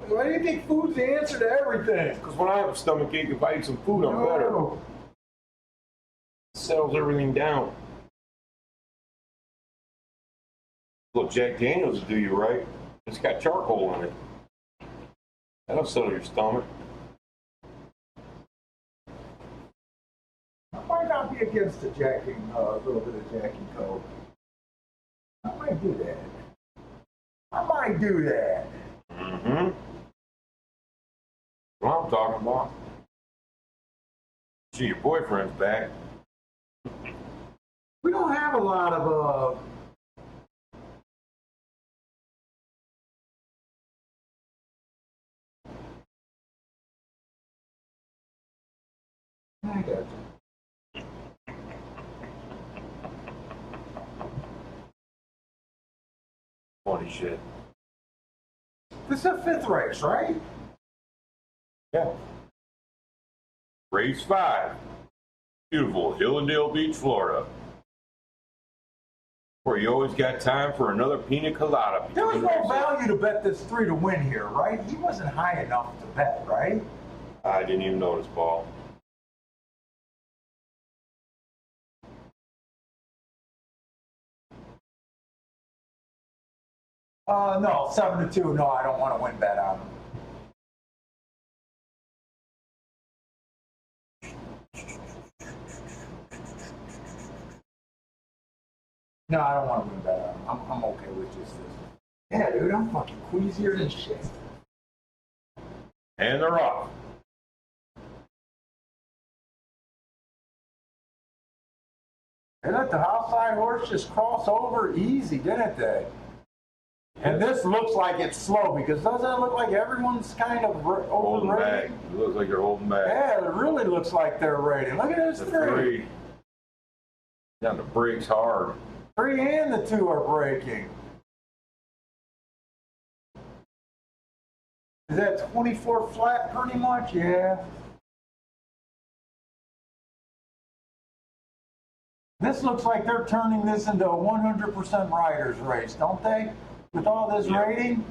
Why do you think food's the answer to everything? Because when I have a stomach ache, if I eat some food, I'm better. No. Settles everything down. Look, Jack Daniels will do you right. It's got charcoal in it. That'll settle your stomach. I might not be against the jacking, a little bit of Jack and Coke. I might do that. I might do that. Mm-hmm. What I'm talking about. See, your boyfriend's back. We don't have a lot of I got you. Funny shit. This is the 5th race, right? Yeah. Race 5. Beautiful Hillendale Beach, Florida. Where you always got time for another pina colada. There was no value to bet this 3 to win here, right? He wasn't high enough to bet, right? I didn't even notice, Paul. No, 7 to 2. No, I don't want to win bet on him. No, I don't want to win bet on him. I'm okay with just this. Yeah, dude, I'm fucking queasier than shit. And they're off. They let the outside horse just cross over easy, didn't they? And this looks like it's slow because doesn't it look like everyone's kind of Holding back. overrated? It looks like they're holding back. Yeah, it really looks like they're rated. Look at this The 3. 3. Down the brakes hard. 3 and the 2 are braking. Is that 24 flat pretty much? Yeah. This looks like they're turning this into a 100% riders race, don't they? With all this Yeah. rating?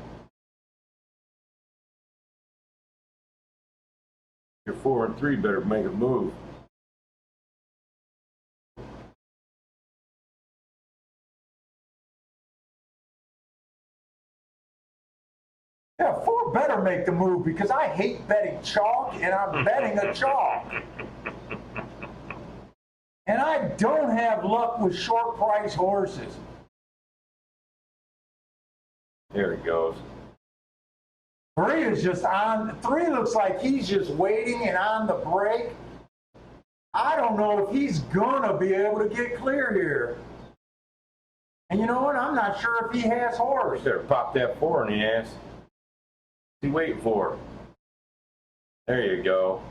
You're 4-3, better make a move. Yeah, 4 better make the move because I hate betting chalk and I'm betting a chalk. And I don't have luck with short price horses. There he goes. 3 is just on, 3 looks like he's just waiting and on the break. I don't know if he's gonna be able to get clear here. And you know what? I'm not sure if he has horse. Better pop that 4 in the ass. What's he waiting for? There you go.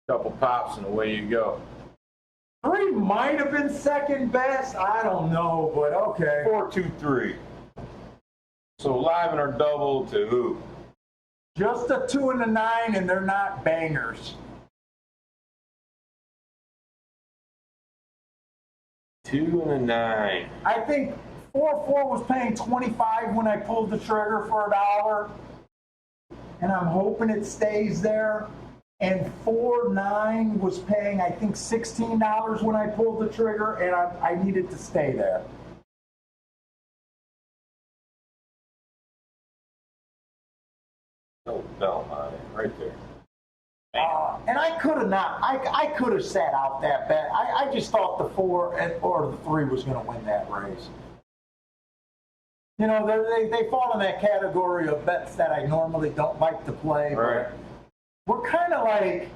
Couple pops and away you go. 3 might have been second best. I don't know, but okay. 4-2-3. So live and our double to who? Just a 2 and a 9, and they're not bangers. 2 and a 9. I think 4-4 was paying 25 when I pulled the trigger for $1, and I'm hoping it stays there. And 4-9 was paying, I think, $16 when I pulled the trigger, and I needed to stay there. Oh, Belmont, right there. And I could have not. I could have sat out that bet. I just thought the 4 or the 3 was going to win that race. You know, they fall in that category of bets that I normally don't like to play. Right. But we're kind of like,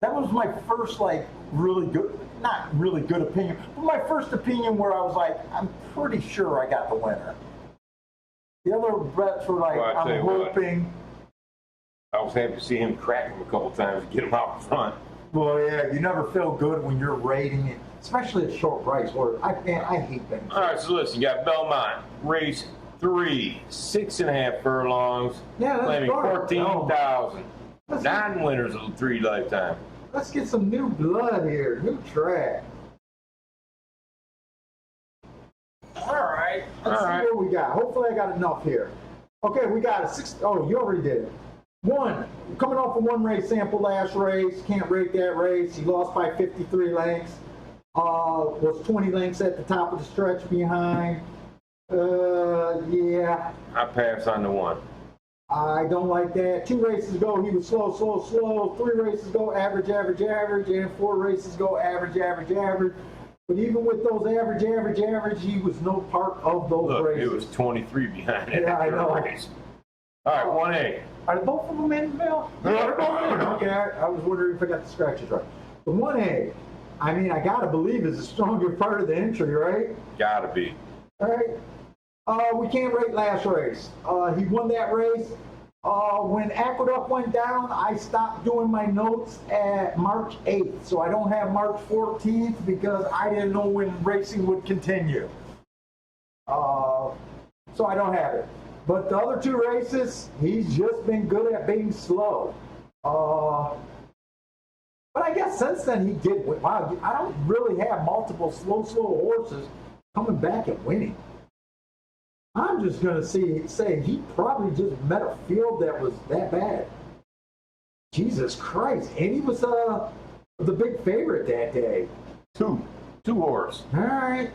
that was my first, like, really good, not really good opinion, but my first opinion where I was like, I'm pretty sure I got the winner. The other bets were like, Well, I tell I'm you what. hoping. I was happy to see him crack him a couple times to get him out front. Well, yeah, you never feel good when you're rating it, especially at short price. Where I hate betting. All right, so listen, you got Belmont, race 3, 6.5 furlongs, Yeah, that's claiming good. 14,000. Let's- 9 winners of the 3 lifetime. Let's get some new blood here, new track. All right, let's All see right. what we got. Hopefully, I got enough here. Okay, we got a 6. Oh, you already did it. 1, coming off a 1 race sample last race. Can't rate that race. He lost by 53 lengths. Was 20 lengths at the top of the stretch behind. Yeah. I pass on the 1. I don't like that. 2 races ago, he was slow. 3 races ago, average. And 4 races ago, average. But even with those average, he was no part of those Look, races. it was 23 behind it. Yeah, I after know. the race. All right, 1A. Are both of them in, Bill? Yeah, they're both in. Okay, I was wondering if I got the scratches right. The 1A, I mean, I gotta believe is the stronger part of the entry, right? Gotta be. All right. We can't rate last race. He won that race. When Aqueduct went down, I stopped doing my notes at March 8th. So I don't have March 14th because I didn't know when racing would continue. So I don't have it. But the other 2 races, he's just been good at being slow. But I guess since then he did win. Wow, I don't really have multiple slow horses coming back and winning. I'm just going to say he probably just met a field that was that bad. Jesus Christ. And he was the big favorite that day. 2 horse. All right.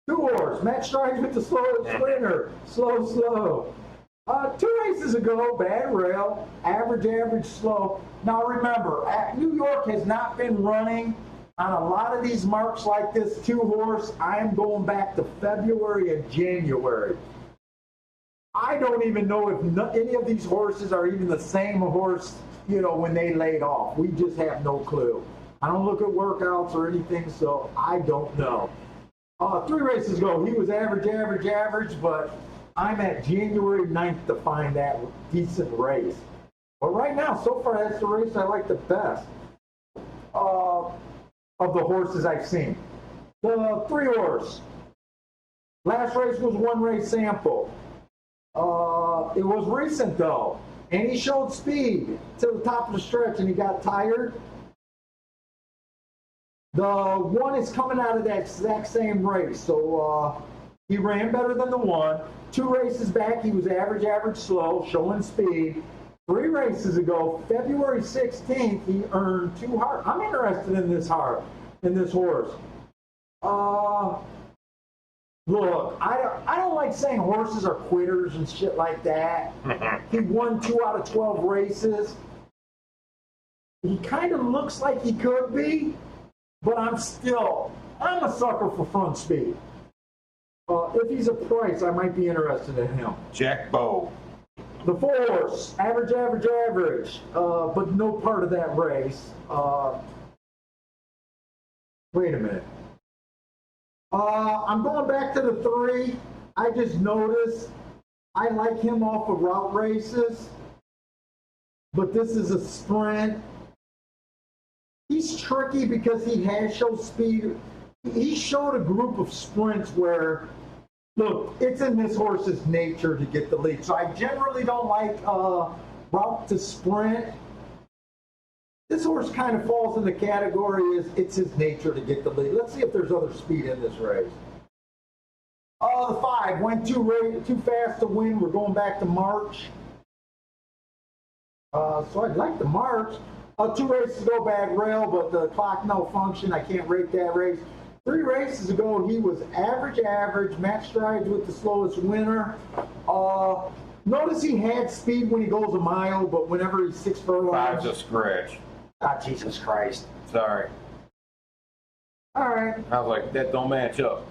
2 horse. Matt Strides with the slowest winner. Slow. 2 races ago, bad rail, average, slow. Now remember, New York has not been running on a lot of these marks like this 2 horse. I am going back to February and January. I don't even know if any of these horses are even the same horse, when they laid off. We just have no clue. I don't look at workouts or anything, so I don't know. 3 races ago, he was average, but I'm at January 9th to find that decent race. But right now, so far, that's the race I like the best of the horses I've seen. The 3 horse. Last race was 1 race sample. It was recent, though. And he showed speed to the top of the stretch, and he got tired. The one is coming out of that exact same race. So he ran better than the one. 2 races back, he was average, slow, showing speed. 3 races ago, February 16th, he earned 2 heart. I'm interested in this horse. Look, I don't like saying horses are quitters and shit like that. He won 2 out of 12 races. He kind of looks like he could be, but I'm a sucker for front speed. If he's a price, I might be interested in him. Jack Bow. The 4 horse, average, but no part of that race. Wait a minute. I'm going back to the 3. I just noticed I like him off of route races, but this is a sprint. He's tricky because he has shown speed. He showed a group of sprints where, look, it's in this horse's nature to get the lead. So I generally don't like route to sprint. This horse kind of falls in the category as it's his nature to get the lead. Let's see if there's other speed in this race. The 5 went too fast to win. We're going back to March. So I'd like to March. 2 races ago, bad rail, but the clock malfunction. I can't rate that race. 3 races ago, he was average, match strides with the slowest winner. Notice he had speed when he goes a mile, but whenever he's 6 furlongs. 5's a scratch. Ah, Jesus Christ. Sorry. All right. I was like, that don't match up.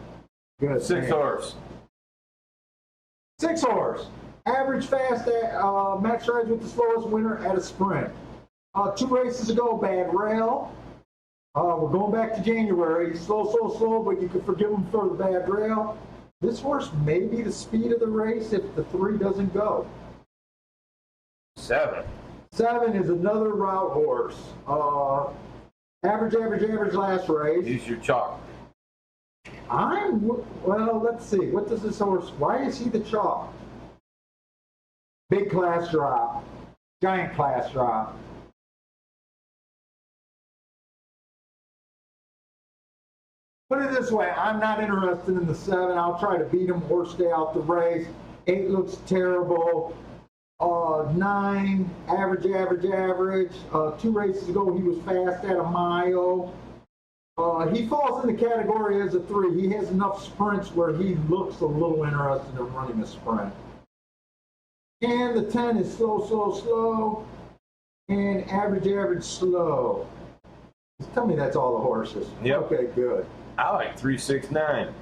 Good. 6 horse. 6 horse. Average fast match strides with the slowest winner at a sprint. 2 races ago, bad rail. We're going back to January. Slow, but you could forgive him for the bad rail. This horse may be the speed of the race if the 3 doesn't go. 7. 7 is another route horse. Average last race. He's your chalk. Well, let's see. What does this horse, why is he the chalk? Big class drop. Giant class drop. Put it this way, I'm not interested in the 7. I'll try to beat him or stay out the race. 8 looks terrible. 9, average. 2 races ago, he was fast at a mile. He falls in the category as a 3. He has enough sprints where he looks a little interested in running a sprint. And the 10 is slow. And average, slow. Just tell me that's all the horses. Yep. Okay, good. I like 369.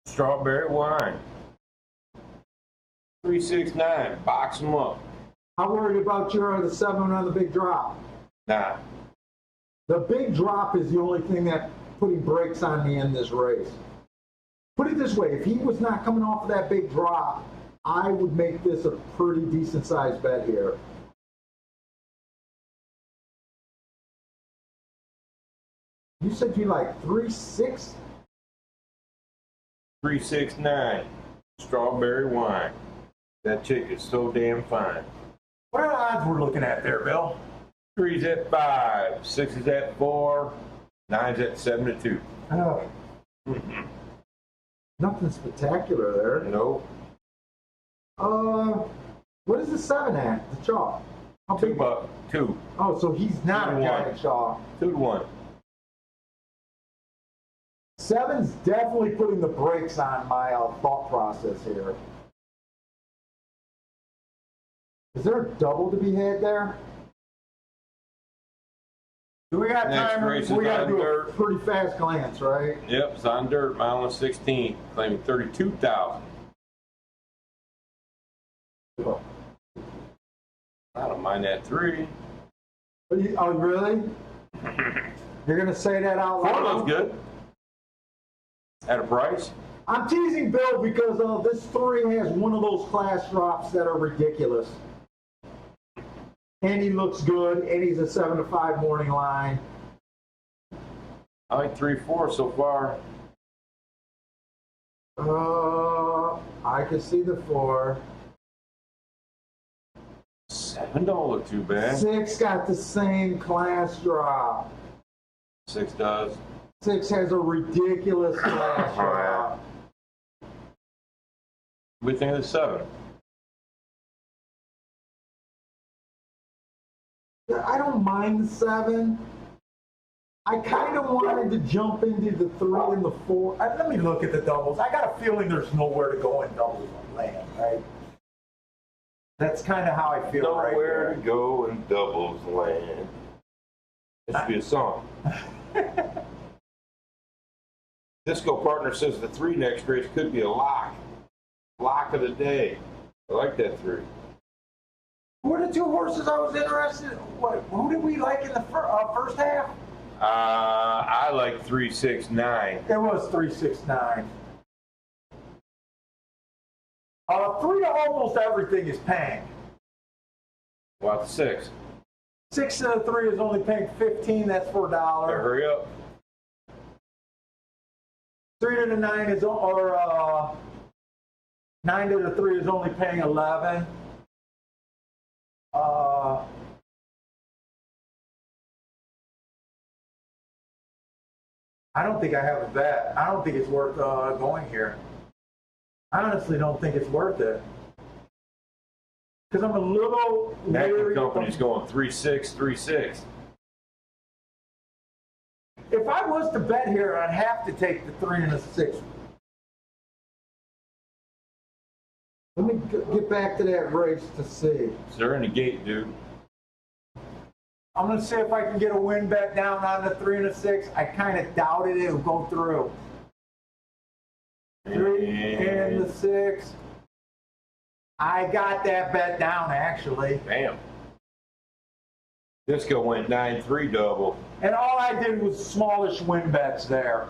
Strawberry wine. 369. Box them up. How worried about the 7 on the big drop? Nah. The big drop is the only thing that putting brakes on me in this race. Put it this way, if he was not coming off of that big drop, I would make this a pretty decent sized bet here. You said you like 3.6? 369. Strawberry wine. That chick is so damn fine. What are the odds we're looking at there, Bill? 3's at 5. 6 is at 4. 9's at 7 to 2. Oh. Nothing spectacular there. No. What is the 7 at? The chalk. How big? $2. Oh, so he's not 2 a to 1. giant chalk. 2 to 1. 7's definitely putting the brakes on my thought process here. Is there a double to be had there? Do we got Next time? race is We got to on do a dirt. pretty fast glance, right? Yep, it's on dirt, mile and 16, claiming 32,000. I don't mind that 3. Oh, really? You're going to say that out 4 loud? looks good. At a price? I'm teasing Bill because this 3 has one of those class drops that are ridiculous. And he looks good, and he's a 7 to 5 morning line. I like 3-4 so far. I can see the 4. 7 don't look too bad. 6 got the same class drop. 6 does. 6 has a ridiculous flash draw. We think of the 7. I don't mind the 7. I kind of wanted to jump into the 3 and the 4. Let me look at the doubles. I got a feeling there's nowhere to go in doubles on land, right? That's kind of how I feel right Nowhere there. to go in doubles land. That should be a song. Disco Partner says the 3 next race could be a lock. Lock of the day. I like that 3. Who were the 2 horses I was interested in? Who did we like in the first half? I like 3, 6, 9. It was 3, 6, 9. 3 to almost everything is paying. What about the 6? 6 to the 3 is only paying 15. That's for $1. Hurry up. 3 to the 9 is, or 9 to the 3 is only paying 11. I don't think I have a bet. I don't think it's worth going here. I honestly don't think it's worth it. Because I'm a little Mackin leery. Company's going 3, 6, 3, 6. If I was to bet here, I'd have to take the 3 and the 6. Let me get back to that race to see. They're in the gate, dude. I'm going to see if I can get a win bet down on the 3 and the 6. I kind of doubted it would go through. 3 and the 6. I got that bet down, actually. Bam. Disco went 9-3 double. And all I did was smallish win bets there.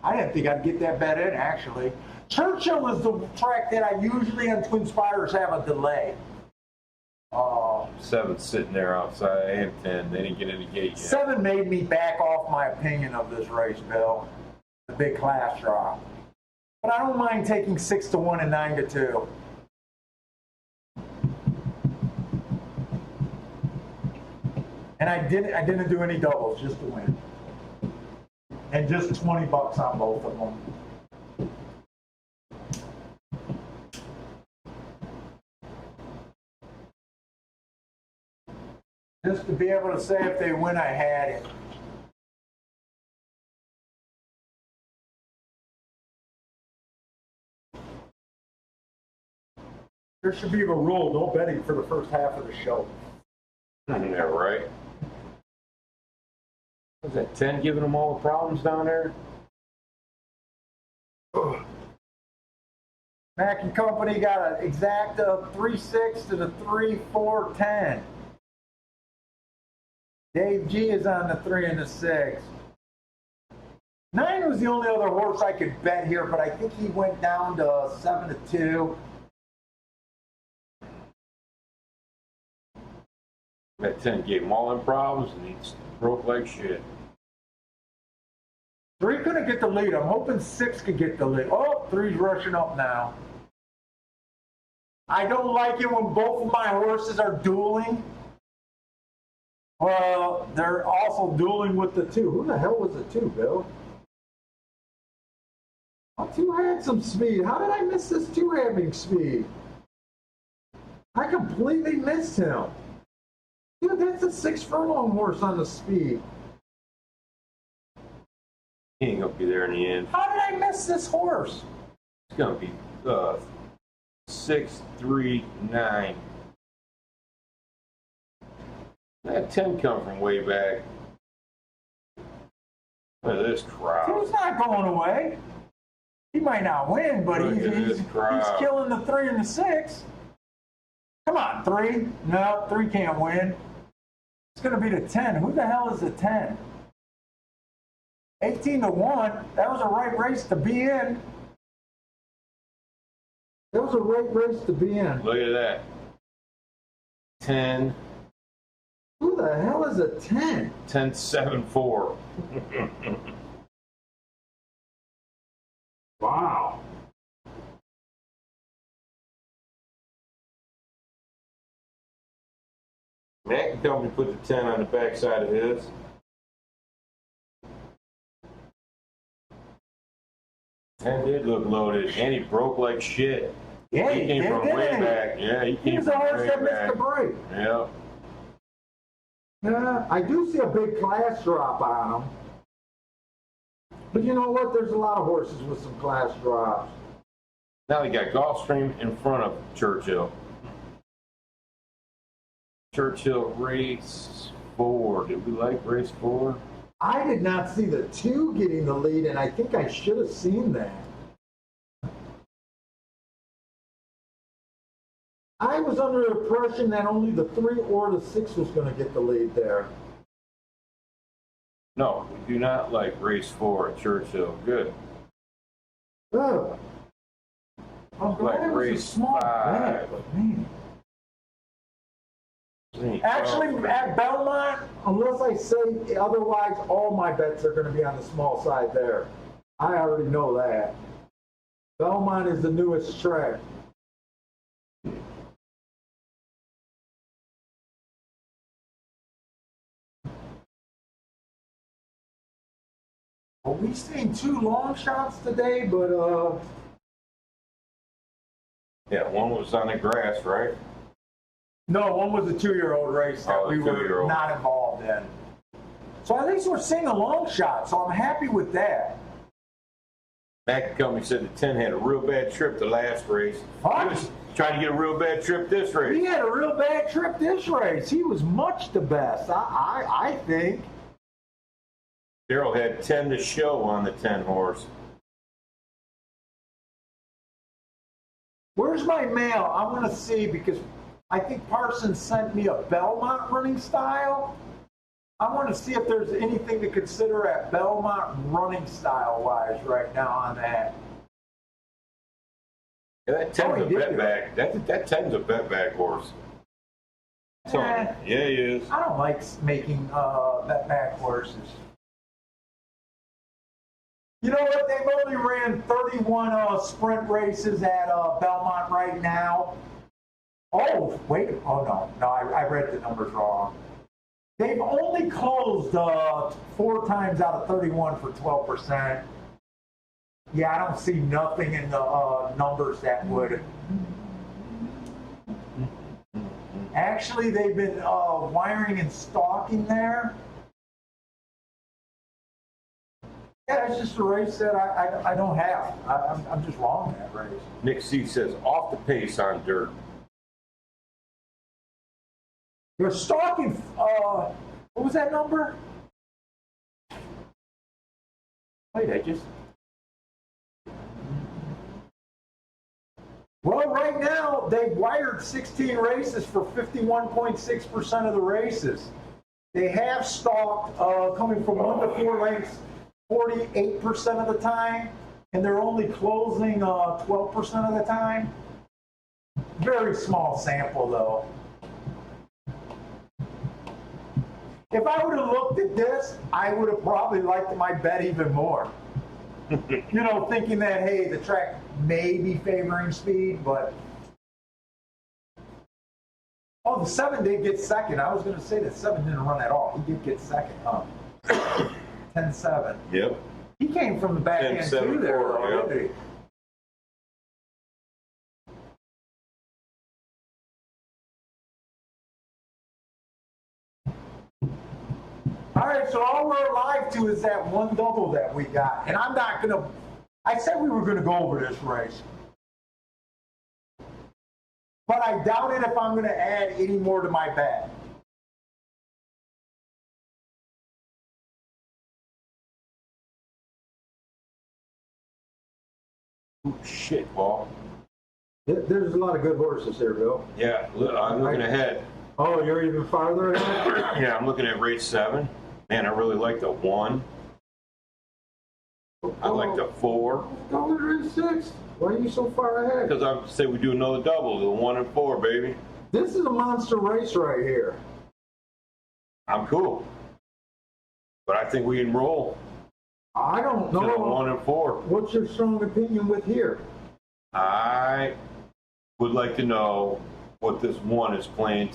I didn't think I'd get that bet in, actually. Churchill is the track that I usually on Twin Spires have a delay. 7's sitting there outside, and 10. They didn't get in the gate yet. 7 made me back off my opinion of this race, Bill. The big class draw. But I don't mind taking 6 to 1 and 9 to 2. And I didn't do any doubles, just to win. And just $20 on both of them. Just to be able to say if they win, I had it. There should be a rule, no betting for the first half of the show. Yeah, right. Was that 10 giving them all the problems down there? Mack and Company got an exact 3-6 to the 3-4-10. Dave G is on the 3 and the 6. 9 was the only other horse I could bet here, but I think he went down to 7 to 2. That 10 gave them all them problems, and he broke like shit. 3 couldn't get the lead. I'm hoping 6 could get the lead. Oh, 3's rushing up now. I don't like it when both of my horses are dueling. Well, they're also dueling with the 2. Who the hell was the 2, Bill? Oh, 2 had some speed. How did I miss this 2 having speed? I completely missed him. Dude, that's a 6 furlong horse on the speed. He ain't gonna be there in the end. How did I miss this horse? It's gonna be 6, 3, 9. That 10 come from way back. Look at this crowd. He's not going away. He might not win, but Look at this he's crowd. killing the 3 and the 6. Come on, 3. No, 3 can't win. It's going to be the 10. Who the hell is the 10? 18 to 1. That was a right race to be in. That was a right race to be in. Look at that. 10, Who the hell is a 10? 10, 7, 4. Wow. Mack and Company put the 10 on the backside of his. That did look loaded, and he broke like shit. Yeah, He came from didn't way he? back. Yeah, he He came was a from horse way that missed back. the break. Yeah. Yeah, I do see a big class drop on him. But you know what? There's a lot of horses with some class drops. Now they got Gulfstream in front of Churchill. Churchill race 4. Did we like race 4? I did not see the 2 getting the lead, and I think I should have seen that. I was under the impression that only the 3 or the 6 was going to get the lead there. No, we do not like race 4 at Churchill. Good. Oh. I'm glad Like it was a race small 5. bet, but man. Ain't Actually, tough. at Belmont, unless I say otherwise, all my bets are going to be on the small side there. I already know that. Belmont is the newest track. Well, we've seen 2 long shots today, but Yeah, one was on the grass, right? No, one was a 2-year-old race that Oh, the we were 2-year-old. not involved in. so at least we're seeing a long shot, so I'm happy with that. Mac Company said the 10 had a real bad trip the last race. Huh? He was trying to get a real bad trip this He race. had a real bad trip this race. He was much the best, I think. Daryl had 10 to show on the 10 horse. Where's my mail? I want to see because I think Parsons sent me a Belmont running style. I want to see if there's anything to consider at Belmont running style wise right now on that. Yeah, that 10's he a did bet do it. back. That 10's a bet back horse. So, Eh. yeah, he is. I don't like making bet back horses. You know what? They've only ran 31 sprint races at Belmont right now. Oh, wait. Oh, no, I read the numbers wrong. They've only closed 4 times out of 31 for 12%. Yeah, I don't see nothing in the numbers that would. Actually, they've been wiring and stalking there. Yeah, it's just a race that I don't have. I'm just wrong in that race. Nick C says off the pace on dirt. They're stalking, what was that number? Wait, I just. Well, right now, they've wired 16 races for 51.6% of the races. They have stalked, coming from 1 to 4 lengths, 48% of the time, and they're only closing 12% of the time. Very small sample, though. If I would have looked at this, I would have probably liked my bet even more. You know, thinking that, hey, the track may be favoring speed, but. Oh, the 7 did get second. I was going to say that 7 didn't run at all. He did get second, huh? 10-7. Yep. He came from the back end 10-7 too there, forward, though, yeah. didn't he? All right, so all we're alive to is that one double that we got. And I'm not going to, I said we were going to go over this race. But I doubt it if I'm going to add any more to my bet. Ooh, shit, Paul. There's a lot of good horses here, Bill. Yeah, I'm looking ahead. Oh, you're even farther ahead? Yeah, I'm looking at race 7. Man, I really like the 1. I like the 4. Go with race 6. Why are you so far ahead? Because I say we do another double, the 1 and 4, baby. This is a monster race right here. I'm cool. But I think we can roll I don't to the know. 1 and 4. What's your strong opinion with here? I would like to know what this 1 is paying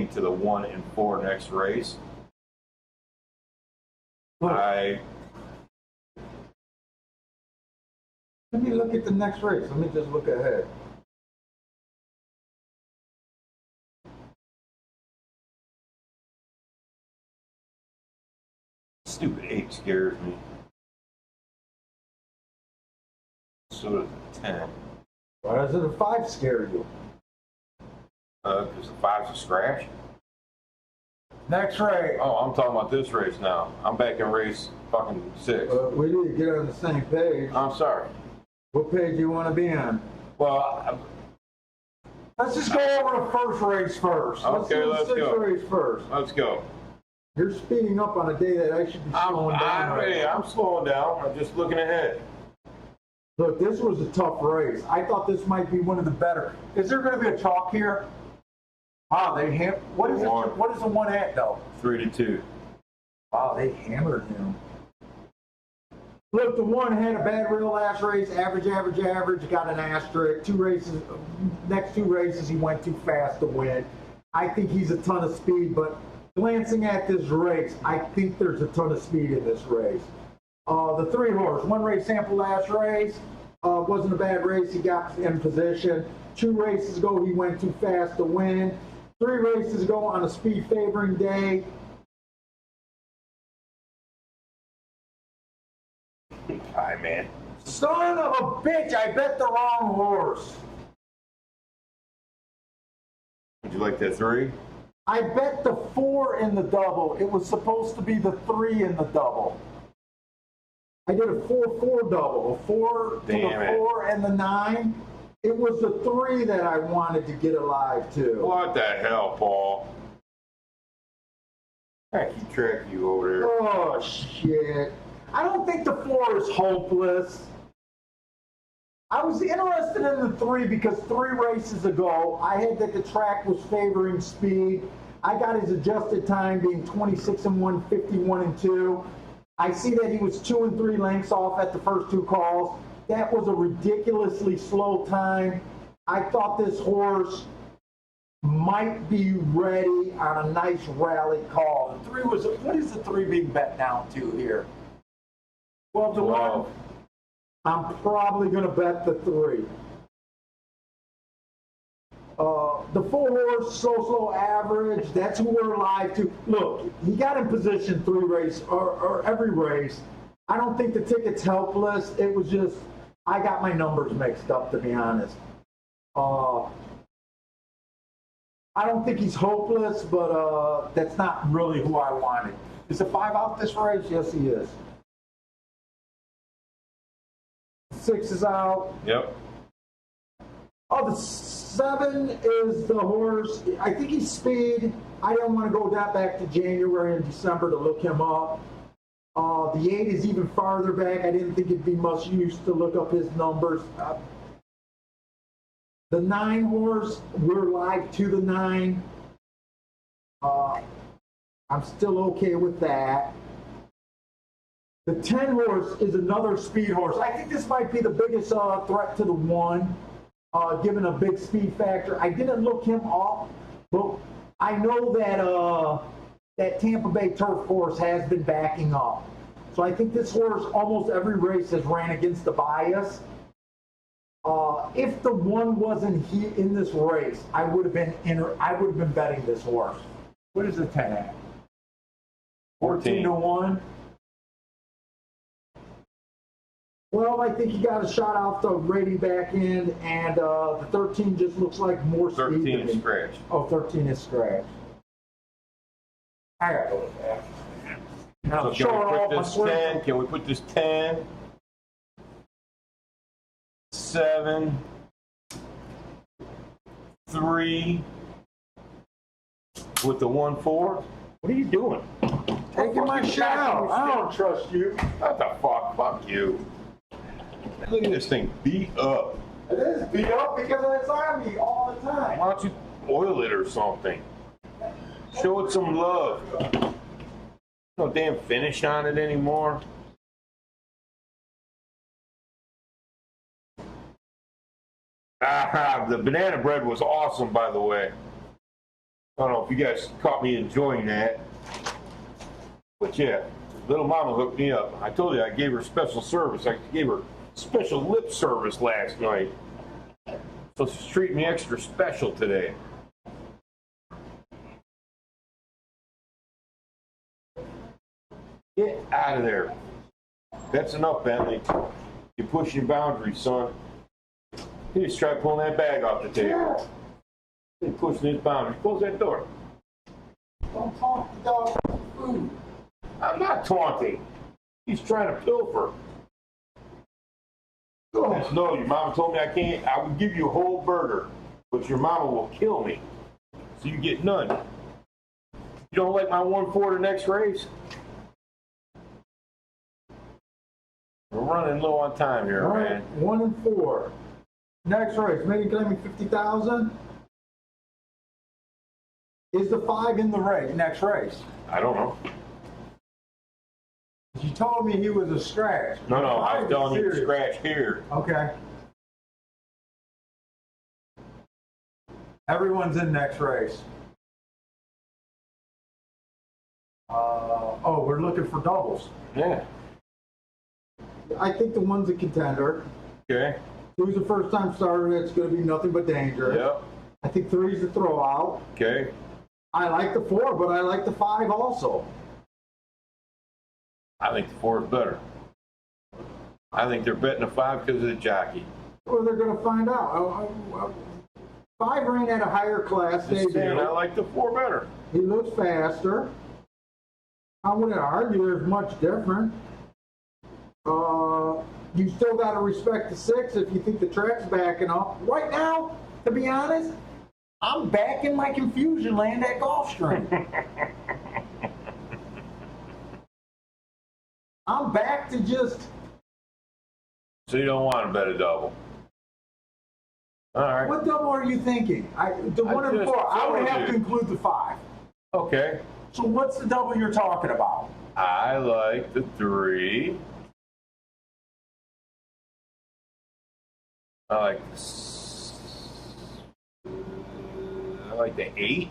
to the 1 and 4 next race. Look, I Let me look at the next race. Let me just look ahead. Stupid 8 scares me. So does the 10. Why does it a 5 scare you? Because the 5's a scratch. Next race. Oh, I'm talking about this race now. I'm back in race fucking 6. We need to get on the same page. I'm sorry. What page do you want to be on? Well, Let's just go over the first race first. Okay, do the let's sixth go. race first. let's go. You're speeding up on a day that I should be slowing down. right now. I'm slowing down. I'm just looking ahead. Look, this was a tough race. I thought this might be one of the better. Is there going to be a chalk here? Wow, what is it? One. What is the one at though? 3-2. Wow, they hammered him. Look, the one had a bad rail last race, average, got an asterisk. Next 2 races, he went too fast to win. I think he's a ton of speed, but glancing at this race, I think there's a ton of speed in this race. The 3 horse, 1 race sample last race, wasn't a bad race, he got in position. 2 races ago, he went too fast to win. 3 races ago on a speed favoring day, Hi, man. son of a bitch, I bet the wrong horse. Would you like that 3? I bet the 4 in the double. It was supposed to be the 3 in the double. I did a 4-4 double, a 4 to Damn the it. 4 and the 9. It was the 3 that I wanted to get alive to. What the hell, Paul? I keep track of you over there. Oh, shit. I don't think the 4 is hopeless. I was interested in the 3 because 3 races ago, I had that the track was favoring speed. I got his adjusted time being 26-1, 51-2. I see that he was 2 and 3 lengths off at the first 2 calls. That was a ridiculously slow time. I thought this horse might be ready on a nice rally call. The 3 was, what is the 3 being bet down to here? 12 to 1. 12. I'm probably going to bet the 3. The 4 horse, slow average. That's who we're alive to. Look, he got in position 3 race or every race. I don't think the ticket's helpless. It was just I got my numbers mixed up, to be honest. I don't think he's hopeless, but that's not really who I wanted. Is the 5 out this race? Yes, he is. 6 is out. Yep. Oh, the 7 is the horse. I think he's speed. I didn't want to go that back to January and December to look him up. The 8 is even farther back. I didn't think it'd be much use to look up his numbers. The 9 horse, we're live to the 9. I'm still okay with that. The 10 horse is another speed horse. I think this might be the biggest threat to the 1, given a big speed factor. I didn't look him up, but I know that that Tampa Bay turf horse has been backing up. So I think this horse almost every race has ran against the bias. If the 1 wasn't in this race, I would have been betting this horse. What is the 10 at? 14 to 1. Well, I think he got a shot off the rating back end, and the 13 just looks like more speed. 13 to me. scratch. Oh, 13 is scratch. I gotta go with that. So can we put this 10? 7, 3, with the 1-4? What are you doing? Taking my shot out. I don't trust you. What the fuck? Fuck you. Look at this thing beat up. It is beat up because it's on me all the time. Why don't you oil it or something? Show it some love. No damn finish on it anymore. The banana bread was awesome, by the way. I don't know if you guys caught me enjoying that. But yeah, little mama hooked me up. I told you I gave her special service. I gave her special lip service last night. So she's treating me extra special today. Get out of there. That's enough, Bentley. You're pushing your boundaries, son. You just try pulling that bag off the table. He's pushing his boundaries. Close that door. Don't talk to dog food. I'm not taunting. He's trying to pilfer. Oh, no, your mama told me I can't. I would give you a whole burger, but your mama will kill me. So you get none. You don't like my 1/4 next race? We're running low on time here, All right, man. 1 and 4. Next race, maybe claim me 50,000. Is the 5 in the race? Next race. I don't know. You told me he was a scratch. No, I Five was is telling you to serious. scratch here. Okay. Everyone's in next race. Oh, we're looking for doubles. Yeah. I think the 1's a contender. Okay. 2's a first time starter. It's going to be nothing but danger. Yep. I think 3's a throwout. Okay. I like the 4, but I like the 5 also. I think the 4 is better. I think they're betting the 5 because of the jockey. Well, they're going to find out. 5 ran at a higher class Just saying, I debut. like the 4 better. He looks faster. I wouldn't argue there's much different. You still got to respect the 6 if you think the track's backing up. Right now, to be honest, I'm back in my confusion land at Gulfstream. I'm back to just, So you don't want to bet a double. All right. what double are you thinking? The 1 and just 4, I would told have you. to include the 5. Okay. So what's the double you're talking about? I like the 3. I like the 8.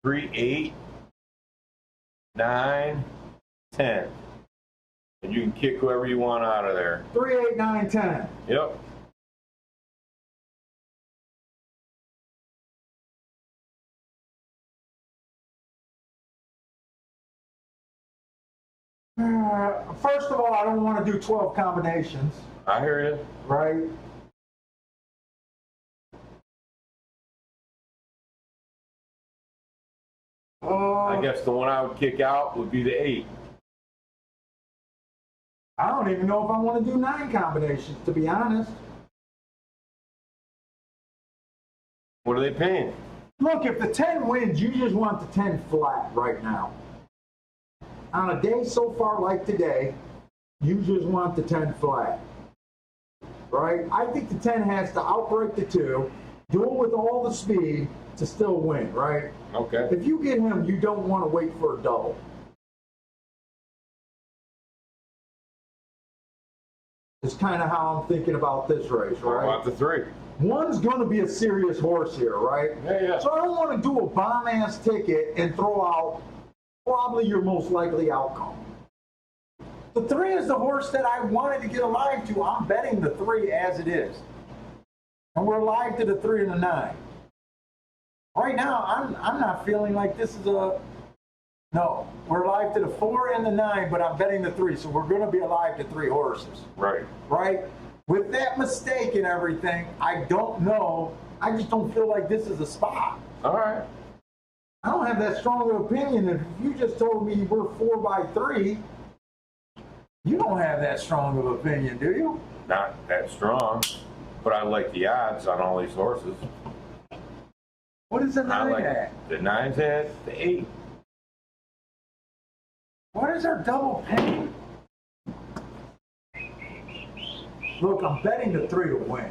3, 8, 9, 10. And you can kick whoever you want out of there. 3, 8, 9, 10. Yep. First of all, I don't want to do 12 combinations, I hear you. right? I guess the one I would kick out would be the 8. I don't even know if I want to do 9 combinations, to be honest. What are they paying? Look, if the 10 wins, you just want the 10 flat right now. On a day so far like today, you just want the 10 flat. Right? I think the 10 has to outbreak the 2, do it with all the speed to still win, right? Okay. If you get him, you don't want to wait for a double. It's kind of how I'm thinking about this race, What right? about the 3? 1's going to be a serious horse here, right? Yeah. So I don't want to do a bomb-ass ticket and throw out probably your most likely outcome. The 3 is the horse that I wanted to get alive to. I'm betting the 3 as it is. And we're alive to the 3 and the 9. Right now, I'm not feeling like this is a... No, we're alive to the 4 and the 9, but I'm betting the 3. So we're going to be alive to 3 horses. Right. Right? With that mistake and everything, I don't know. I just don't feel like this is a spot. All right. I don't have that strong of opinion. If you just told me we're 4 by 3, you don't have that strong of opinion, do you? Not that strong, but I like the odds on all these horses. What is the I 9 like at? the 9's at the 8. What is our double pay? Look, I'm betting the 3 to win.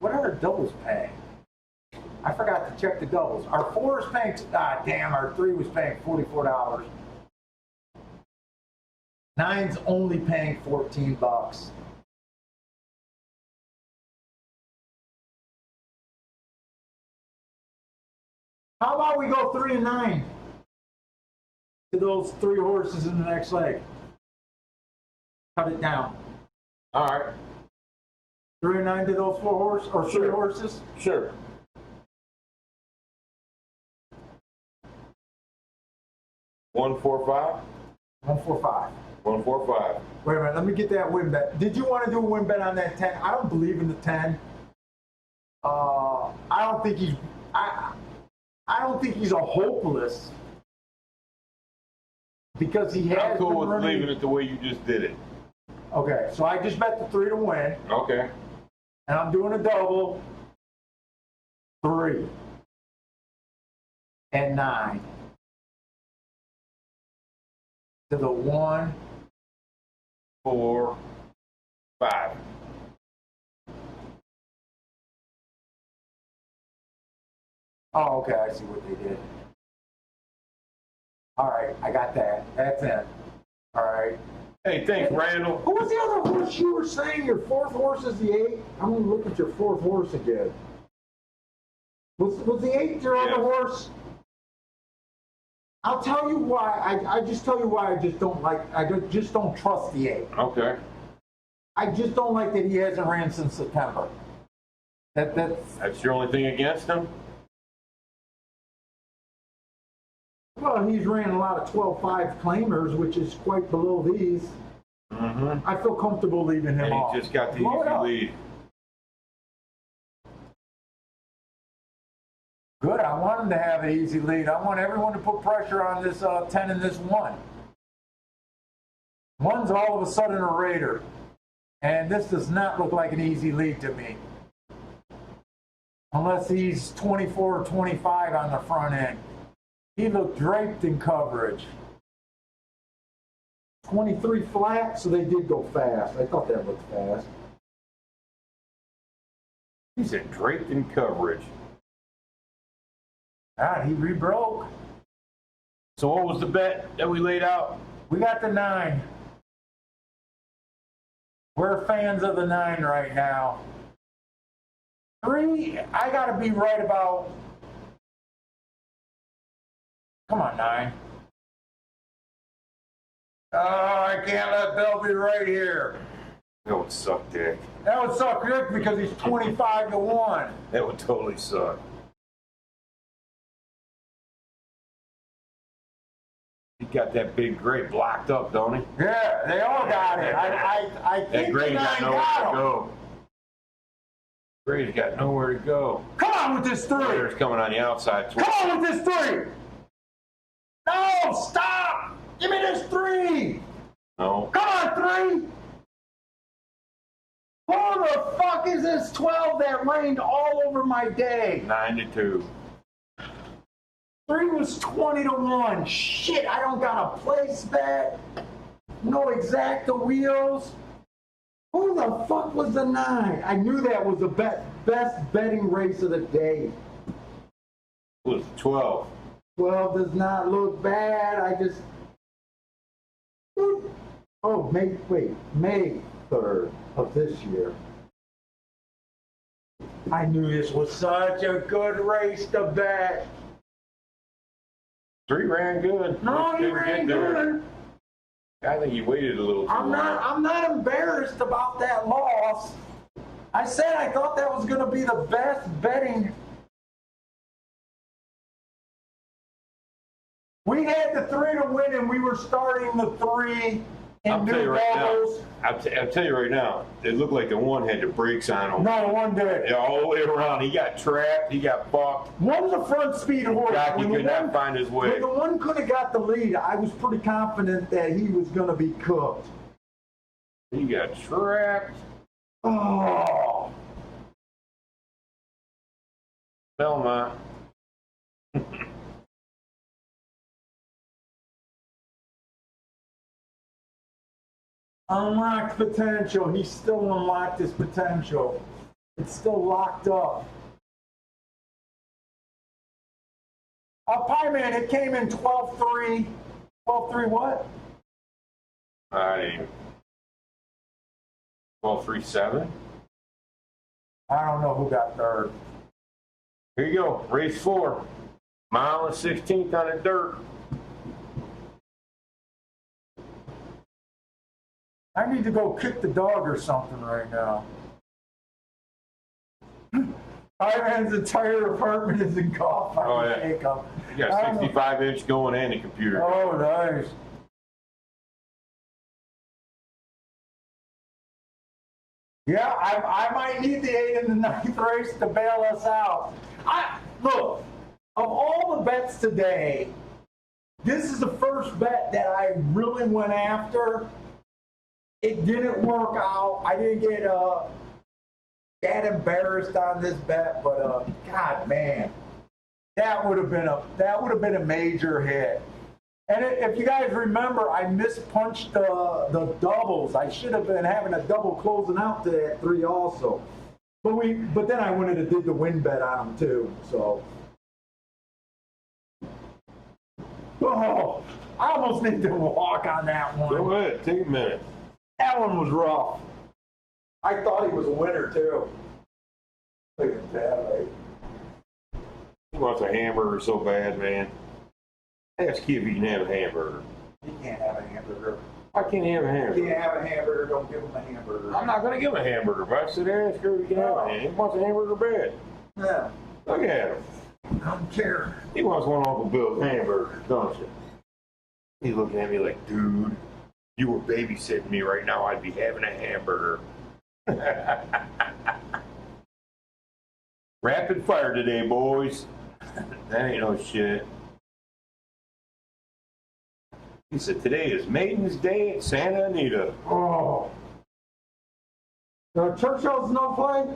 What are our doubles paying? I forgot to check the doubles. Our 4 is paying, damn, our 3 was paying $44. 9's only paying $14. How about we go 3 and 9 to those 3 horses in the next leg? Cut it down. All right, 3 and 9 to those 4 horses or 3 Sure. horses? sure. 145. 145. 145. Wait a minute, let me get that win bet. Did you want to do a win bet on that 10? I don't believe in the 10. I don't think he's I don't think he's a hopeless because he has I'm cool been with running. leaving it the way you just did it. Okay, so I just bet the 3 to win, Okay. and I'm doing a double 3 and 9 to the 1. 4, 5. Oh, okay, I see what they did. All right, I got that. That's it. All right. Hey, thanks, Randall. Who was the other horse you were saying? Your 4th horse is the 8? I'm gonna look at your 4th horse again. Was the 8 your other Yeah. horse? I'll tell you why. I just tell you why I just don't like. Just don't trust the 8. Okay. I just don't like that he hasn't ran since September. That's your only thing against him? Well, he's ran a lot of 12-5 claimers, which is quite below these. Mm-hmm. I feel comfortable leaving him And off. he just got the Blow it easy up. lead. Good. I want him to have an easy lead. I want everyone to put pressure on this 10 and this 1. 1's all of a sudden a Raider. And this does not look like an easy lead to me. Unless he's 24 or 25 on the front end. He looked draped in coverage. 23 flat, so they did go fast. I thought that looked fast. He said draped in coverage. God, he rebroke. So what was the bet that we laid out? We got the 9. We're fans of the 9 right now. 3, I got to be right about. Come on, 9. Oh, I can't let Bill be right here. That would suck, Dick. That would suck Rick because he's 25 to 1. That would totally suck. He got that big gray blocked up, don't he? Yeah, they all got it. I That think the Gray's 9 got nowhere got to him. go. Gray's got nowhere to go. Come on with this 3. Raider's coming on the outside. Come on with this 3. No, stop. Give me this 3. No. Come on, 3. Who the fuck is this 12 that rained all over my day? 9-2. 3 was 20 to 1. Shit, I don't got a place bet. No exacta wheels. Who the fuck was the 9? I knew that was the best betting race of the day. It was 12. 12 does not look bad. I just. Oh, May 3rd of this year. I knew this was such a good race to bet. 3 ran good. No, Just he didn't ran get there. good. I think he waited a little too long. I'm not embarrassed about that loss. I said I thought that was going to be the best betting. We had the 3 to win, and we were starting the 3 in I'll tell new you right doubles. now. I'll tell you right now. It looked like the 1 had the brakes on him. No, 1 did. Yeah, all the way around. He got trapped. He got fucked. 1's a front speed horse. Jockey When the could not one- find his way. When the 1 could have got the lead, I was pretty confident that he was going to be cooked. He got trapped. Oh. Belmont. Unlocked potential. He's still unlocked his potential. It's still locked up. Pie Man, it came in 12-3. 12-3 what? 12-3-7. I don't know who got third. Here you go. Race 4. Mile and 16th on the dirt. I need to go kick the dog or something right now. Ivan's entire apartment is in golf. Oh, yeah. Shake up. You got 65-inch going and a computer. Oh, nice. Yeah, I might need the 8th and the 9th race to bail us out. Look, of all the bets today, this is the first bet that I really went after. It didn't work out. I didn't get that embarrassed on this bet, but God, man, that would have been a major hit. And if you guys remember, I mispunched the doubles. I should have been having a double closing out to that 3 also. But then I went and did the win bet on them too. So, oh, I almost need to walk on that one. Go ahead, take a minute. That one was rough. I thought he was a winner too. Look at that, right? He wants a hamburger so bad, man. Ask Kid if he can have a hamburger. You can't have a hamburger. I can't have a You hamburger. can't have a hamburger, don't give him a hamburger. I'm not going to give him a hamburger, but I said, ask her if he can have a hamburger. He wants a hamburger bad. Yeah, Look at him. I don't care. He wants one of Uncle Bill's hamburgers, don't you? He's looking at me like, dude, you were babysitting me right now. I'd be having a hamburger. Rapid fire today, boys. That ain't no shit. He said, today is Maiden's Day at Santa Anita. Oh. Churchill's no play?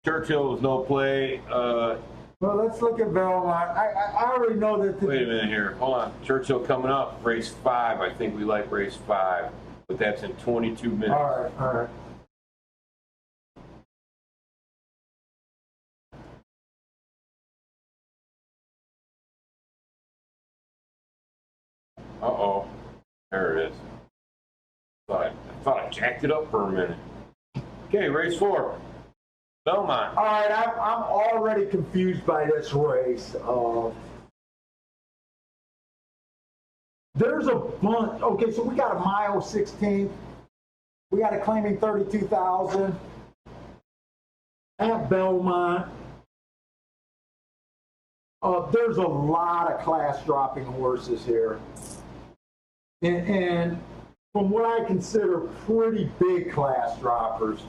Churchill was no play. Well, let's look at Belmont. I already know that. Wait a minute here. Hold on. Churchill coming up. Race 5. I think we like race 5. But that's in 22 minutes. All right. Uh-oh. There it is. I thought I jacked it up for a minute. Okay, race 4. Belmont. All right, I'm already confused by this race. There's a bunch. Okay, so we got a mile 16th. We got a claiming 32,000 at Belmont. There's a lot of class dropping horses here. And from what I consider pretty big class droppers.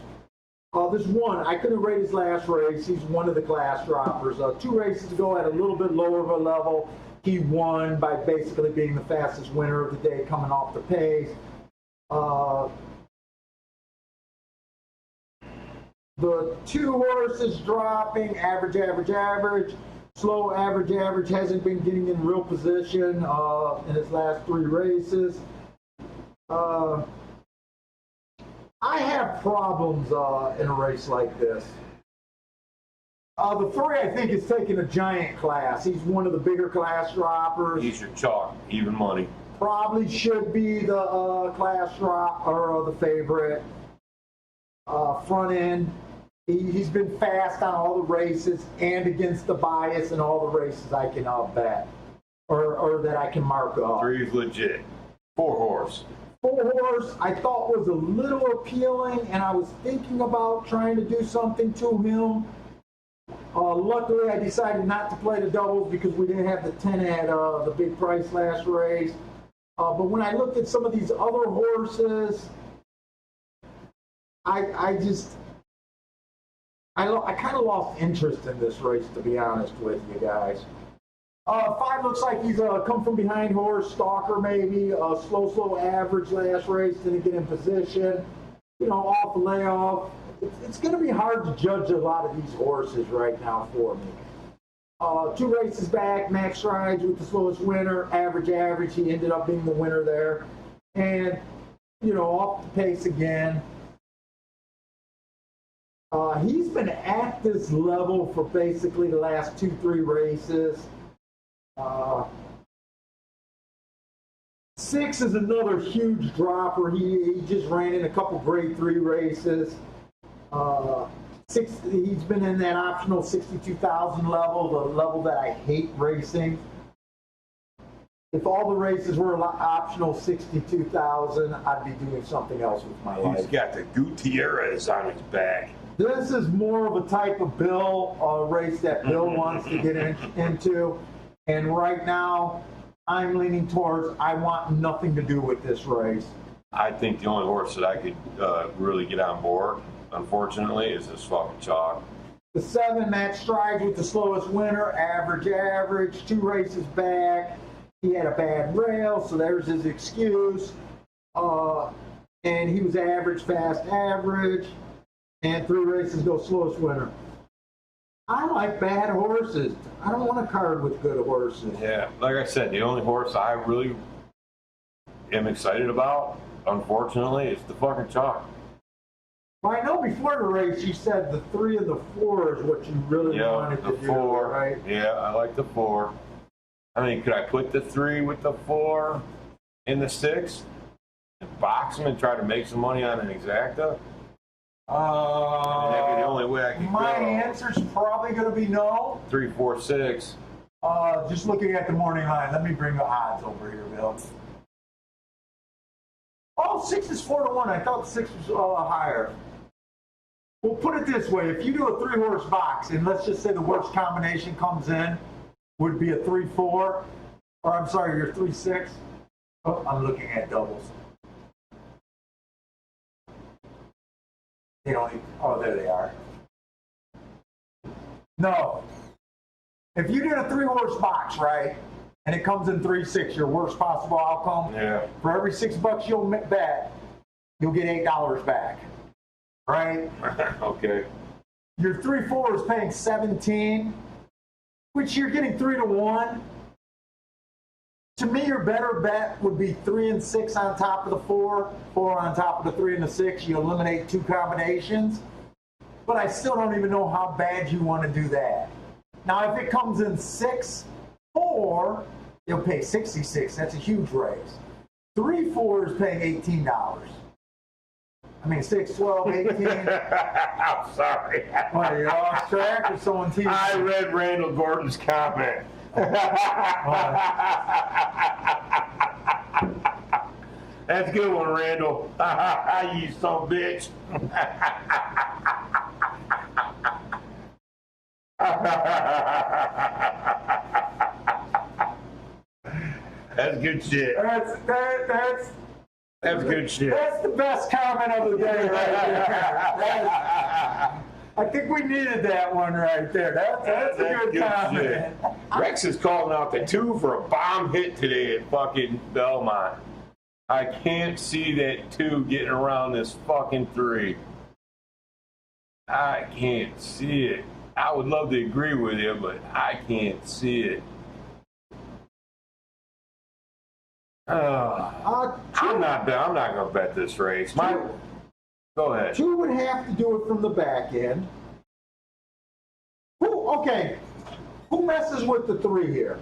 There's one, I couldn't rate his last race. He's one of the class droppers. 2 races ago at a little bit lower of a level. He won by basically being the fastest winner of the day coming off the pace. The 2 horses dropping, average. Slow, average, hasn't been getting in real position in his last 3 races. I have problems in a race like this. The 3, I think, is taking a giant class. He's one of the bigger class droppers. He's your chalk, even money. Probably should be the class drop or the favorite. Front end. He's been fast on all the races and against the bias in all the races I can bet or that I can mark up. 3 is legit. 4 horse. 4 horse I thought was a little appealing, and I was thinking about trying to do something to him. Luckily, I decided not to play the doubles because we didn't have the 10 at the big price last race. But when I looked at some of these other horses, I kind of lost interest in this race, to be honest with you guys. 5 looks like he's a come from behind horse, stalker maybe, slow average last race, didn't get in position, off the layoff. It's going to be hard to judge a lot of these horses right now for me. 2 races back, Max Strides with the slowest winner, average. He ended up being the winner there. And, off the pace again. He's been at this level for basically the last 2-3 races. 6 is another huge dropper. He just ran in a couple grade 3 races. He's been in that optional 62,000 level, the level that I hate racing. If all the races were optional 62,000, I'd be doing something else with my He's life. got the Gutierrez on his back. This is more of a type of race that Bill wants to get into. And right now, I'm leaning towards I want nothing to do with this race. I think the only horse that I could really get on board, unfortunately, is this fucking chalk. The 7, Matt Strides with the slowest winner, average, 2 races back. He had a bad rail, so there's his excuse. And he was average, fast, average. And 3 races go slowest winner. I like bad horses. I don't want a card with good horses. Yeah, like I said, the only horse I really am excited about, unfortunately, is the fucking chalk. Well, I know before the race you said the 3 and the 4 is what you really Yeah, wanted the to do, 4. right? Yeah, I like the 4. I mean, could I put the 3 with the 4 in the 6 and box them and try to make some money on an exacta? That'd be the only way I could My go. answer's probably going to be no. 3, 4, 6. Just looking at the morning line, let me bring the odds over here, Bill. Oh, 6 is 4-1. I thought 6 was higher. Well, put it this way: if you do a 3-horse box, and let's just say the worst combination comes in, would be a 3-4, or I'm sorry, your 3-6. Oh, I'm looking at doubles. They don't. Oh, there they are. No. If you did a 3-horse box, right, and it comes in 3-6, your worst possible outcome. Yeah. For every $6 you'll bet, you'll get $8 back. Right? Okay. Your 3-4 is paying 17, which you're getting 3-1. To me, your better bet would be 3 and 6 on top of the 4, 4 on top of the 3 and the 6. You eliminate 2 combinations. But I still don't even know how bad you want to do that. Now, if it comes in 6-4, you'll pay 66. That's a huge raise. 3-4 is paying $18. I mean, 6, 12, 18. I'm sorry. What, you're off track or someone teaching? I read Randall Gordon's comment. That's a good one, Randall. You son of a bitch. That's good shit. That's good shit. That's the best comment of the day right there. I think we needed that one right there. That's a good comment. shit. Rex is calling out the 2 for a bomb hit today at fucking Belmont. I can't see that 2 getting around this fucking 3. I can't see it. I would love to agree with you, but I can't see it. I'm not going to bet this race. Go ahead. 2 would have to do it from the back end. Who messes with the 3 here?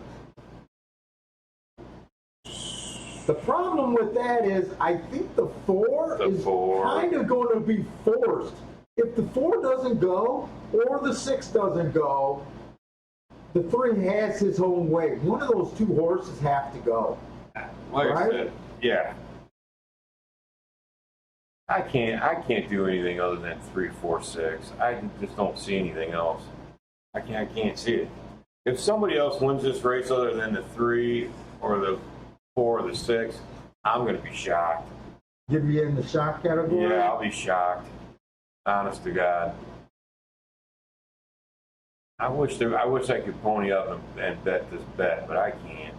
The problem with that is I think the 4 is kind of going to be forced. If the 4 doesn't go or the 6 doesn't go, the 3 has his own way. One of those 2 horses have to go. Like right? I said, yeah. I can't do anything other than 3, 4, 6. I just don't see anything else. I can't see it. If somebody else wins this race other than the 3 or the 4 or the 6, I'm going to be shocked. Give you in the shock category? Yeah, I'll be shocked. Honest to God. I wish I could pony up and bet this bet, but I can't.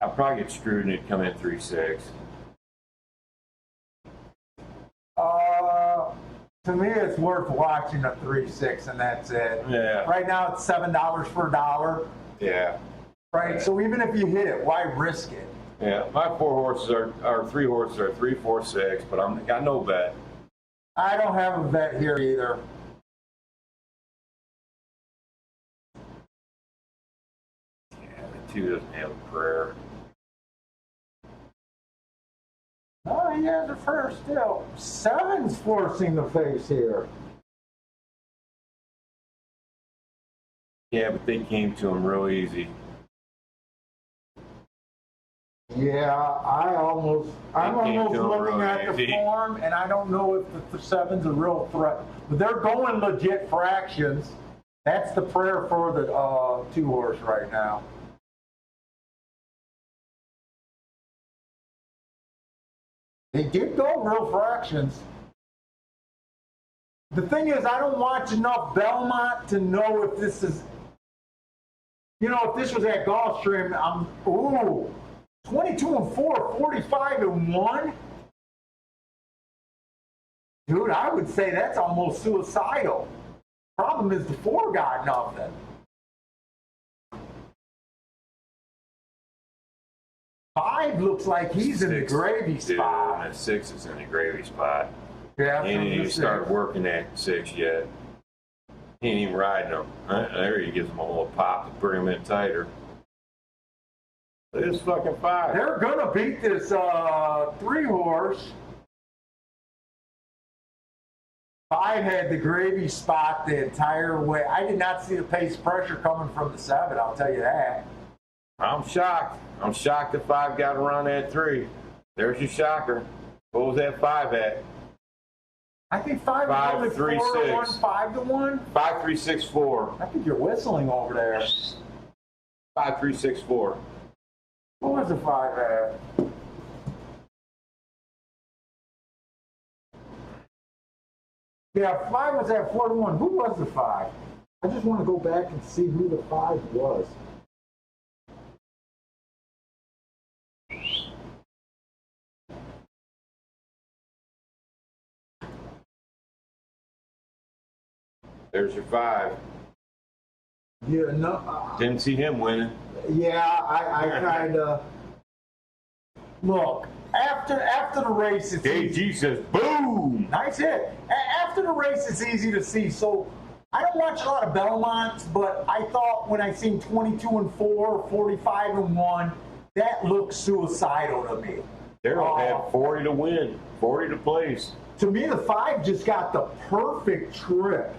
I'll probably get screwed and it'd come in 3-6. To me, it's worth watching a 3-6, and that's it. Yeah. Right now, it's $7 for a dollar. Yeah. Right. So even if you hit it, why risk it? Yeah. My 4 horses are 3 horses are 3, 4, 6, but I got no bet. I don't have a bet here either. Yeah, the 2 doesn't have a prayer. Oh, he has a first still. 7's forcing the face here. Yeah, but they came to him real easy. Yeah, I'm almost came to him looking real at the easy. form, and I don't know if the 7's a real threat. But they're going legit fractions. That's the prayer for the 2-horse right now. They did go real fractions. The thing is, I don't watch enough Belmont to know if this is, if this was at Gulfstream, 22-4, 45-1. Dude, I would say that's almost suicidal. Problem is the 4 got nothing. Five looks like he's in the gravy spot. Yeah, that 6 is in the gravy spot. Yeah, He ain't even started working that 6 yet. He ain't even riding them. There he gives him a little pop to bring him in tighter. Look at this fucking 5. They're gonna beat this 3-horse. 5 had the gravy spot the entire way. I did not see the pace pressure coming from the 7, I'll tell you that. I'm shocked. I'm shocked that 5 got around that 3. There's your shocker. What was that 5 at? I think 5 5, was 3, 4-1, 6. 5-1. 5, 3, 6, 4. I think you're whistling over there. 5, 3, 6, 4. What was the 5 at? Yeah, 5 was at 4-1. Who was the 5? I just want to go back and see who the 5 was. There's your 5. Yeah, no. Didn't see him winning. Yeah, I kind of look after the race. It's easy. KG says, "Boom!" Nice hit. After the race, it's easy to see. So I don't watch a lot of Belmonts, but I thought when I seen 22-4, 45-1, that looked suicidal to me. Daryl had 40 to win, 40 to place. To me, the 5 just got the perfect trip.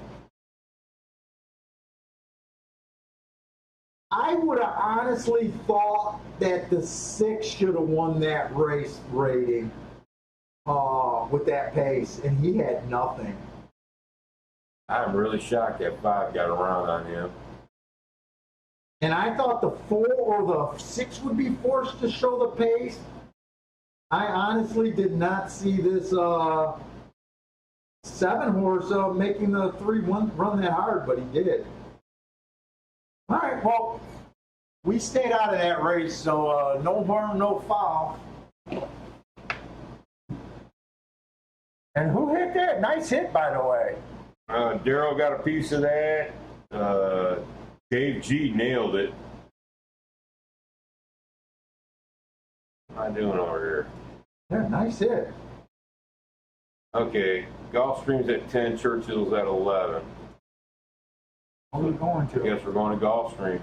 I would have honestly thought that the 6 should have won that race rating with that pace, and he had nothing. I'm really shocked that 5 got around on him. And I thought the 4 or the 6 would be forced to show the pace. I honestly did not see this 7-horse making the 3-1 run that hard, but he did. All right, well, we stayed out of that race, so no harm, no foul. And who hit that? Nice hit, by the way. Daryl got a piece of that. Dave G nailed it. What am I doing over here? Yeah, nice hit. Okay, Gulfstream's at 10, Churchill's at 11. What are we going I to? guess we're going to Gulfstream.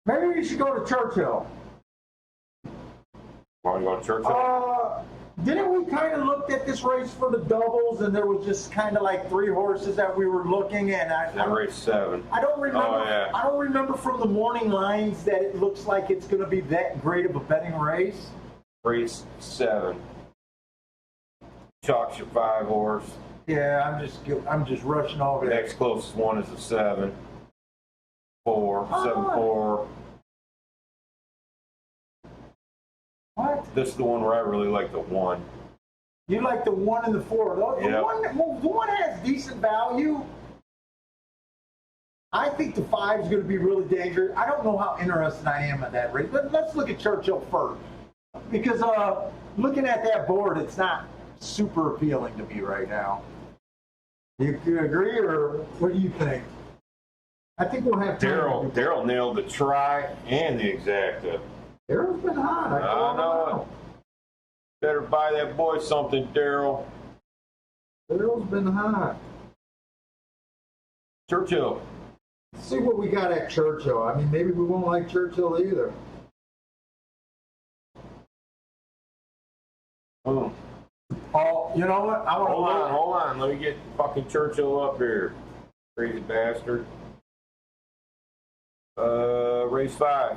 Maybe we should go to Churchill. Want to go to Churchill? Didn't we kind of look at this race for the doubles, and there was just kind of like 3 horses that we were looking at? That race 7. I don't remember. Oh, yeah. I don't remember from the morning lines that it looks like it's going to be that great of a betting race. Race 7. Chalk's your 5 horse. Yeah, I'm just rushing over The there. next closest one is a 7. 4, 7-4. What? This is the one where I really like the 1. You like the 1 and the 4? The Yeah. one has decent value. I think the 5 is going to be really dangerous. I don't know how interested I am in that race. Let's look at Churchill first, because looking at that board, it's not super appealing to me right now. Do you agree, or what do you think? I think we'll have time. Daryl nailed the try and the exacta. Daryl's been hot. I know it. Better buy that boy something, Daryl. Daryl's been hot. Churchill. See what we got at Churchill. I mean, maybe we won't like Churchill either. Oh, Oh, you know what? I want to. hold on. Let me get fucking Churchill up here. Crazy bastard. Race 5.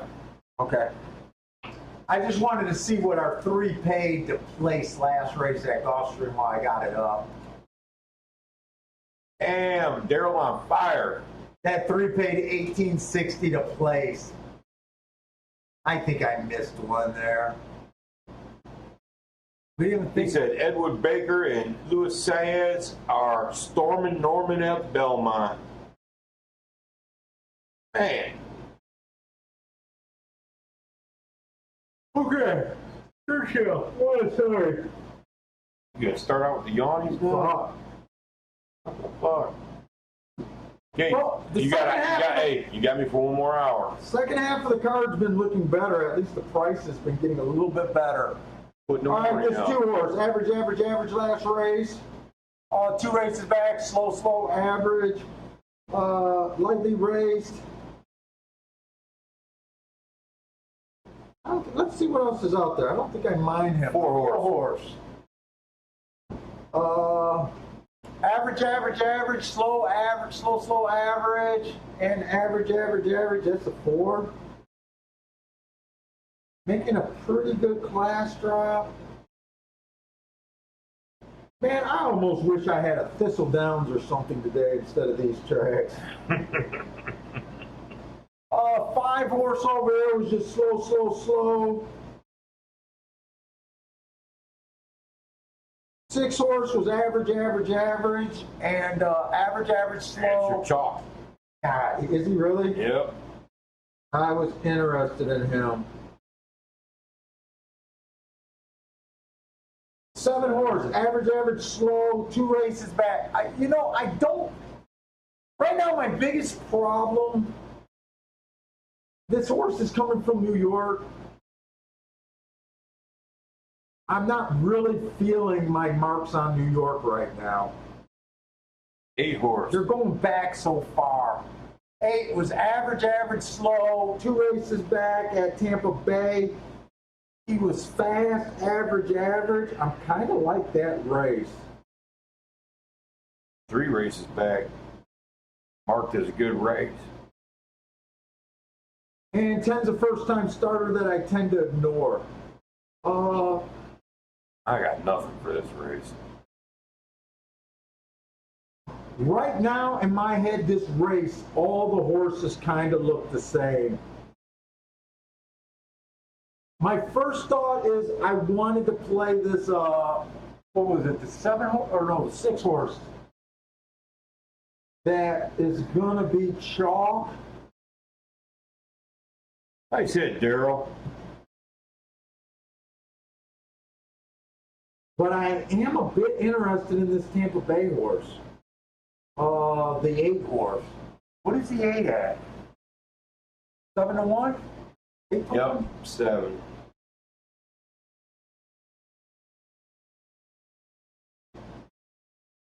Okay. I just wanted to see what our 3 paid to place last race at Gulfstream while I got it up. Damn, Daryl on fire. That 3 paid $18.60 to place. I think I missed one there. We didn't He think. said Edward Baker and Luis Saez are storming Norman at Belmont. Man. Okay. Churchill. Oh, sorry. You gonna start out with the yawnies now? Fuck. Okay, Well, the you got second half- hey, you got me for one more hour. Second half of the card's been looking better. At least the price has been getting a little bit better. Put no All right, more just now. 2 horse. Average last race. 2 races back. Slow, average. Lightly raced. Let's see what else is out there. I don't think I mind him. 4 horse. Average, slow, average, and average. That's a 4. Making a pretty good class drop. Man, I almost wish I had a Thistle Downs or something today instead of these tracks. 5 horse over there was just slow. 6 horse was average, and average, That's slow. your chalk. God, is he really? Yep. I was interested in him. 7 horse, average, slow, 2 races back. I don't. Right now, my biggest problem. This horse is coming from New York. I'm not really feeling my marks on New York right now. 8 horse. They're going back so far. 8 was average, slow, 2 races back at Tampa Bay. He was fast, average. I'm kind of like that race. 3 races back. Marked as a good race. And 10's a first-time starter that I tend to ignore. I got nothing for this race. Right now, in my head, this race, all the horses kind of look the same. My first thought is I wanted to play this, what was it, the 7 horse, or no, the 6 horse. That is going to be chalk. I said, Daryl. But I am a bit interested in this Tampa Bay horse. The 8 horse. What is the 8 at? 7-1? 8 to Yep, 1? 7.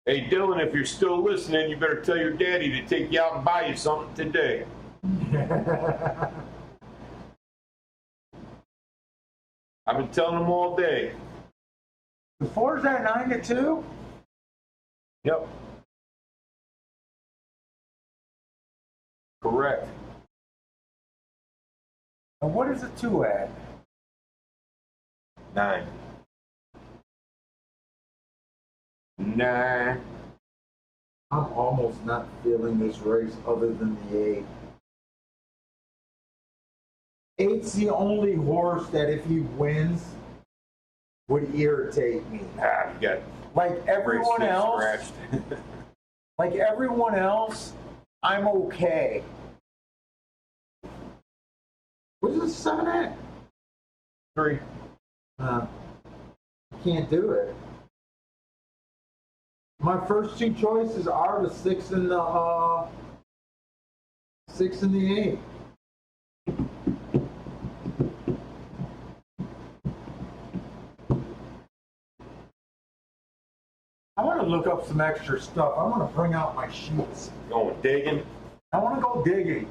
Hey, Dylan, if you're still listening, you better tell your daddy to take you out and buy you something today. I've been telling him all day. The 4's at 9-2? Yep. Correct. And what is the 2 at? 9. 9. I'm almost not feeling this race other than the 8. 8's the only horse that if he wins would irritate me. Ah, you got Like everyone race else, scratched. I'm okay. What is this 7 at? 3. Can't do it. My first 2 choices are the 6 and the 8. I want to look up some extra stuff. I want to bring out my sheets. Going digging. I want to go digging.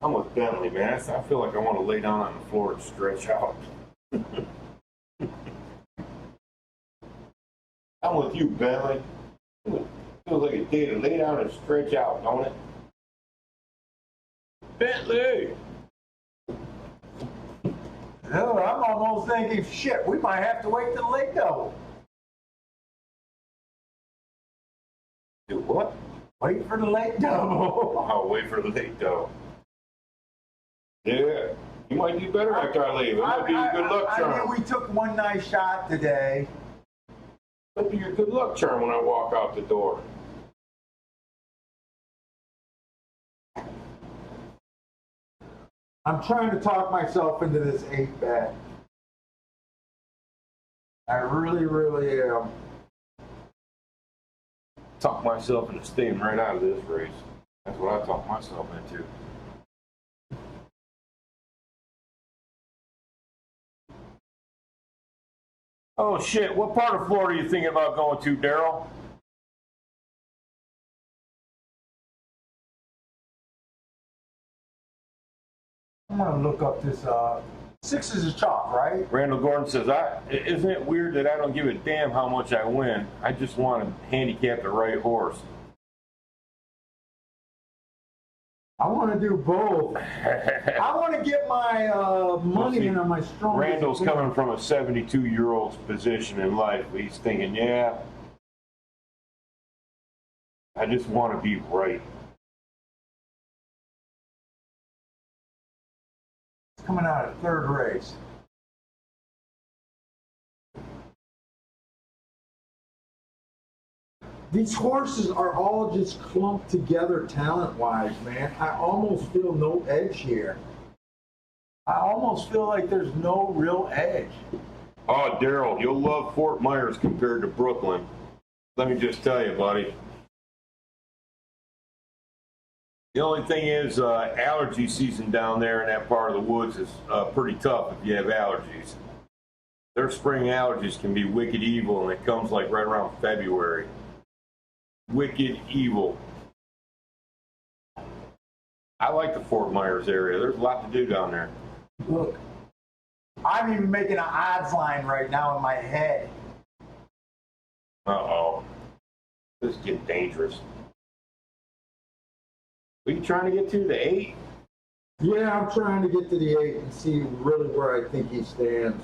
I'm with Bentley, man. I feel like I want to lay down on the floor and stretch out. I'm with you, Bentley. Feels like a day to lay down and stretch out, don't it? Bentley! No, I'm almost thinking, shit, we might have to wait till late though. Do what? Wait for the late double. I'll wait for the late though. Yeah, you might do better after I leave. It might be your good luck I charm. mean, we took one nice shot today. Might be your good luck charm when I walk out the door. I'm trying to talk myself into this 8 bet. I really, really am. Talk myself into staying right out of this race. That's what I talk myself into. Oh shit, what part of Florida are you thinking about going to, Daryl? I'm gonna look up this. 6 is a chalk, right? Randall Gordon says, isn't it weird that I don't give a damn how much I win? I just want to handicap the right horse. I want to do both. I want to get my money in on my strongest. Randall's coming from a 72-year-old's position in life. He's thinking, yeah, I just want to be right. It's coming out of 3rd race. These horses are all just clumped together talent-wise, man. I almost feel no edge here. I almost feel like there's no real edge. Oh, Daryl, you'll love Fort Myers compared to Brooklyn. Let me just tell you, buddy. The only thing is, allergy season down there in that part of the woods is pretty tough if you have allergies. Their spring allergies can be wicked evil, and it comes like right around February. Wicked evil. I like the Fort Myers area. There's a lot to do down there. Look, I'm even making an odds line right now in my head. Uh-oh. This is getting dangerous. Are you trying to get to the 8? Yeah, I'm trying to get to the 8 and see really where I think he stands.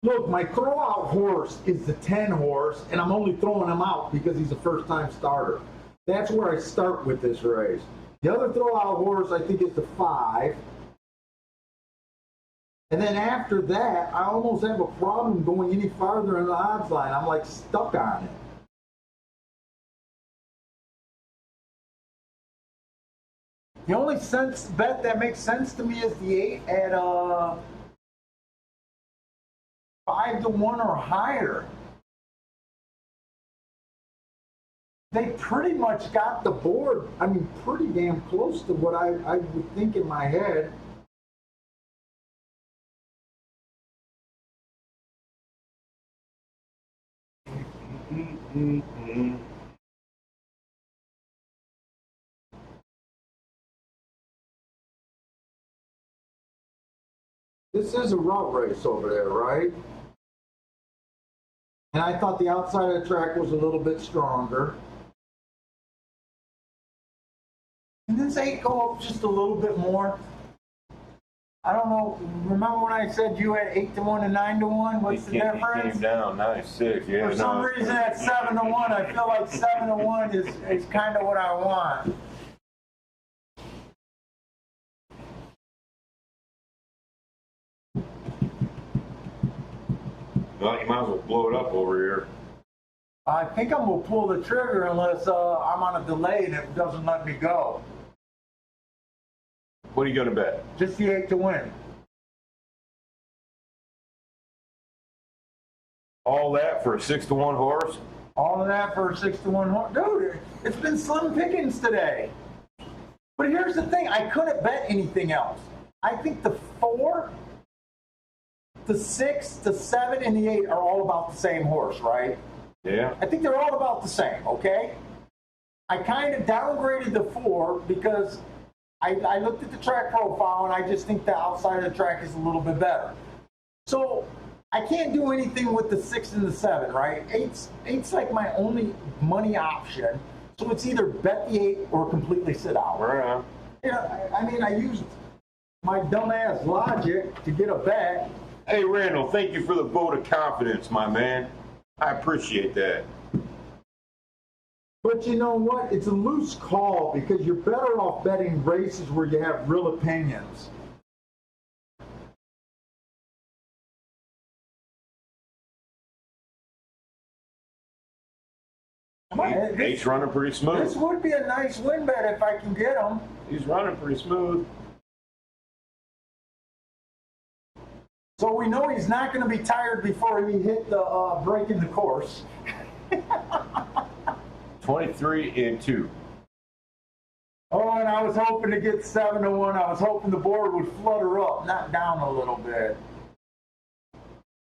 Look, my throw-out horse is the 10 horse, and I'm only throwing him out because he's a first-time starter. That's where I start with this race. The other throw-out horse, I think, is the 5. And then after that, I almost have a problem going any farther in the odds line. I'm like stuck on it. The only bet that makes sense to me is the 8 at 5-1 or higher. They pretty much got the board, I mean, pretty damn close to what I would think in my head. This is a route race over there, right? And I thought the outside of the track was a little bit stronger. Can this 8 go up just a little bit more? I don't know. Remember when I said you had 8-1 and 9-1? What's the He difference? came down 9-6. Yeah, For some reason at 7-1, I feel like 7-1 is kind of what I want. Well, you might as well blow it up over here. I think I'm gonna pull the trigger unless I'm on a delay and it doesn't let me go. What are you going to bet? Just the 8 to win. All that for a 6-1 horse? All of that for a 6-1 horse. Dude, it's been slim pickings today. But here's the thing, I couldn't bet anything else. I think the 4 the 6, the 7, and the 8 are all about the same horse, right? Yeah. I think they're all about the same, okay? I kind of downgraded the 4 because I looked at the track profile and I just think the outside of the track is a little bit better. So I can't do anything with the 6 and the 7, right? Eight's like my only money option. So it's either bet the 8 or completely sit out. Right. Yeah, I mean, I used my dumbass logic to get a bet. Hey, Randall, thank you for the vote of confidence, my man. I appreciate that. But you know what? It's a loose call because you're better off betting races where you have real opinions. Come on, Eight's running pretty this smooth. would be a nice win bet if I can get him. He's running pretty smooth. So we know he's not going to be tired before he hit the break in the course. 23-2. Oh, and I was hoping to get 7-1. I was hoping the board would flutter up, not down a little bit.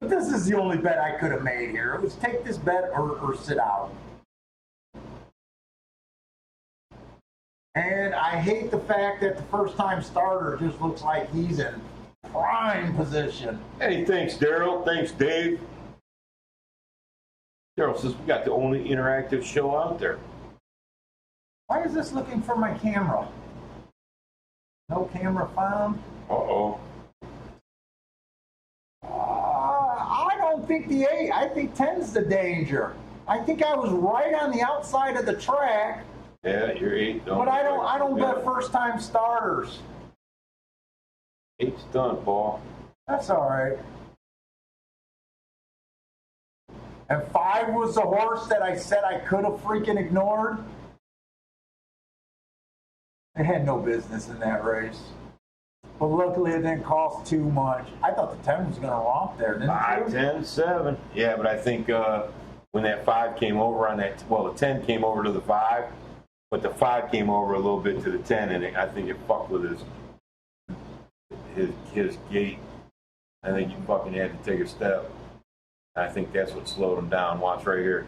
But this is the only bet I could have made here. It was take this bet or sit out. And I hate the fact that the first-time starter just looks like he's in prime position. Hey, thanks, Daryl. Thanks, Dave. Daryl says we got the only interactive show out there. Why is this looking for my camera? No camera found? Uh-oh. I don't think the 8. I think 10's the danger. I think I was right on the outside of the track, Yeah, you're 8. but I don't bet first-time starters. 8's done, Paul. That's all right. And 5 was the horse that I said I could have freaking ignored. It had no business in that race. But luckily it didn't cost too much. I thought the 10 was going to romp there, didn't 5, you? 10, 7. Yeah, but I think when that 5 came over on that, well, the 10 came over to the 5, but the 5 came over a little bit to the 10, and I think it fucked with his gait. I think he fucking had to take a step. I think that's what slowed him down. Watch right here.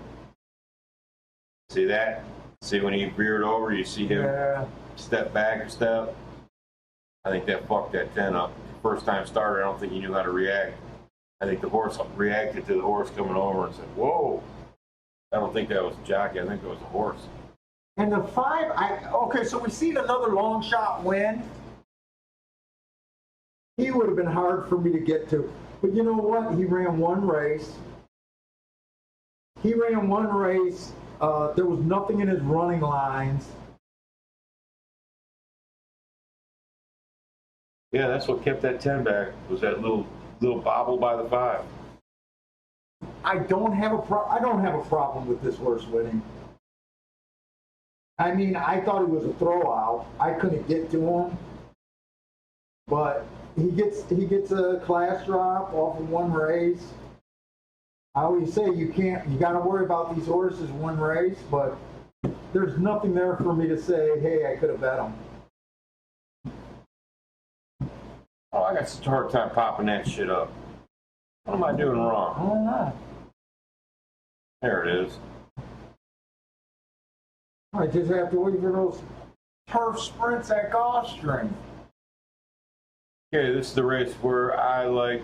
See that? See when he veered over, you see him Yeah. step back a step? I think that fucked that 10 up. First time starter, I don't think he knew how to react. I think the horse reacted to the horse coming over and said, whoa. I don't think that was a jockey. I think it was a horse. And the 5, okay, so we see another long shot win. He would have been hard for me to get to. But you know what? He ran one race. There was nothing in his running lines. Yeah, that's what kept that 10 back, was that little bobble by the 5. I don't have a problem with this horse winning. I mean, I thought it was a throwout. I couldn't get to him, but he gets a class drop off of one race. I always say you got to worry about these horses one race, but there's nothing there for me to say, hey, I could have bet them. Oh, I got such a hard time popping that shit up. What am I doing I wrong? don't know. There it is. I just have to wait for those turf sprints at Gulfstream. Okay, this is the race where I like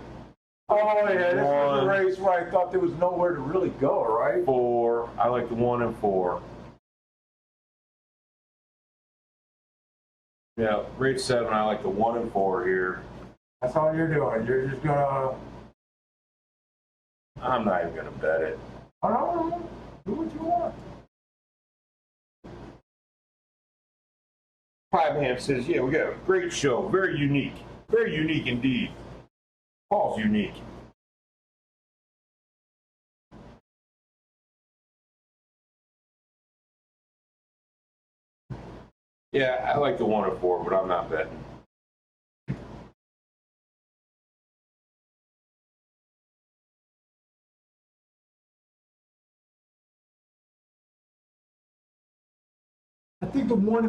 Oh yeah, this was the One. race where I thought there was nowhere to really go, right? 4. I like the 1 and 4. Yeah, race 7, I like the 1 and 4 here. That's all you're doing. You're just gonna. I'm not even gonna bet it. I don't know. Do what you want. Five says, yeah, we got a great show. Very unique. Very unique indeed. Paul's unique. Yeah, I like the 1 and 4, but I'm not betting. I think if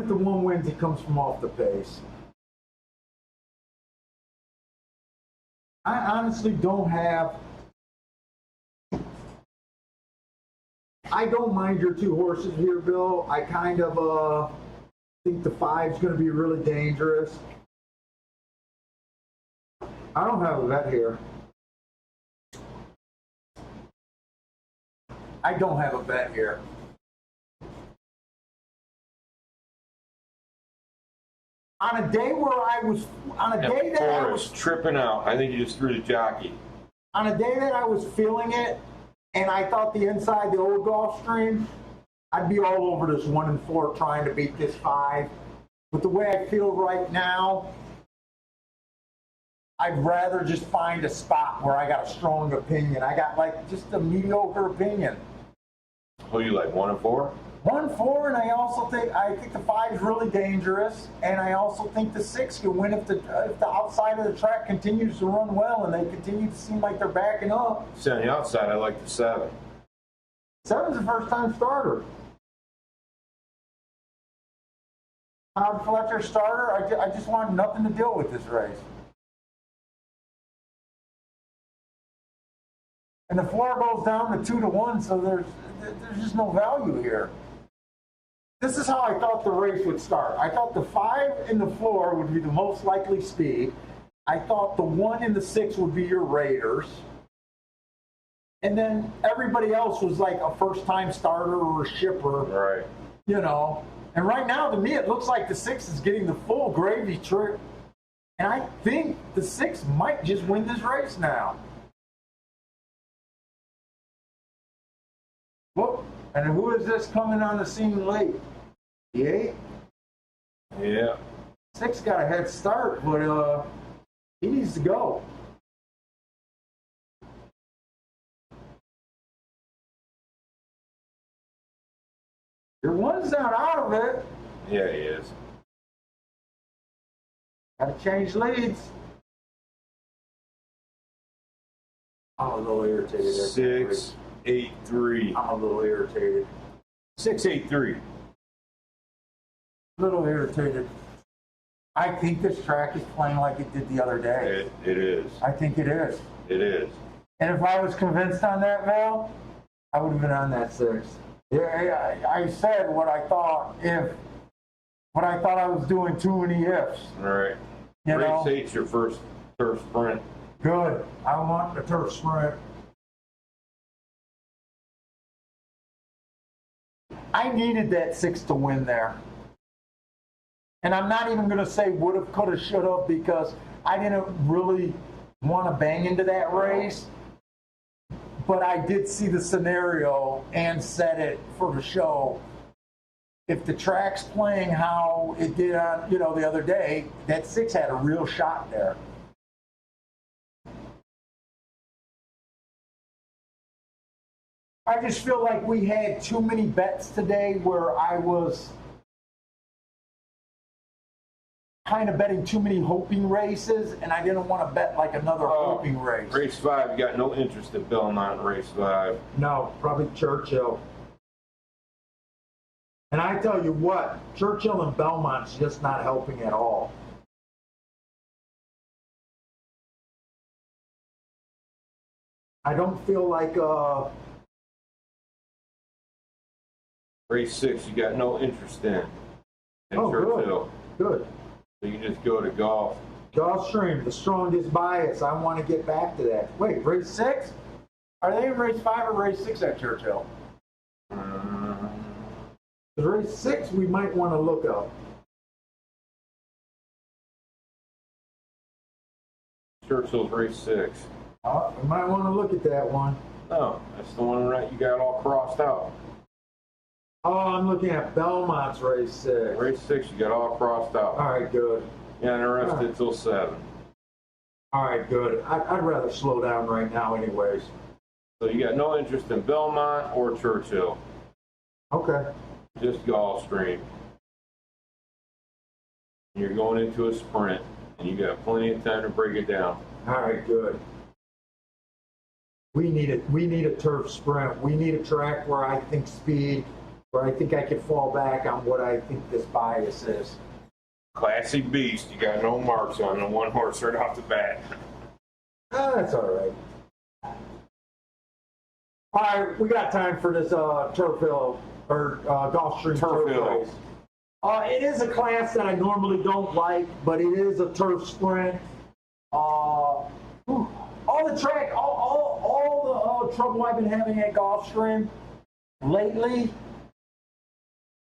the one wins, it comes from off the pace. I honestly don't have. I don't mind your two horses here, Bill. I kind of think the 5's going to be really dangerous. I don't have a bet here. I don't have a bet here. On a day where I was, on a day that I was, tripping out. I think you just threw the jockey. on a day that I was feeling it, and I thought the inside the old Gulfstream, I'd be all over this 1 and 4 trying to beat this 5. But the way I feel right now, I'd rather just find a spot where I got a strong opinion. I got like just a mediocre opinion. Who you like, 1 and 4? 1, 4, and I think the 5 is really dangerous, and I also think the 6 can win if the outside of the track continues to run well and they continue to seem like they're backing up. See, on the outside, I like the 7. 7's a first-time starter. Todd Fletcher starter. I just want nothing to deal with this race. And the floor goes down to 2-1, so there's just no value here. This is how I thought the race would start. I thought the 5 in the floor would be the most likely speed. I thought the 1 and the 6 would be your Raiders. And then everybody else was like a first-time starter or a shipper. Right. You know. And right now, to me, it looks like the 6 is getting the full gravy trip. And I think the 6 might just win this race now. Whoop. And who is this coming on the scene late? The 8? Yeah. 6 got a head start, but he needs to go. Your 1's not out of it. Yeah, he is. Got to change leads. I'm a little irritated. 6, 8, 3. I'm a little irritated. 6, 8, 3. A little irritated. I think this track is playing like it did the other day. It is. I think it is. It is. And if I was convinced on that, Val, I would have been on that 6. Yeah, I said what I thought I was doing too many ifs. All right. You know? Race 8's your first turf sprint. Good. I want the turf sprint. I needed that 6 to win there. And I'm not even going to say would have, could have, should have, because I didn't really want to bang into that race. But I did see the scenario and said it for the show. If the track's playing how it did on, the other day, that 6 had a real shot there. I just feel like we had too many bets today where I was kind of betting too many hoping races, and I didn't want to bet like another hoping race. Race 5, you got no interest in Belmont race 5. No, probably Churchill. And I tell you what, Churchill and Belmont's just not helping at all. I don't feel like Race 6, you got no interest in Churchill. Good. So you can just go to golf. Gulfstream, the strongest bias. I want to get back to that. Wait, race 6? Are they in race 5 or race 6 at Churchill? Race 6, we might want to look up. Churchill's race 6. We might want to look at that one. No, that's the one right you got all crossed out. Oh, I'm looking at Belmont's race 6. Race 6, you got all crossed out. All right, good. Yeah, interested till 7. All right, good. I'd rather slow down right now anyways. So you got no interest in Belmont or Churchill. Okay. Just Gulfstream. You're going into a sprint, and you got plenty of time to break it down. All right, good. We need a turf sprint. We need a track where I think speed, where I think I can fall back on what I think this bias is. Classic beast. You got no marks on the one horse right off the bat. That's all right. All right, we got time for this turf hill or Gulfstream Turf turf hill. race. It is a class that I normally don't like, but it is a turf sprint. All the track, all the trouble I've been having at Gulfstream lately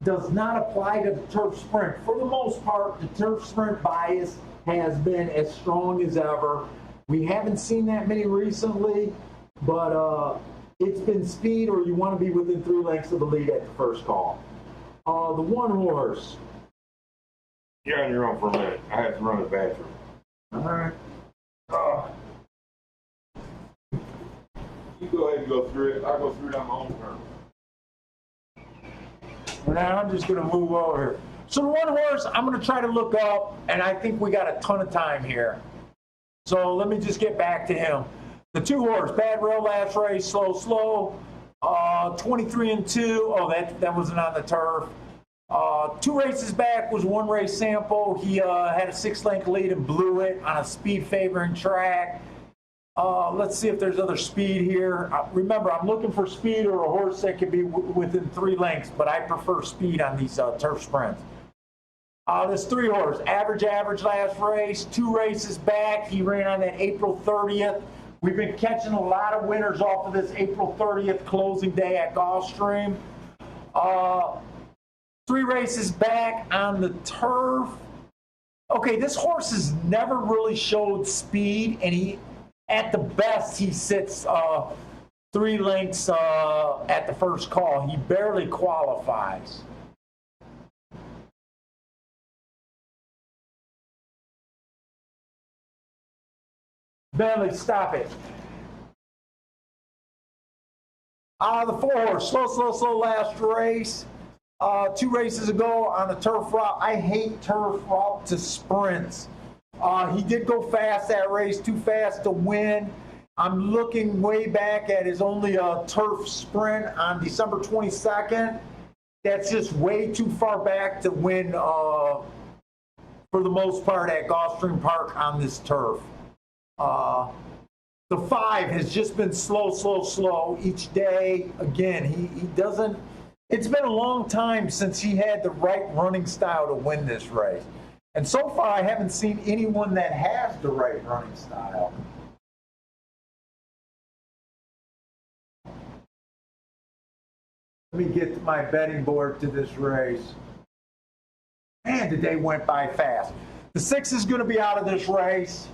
does not apply to the turf sprint. For the most part, the turf sprint bias has been as strong as ever. We haven't seen that many recently, but it's been speed or you want to be within 3 lengths of the lead at the first call. The one horse. You're on your own for a minute. I have to run to the bathroom. All right. You go ahead and go through it. I'll go through it on my own terms. Now I'm just going to move over. So the one horse I'm going to try to look up, and I think we got a ton of time here. So let me just get back to him. The 2 horse, Bad Rail last race, slow. 23-2. Oh, that wasn't on the turf. 2 races back was 1 race sample. He had a 6-length lead and blew it on a speed favoring track. Let's see if there's other speed here. Remember, I'm looking for speed or a horse that can be within 3 lengths, but I prefer speed on these turf sprints. This 3 horse, average last race, 2 races back. He ran on that April 30th. We've been catching a lot of winners off of this April 30th closing day at Gulfstream. 3 races back on the turf. Okay, this horse has never really showed speed, and at the best, he sits 3 lengths at the first call. He barely qualifies. Bentley, stop it. The 4 horse, slow last race. 2 races ago on a turf route. I hate turf route to sprints. He did go fast that race, too fast to win. I'm looking way back at his only turf sprint on December 22nd. That's just way too far back to win for the most part at Gulfstream Park on this turf. The 5 has just been slow each day. Again, he doesn't. It's been a long time since he had the right running style to win this race. And so far, I haven't seen anyone that has the right running style. Let me get to my betting board to this race. Man, the day went by fast. The 6 is going to be out of this race.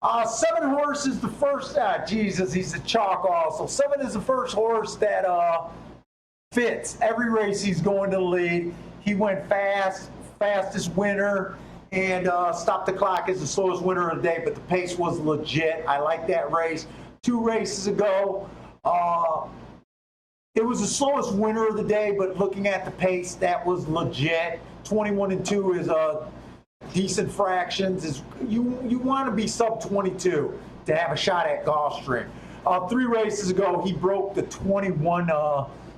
7 horse is the first. Jesus, he's a chalk also. 7 is the first horse that fits every race he's going to the lead. He went fastest winner, and stopped the clock as the slowest winner of the day, but the pace was legit. I like that race. 2 races ago, it was the slowest winner of the day, but looking at the pace, that was legit. 21-2 is decent fractions. You want to be sub 22 to have a shot at Gulfstream. 3 races ago, he broke the 21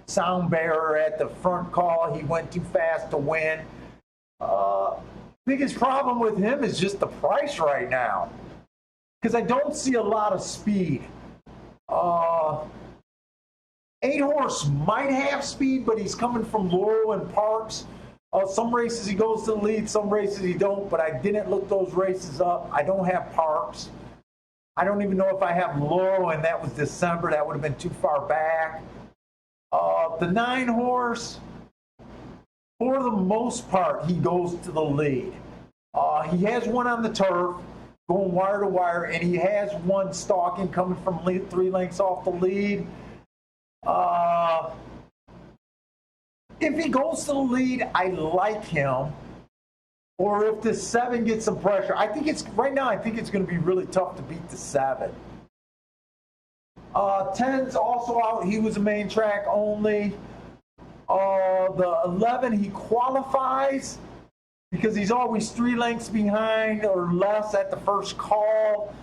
sound bearer at the front call. He went too fast to win. Biggest problem with him is just the price right now, because I don't see a lot of speed. 8 horse might have speed, but he's coming from Laurel and Parks. Some races he goes to the lead, some races he don't, but I didn't look those races up. I don't have Parks. I don't even know if I have Laurel, and that was December. That would have been too far back. The 9 horse, for the most part, he goes to the lead. He has one on the turf, going wire to wire, and he has one stalking coming from 3 lengths off the lead. If he goes to the lead, I like him. Or if the 7 gets some pressure, I think it's right now. I think it's going to be really tough to beat the 7. 10's also out. He was a main track only. The 11, he qualifies because he's always 3 lengths behind or less at the first call.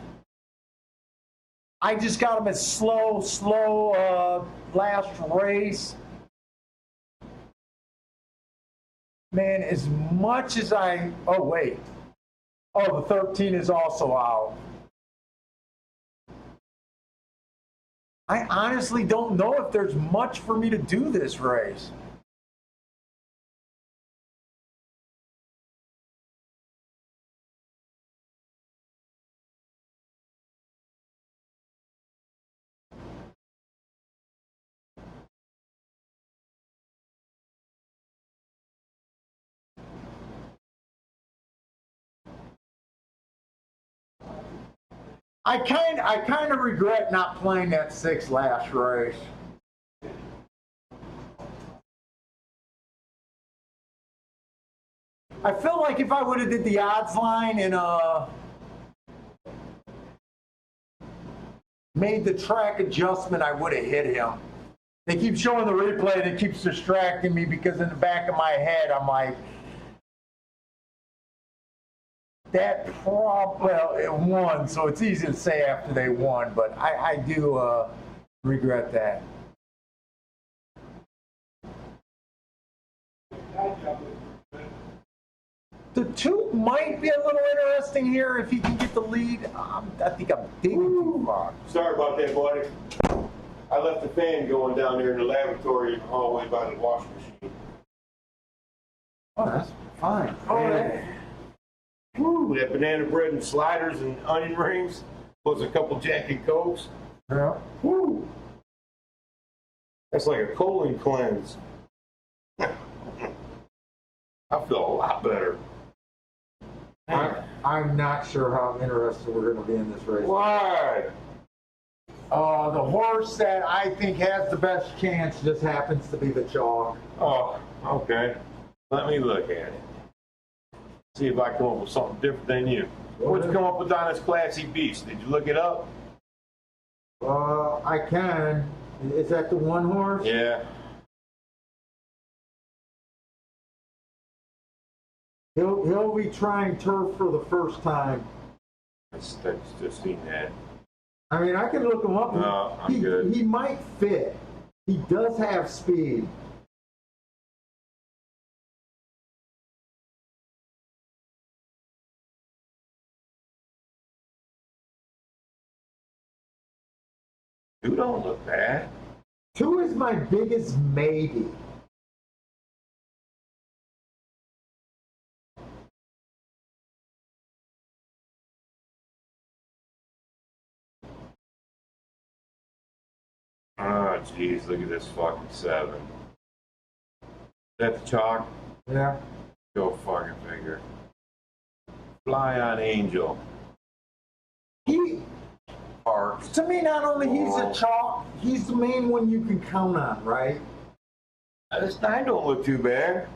I just got him at slow last race. Man, as much as oh wait. Oh, the 13 is also out. I honestly don't know if there's much for me to do this race. I kind of regret not playing that 6 last race. I feel like if I would have did the odds line and made the track adjustment, I would have hit him. They keep showing the replay and it keeps distracting me because in the back of my head, I'm like, well, it won, so it's easy to say after they won, but I do regret that. The 2 might be a little interesting here if he can get the lead. I think I'm digging too far. Sorry about that, buddy. I left the fan going down there in the lavatory in the hallway by the washing machine. Oh, that's fine. Oh, yeah. Woo, that banana bread and sliders and onion rings, plus a couple Jack and Cokes. Yeah. Woo. That's like a colon cleanse. I feel a lot better. I'm not sure how interested we're going to be in this race. Why? The horse that I think has the best chance just happens to be the chalk. Oh, okay. Let me look at it. See if I come up with something different than you. What'd you come up with on this classy beast? Did you look it up? I can. Is that the 1 horse? Yeah. He'll be trying turf for the first time. That's just seen that. I mean, I can look him up. No, I'm good. He might fit. He does have speed. You don't look bad. 2 is my biggest maybe. Oh, jeez, look at this fucking 7. Is that the chalk? Yeah. Go fucking figure. Fly on Angel. He, Parks. to me, not only he's a chalk, he's the main one you can count on, right? This 9 don't look too bad.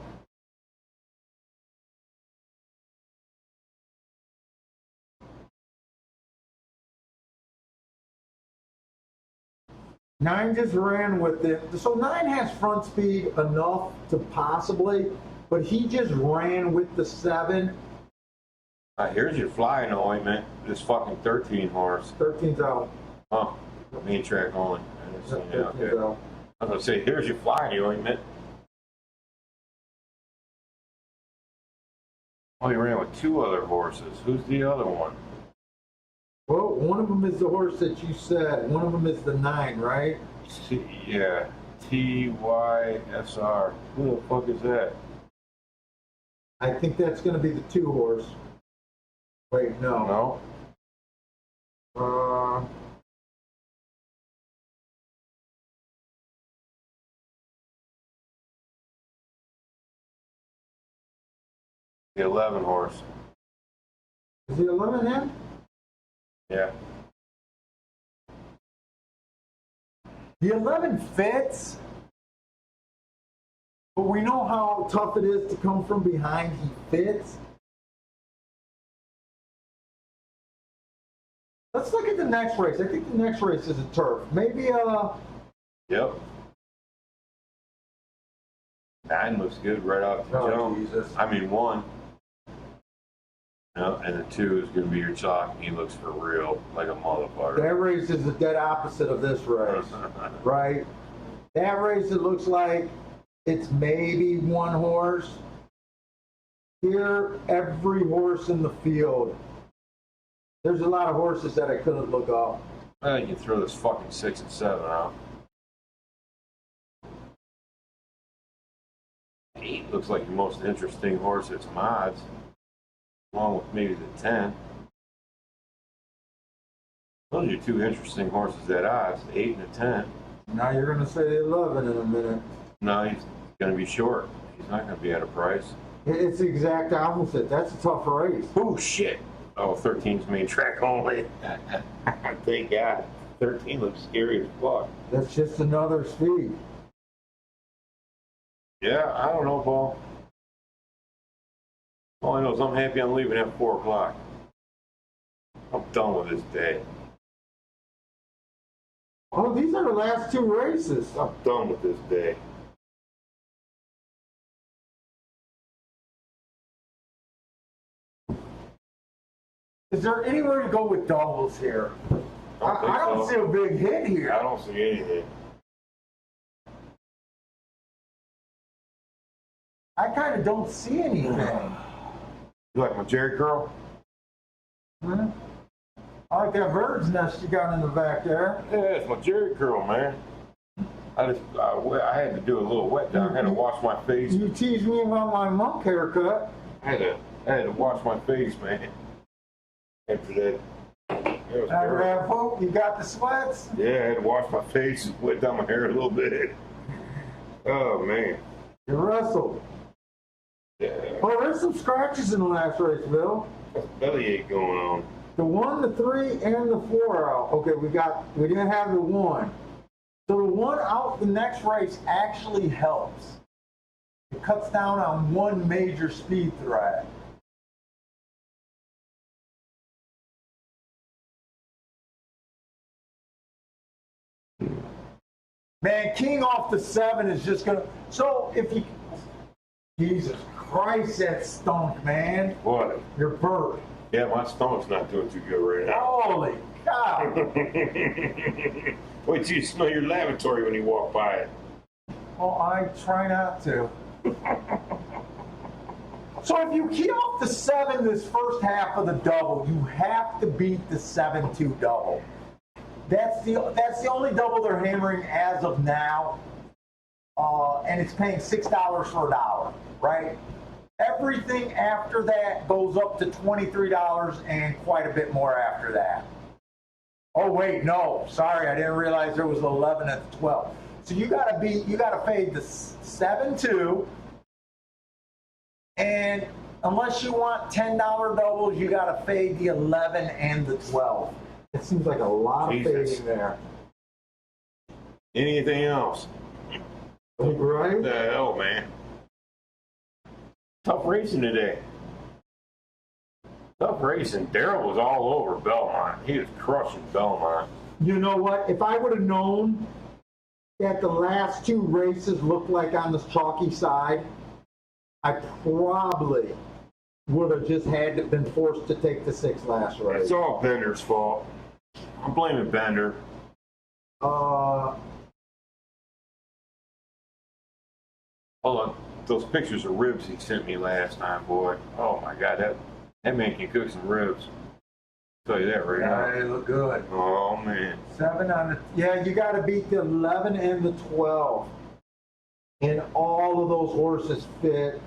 Nine just ran with it. So 9 has front speed enough to possibly, but he just ran with the 7. Here's your flying ointment. This fucking 13 horse. 13's out. Oh, main track only. I didn't see that. 13's Okay. out. I was gonna say, here's your flying ointment. Oh, he ran with 2 other horses. Who's the other one? Well, one of them is the horse that you said. One of them is the 9, right? Yeah, TYSR. Who the fuck is that? I think that's going to be the 2 horse. Wait, no. No. The 11 horse. Is he 11 in? Yeah. The 11 fits, but we know how tough it is to come from behind. He fits. Let's look at the next race. I think the next race is a turf. Maybe Yep. 9 looks good right off the Oh, jump. Jesus. I mean, 1. No, and the 2 is going to be your chalk. He looks for real, like a motherfucker. that race is the dead opposite of this race, right? That race, it looks like it's maybe 1 horse. Here, every horse in the field. There's a lot of horses that I couldn't look up. You can throw this fucking 6 and 7 out. 8 looks like the most interesting horse at some odds, along with maybe the 10. Those are your two interesting horses at odds, the 8 and the 10. Now you're going to say the 11 in a minute. No, he's going to be short. He's not going to be at a price. It's the exact opposite. That's a tough race. Oh, shit. Oh, 13's main track only. Thank God. 13 looks scary as fuck. That's just another speed. Yeah, I don't know, Paul. All I know is I'm happy I'm leaving at 4 o'clock. I'm done with this day. Oh, these are the last two races. I'm done with this day. Is there anywhere to go with doubles here? I don't see a big hit here. I don't see anything. I kind of don't see anything. You like my Jerry curl? Huh? I like that bird's nest you got in the back there. Yeah, it's my Jerry curl, man. I had to do a little wet down. I had to wash my face. You teased me about my monk haircut. I had to wash my face, man. After that. It was terrible. You got the sweats? Yeah, I had to wash my face and wet down my hair a little bit. Oh, man. You wrestled. Yeah. Oh, there's some scratches in the last race, Bill. Bellyache going on. The 1, the 3, and the 4 are out. Okay, we didn't have the 1. So the 1 out the next race actually helps. It cuts down on one major speed threat. Man, King off the 7 is just gonna. So if you, Jesus Christ, that stunk, man. What? Your bird. Yeah, my stomach's not doing too good right now. Holy cow! Wait till you smell your lavatory when you walk by it. Oh, I try not to. So if you key off the 7 this first half of the double, you have to beat the 7-2 double. That's the only double they're hammering as of now, and it's paying $6 for a dollar, right? Everything after that goes up to $23 and quite a bit more after that. Oh wait, no, sorry, I didn't realize there was 11 at the 12. So you gotta fade the 7-2, and unless you want $10 doubles, you gotta fade the 11 and the 12. It seems like a lot of fading there. Anything else? Right? What the hell, man? Tough racing today. Tough racing. Daryl was all over Belmont. He was crushing Belmont. You know what? If I would have known that the last 2 races looked like on the chalky side, I probably would have just been forced to take the 6 last race. It's all Bender's fault. I'm blaming Bender. Uh, Hold on. Those pictures of ribs he sent me last time, boy. Oh my God, that man can cook some ribs. I'll tell you that right now. they look good. Oh man. 7 on the, yeah, you got to beat the 11 and the 12. And all of those horses fit.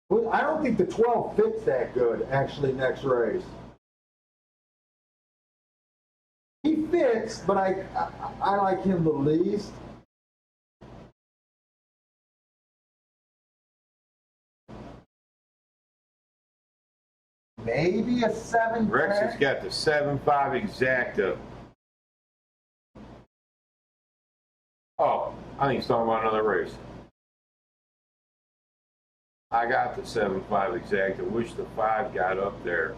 Well, I don't think the 12 fits that good, actually, next race. He fits, but I like him the least. Maybe a 7. Rex has got the 7.5 exacta. Oh, I think he's talking about another race. I got the 7.5 exacta. Wish the 5 got up there.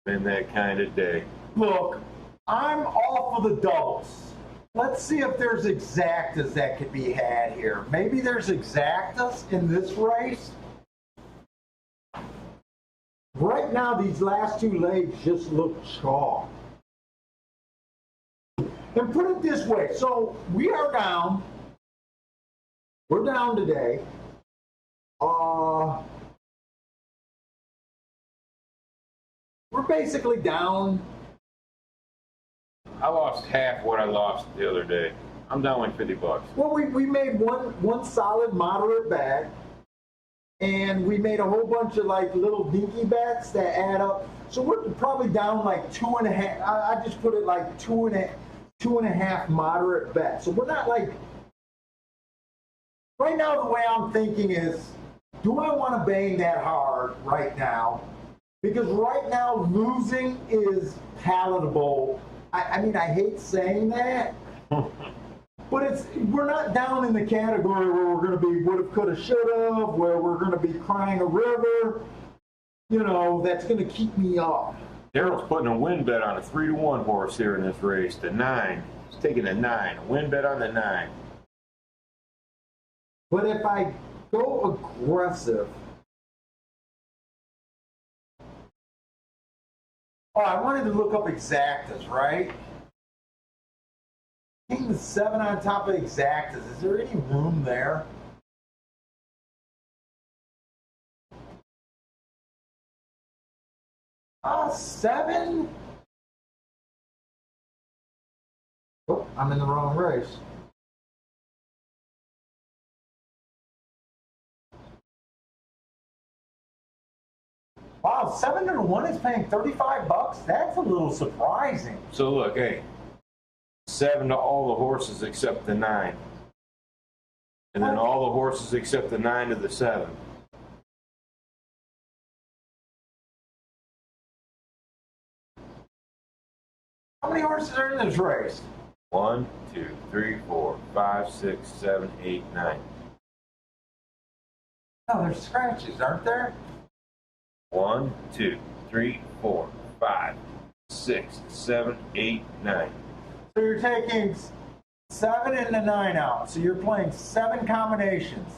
Been that kind of day. Look, I'm all for the doubles. Let's see if there's exactas that could be had here. Maybe there's exactas in this race. Right now, these last 2 legs just look chalk. And put it this way, so we are down We're down today. We're basically down. I lost half what I lost the other day. I'm down like $50. Well, we made one solid moderate bet, and we made a whole bunch of like little dinky bets that add up. So we're probably down like 2.5. I just put it like 2.5 moderate bets. So we're not like, right now the way I'm thinking is, do I want to bang that hard right now? Because right now losing is palatable. I mean, I hate saying that, but we're not down in the category where we're going to be woulda, coulda, shoulda, where we're going to be crying a river. You know, that's going to keep me up. Daryl's putting a win bet on a 3-1 horse here in this race. The 9. He's taking a 9. A win bet on the 9. But if I go aggressive, oh, I wanted to look up exactas, right? King the 7 on top of exactas. Is there any room there? Ah, 7? Oh, I'm in the wrong race. Wow, 7-1 is paying $35. That's a little surprising. So look, hey, 7 to all the horses except the 9. And then all the horses except the 9 to the 7. How many horses are in this race? 1, 2, 3, 4, 5, 6, 7, 8, 9. No, there's scratches, aren't there? 1, 2, 3, 4, 5, 6, 7, 8, 9. So you're taking 7 and the 9 out. So you're playing 7 combinations,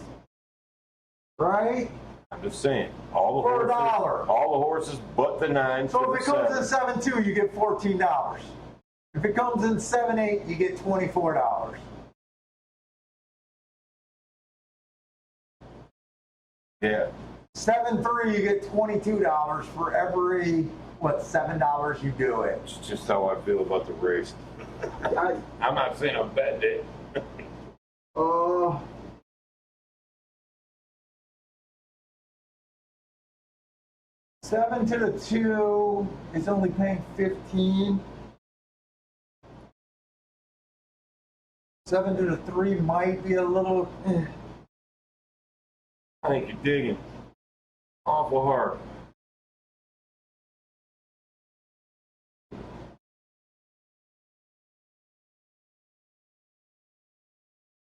right? I'm just saying, all the For horses, $1. all the horses but the 9. So to if it the comes 7. in 7-2, you get $14. If it comes in 7-8, you get $24. Yeah. 7-3, you get $22 for every, what, $7 you do it. It's just how I feel about the race. I'm not saying I'm betting it. Uh, seven to the 2 is only paying 15. 7 to the 3 might be a little. I think you're digging awful hard.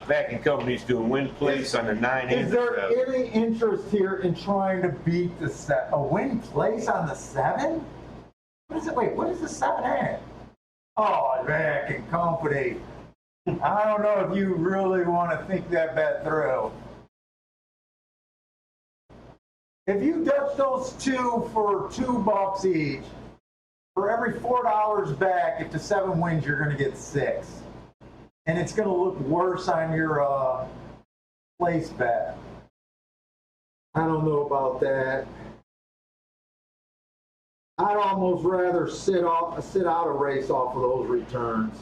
Backing company's doing win place on the 9 Is and the there 7. any interest here in trying to beat the a win place on the 7? What is it? Wait, what is the 7 at? Oh, back and company. I don't know if you really want to think that bet through. If you Dutch those two for $2 each, for every $4 back, if the 7 wins, you're going to get 6. And it's going to look worse on your place bet. I don't know about that. I'd almost rather sit out a race off of those returns.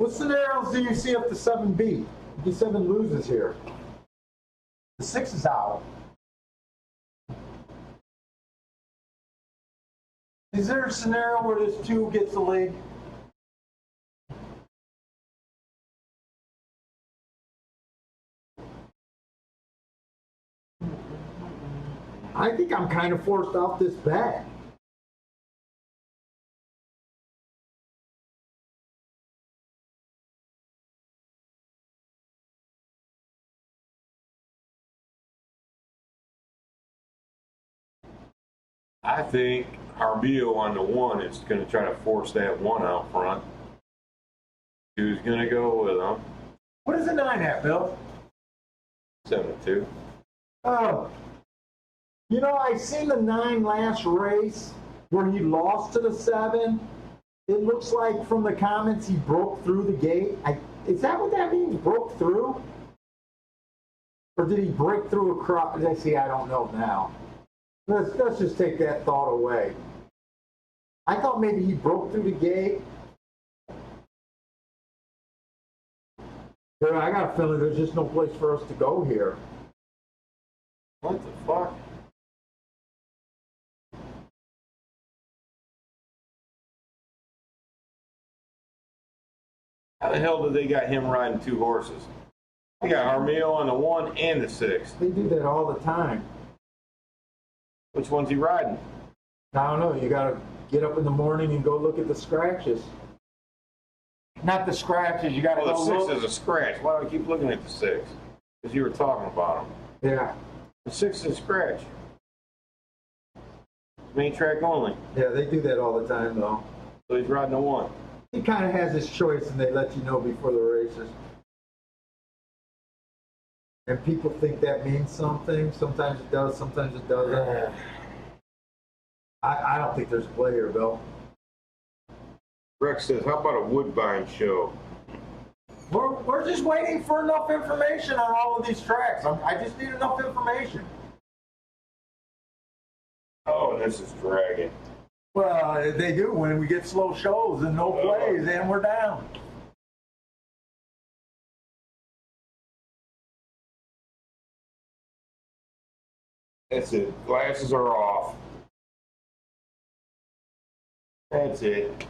What scenarios do you see if the 7 beat? If the 7 loses here? The 6 is out. Is there a scenario where this 2 gets the lead? I think I'm kind of forced off this bet. I think Arbio on the 1 is going to try to force that 1 out front. Who's going to go with him? What is the 9 at, Bill? 7-2. Oh. You know, I seen the 9 last race where he lost to the 7. It looks like from the comments he broke through the gate. Is that what that means? Broke through? Or did he break through a crowd? I see. I don't know now. Let's just take that thought away. I thought maybe he broke through the gate. But I got a feeling there's just no place for us to go here. What the fuck? How the hell did they got him riding 2 horses? They got Armio on the 1 and the 6. They do that all the time. Which one's he riding? I don't know. You got to get up in the morning and go look at the scratches. Not the scratches. You got to Well, go the 6 look. is a scratch. Why do I keep looking at the 6? Because you were talking about him. Yeah. The 6 is a scratch. Main track only. Yeah, they do that all the time, though. So he's riding the 1. He kind of has his choice, and they let you know before the races. And people think that means something. Sometimes it does, sometimes it doesn't. I don't think there's a play here, Bill. Rex says, how about a Woodbine show? We're just waiting for enough information on all of these tracks. I just need enough information. Oh, this is dragging. Well, they do when we get slow shows and no plays, and we're down. That's it. Glasses are off. That's it.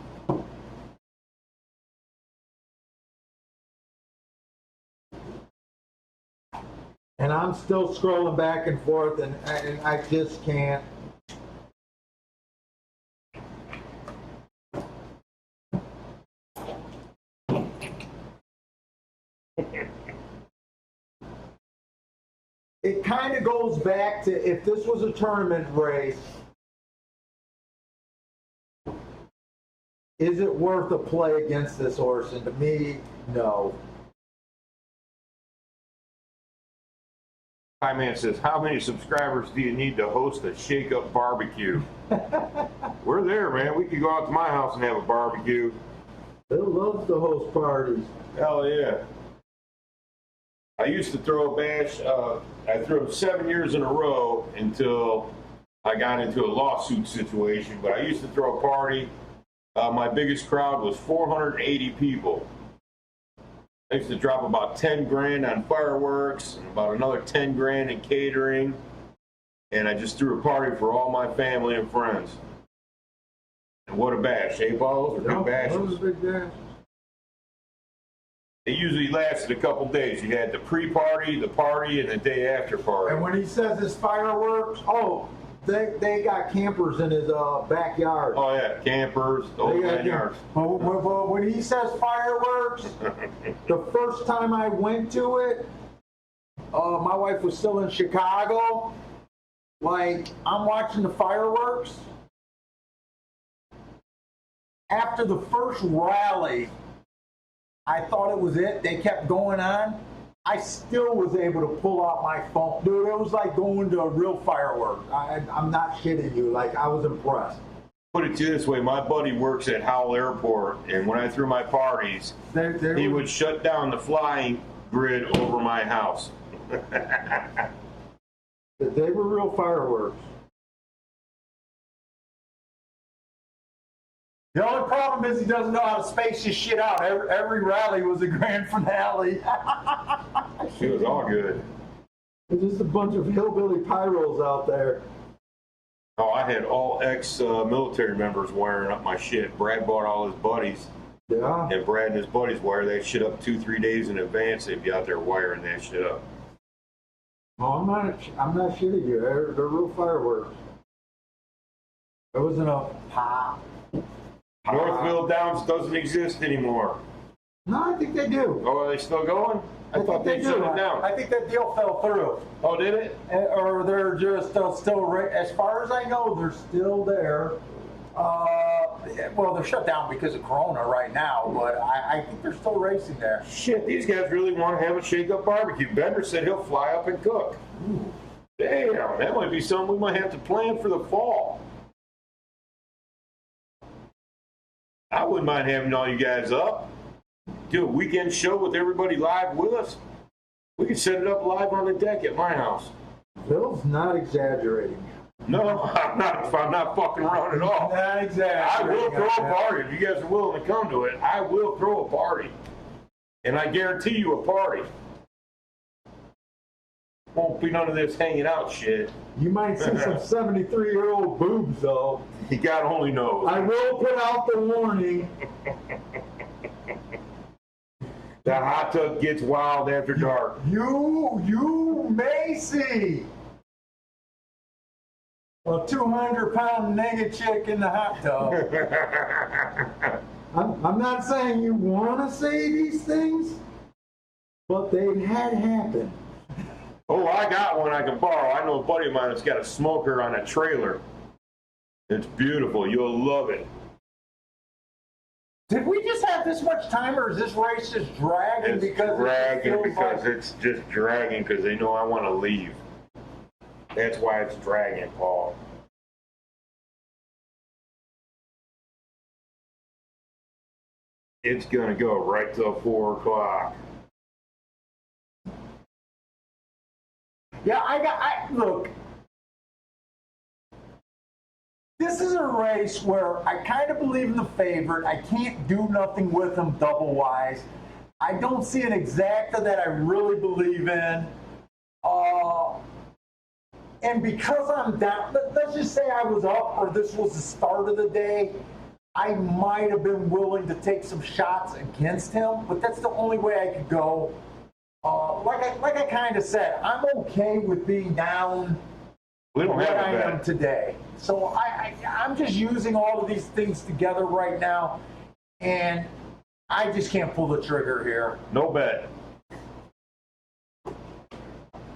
And I'm still scrolling back and forth, and I just can't. It kind of goes back to if this was a tournament race, is it worth a play against this horse? And to me, no. Hi Man says, how many subscribers do you need to host a shake-up barbecue? We're there, man. We could go out to my house and have a barbecue. Bill loves to host parties. Hell yeah. I used to throw a bash. I threw 7 years in a row until I got into a lawsuit situation. But I used to throw a party. My biggest crowd was 480 people. I used to drop about 10 grand on fireworks and about another 10 grand in catering. And I just threw a party for all my family and friends. And what a bash, eh, Paul? Those are big bashes. Those are big bashes. It usually lasted a couple days. You had the pre-party, the party, and the day after party. And when he says it's fireworks, they got campers in his backyard. Oh yeah, campers, the whole 9 yards. But when he says fireworks, The first time I went to it, my wife was still in Chicago. Like, I'm watching the fireworks. After the first rally, I thought it was it. They kept going on. I still was able to pull out my phone. Dude, it was like going to a real firework. I'm not shitting you. Like, I was impressed. Put it to you this way, my buddy works at Howell Airport, and when I threw my parties, he would shut down the flying grid over my house. They were real fireworks. The only problem is he doesn't know how to space his shit out. Every rally was a grand finale. She was all good. There's just a bunch of hillbilly pyros out there. Oh, I had all ex-military members wiring up my shit. Brad bought all his buddies, Yeah. and Brad and his buddies wire that shit up 2-3 days in advance. They'd be out there wiring that shit up. Oh, I'm not shitting you. They're real fireworks. There wasn't a pop. Northville Downs doesn't exist anymore. No, I think they do. Oh, are they still going? I thought they shut it down. I think that deal fell through. Oh, did it? Or they're just still, as far as I know, they're still there. Well, they're shut down because of Corona right now, but I think they're still racing there. Shit, these guys really want to have a shake-up barbecue. Bender said he'll fly up and cook. Damn, that might be something we might have to plan for the fall. wouldn't mind having all you guys up. Do a weekend show with everybody live with us. We could set it up live on the deck at my house. Bill's not exaggerating. No, I'm not fucking around at all. Not I exaggerating. will throw a party. If you guys are willing to come to it, I will throw a party. And I guarantee you a party. Won't be none of this hanging out shit. You might see some 73-year-old boobs, though. You God only knows. I will put out the warning. The hot tub gets wild after dark. You may see a 200-pound naked chick in the hot tub. I'm not saying you want to say these things, but they had happened. Oh, I got one I can borrow. I know a buddy of mine that's got a smoker on a trailer. It's beautiful. You'll love it. Did we just have this much time, or is this race just dragging It's because dragging it feels because like... it's just dragging because they know I want to leave. That's why it's dragging, Paul. It's gonna go right till 4 o'clock. Yeah, look. This is a race where I kind of believe in the favorite. I can't do nothing with him double-wise. I don't see an exacta that I really believe in. And because I'm down, let's just say I was up or this was the start of the day, I might have been willing to take some shots against him, but that's the only way I could go. Like I kind of said, I'm okay with being down We don't what have I a am bet. today. So I'm just using all of these things together right now, and I just can't pull the trigger here. No bet.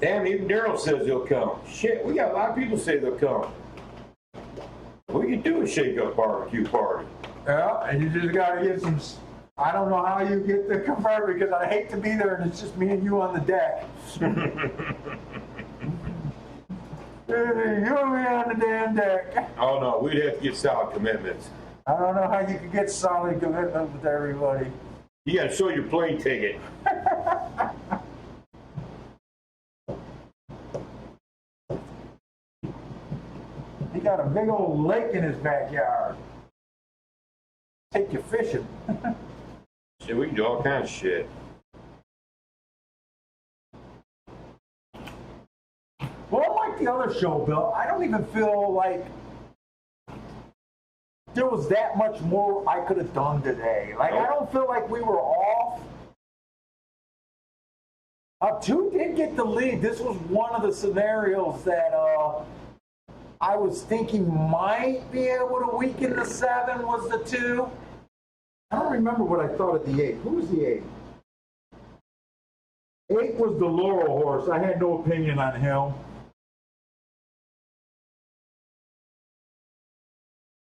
Damn, even Daryl says he'll come. Shit, we got a lot of people say they'll come. We could do a shake-up barbecue party. Yeah, and you just got to get some. I don't know how you get the convert because I hate to be there and it's just me and you on the deck. You and me on the damn deck. Oh no, we'd have to get solid commitments. I don't know how you could get solid commitment with everybody. You gotta show your plane ticket. He got a big old lake in his backyard. Take you fishing. Shit, we can do all kinds of shit. Well, unlike the other show, Bill, I don't even feel like there was that much more I could have done today. Like, I don't feel like we were off. Two did get the lead. This was one of the scenarios that I was thinking might be able to weaken the 7 was the 2. I don't remember what I thought of the 8. Who was the 8? 8 was the Laurel horse. I had no opinion on him.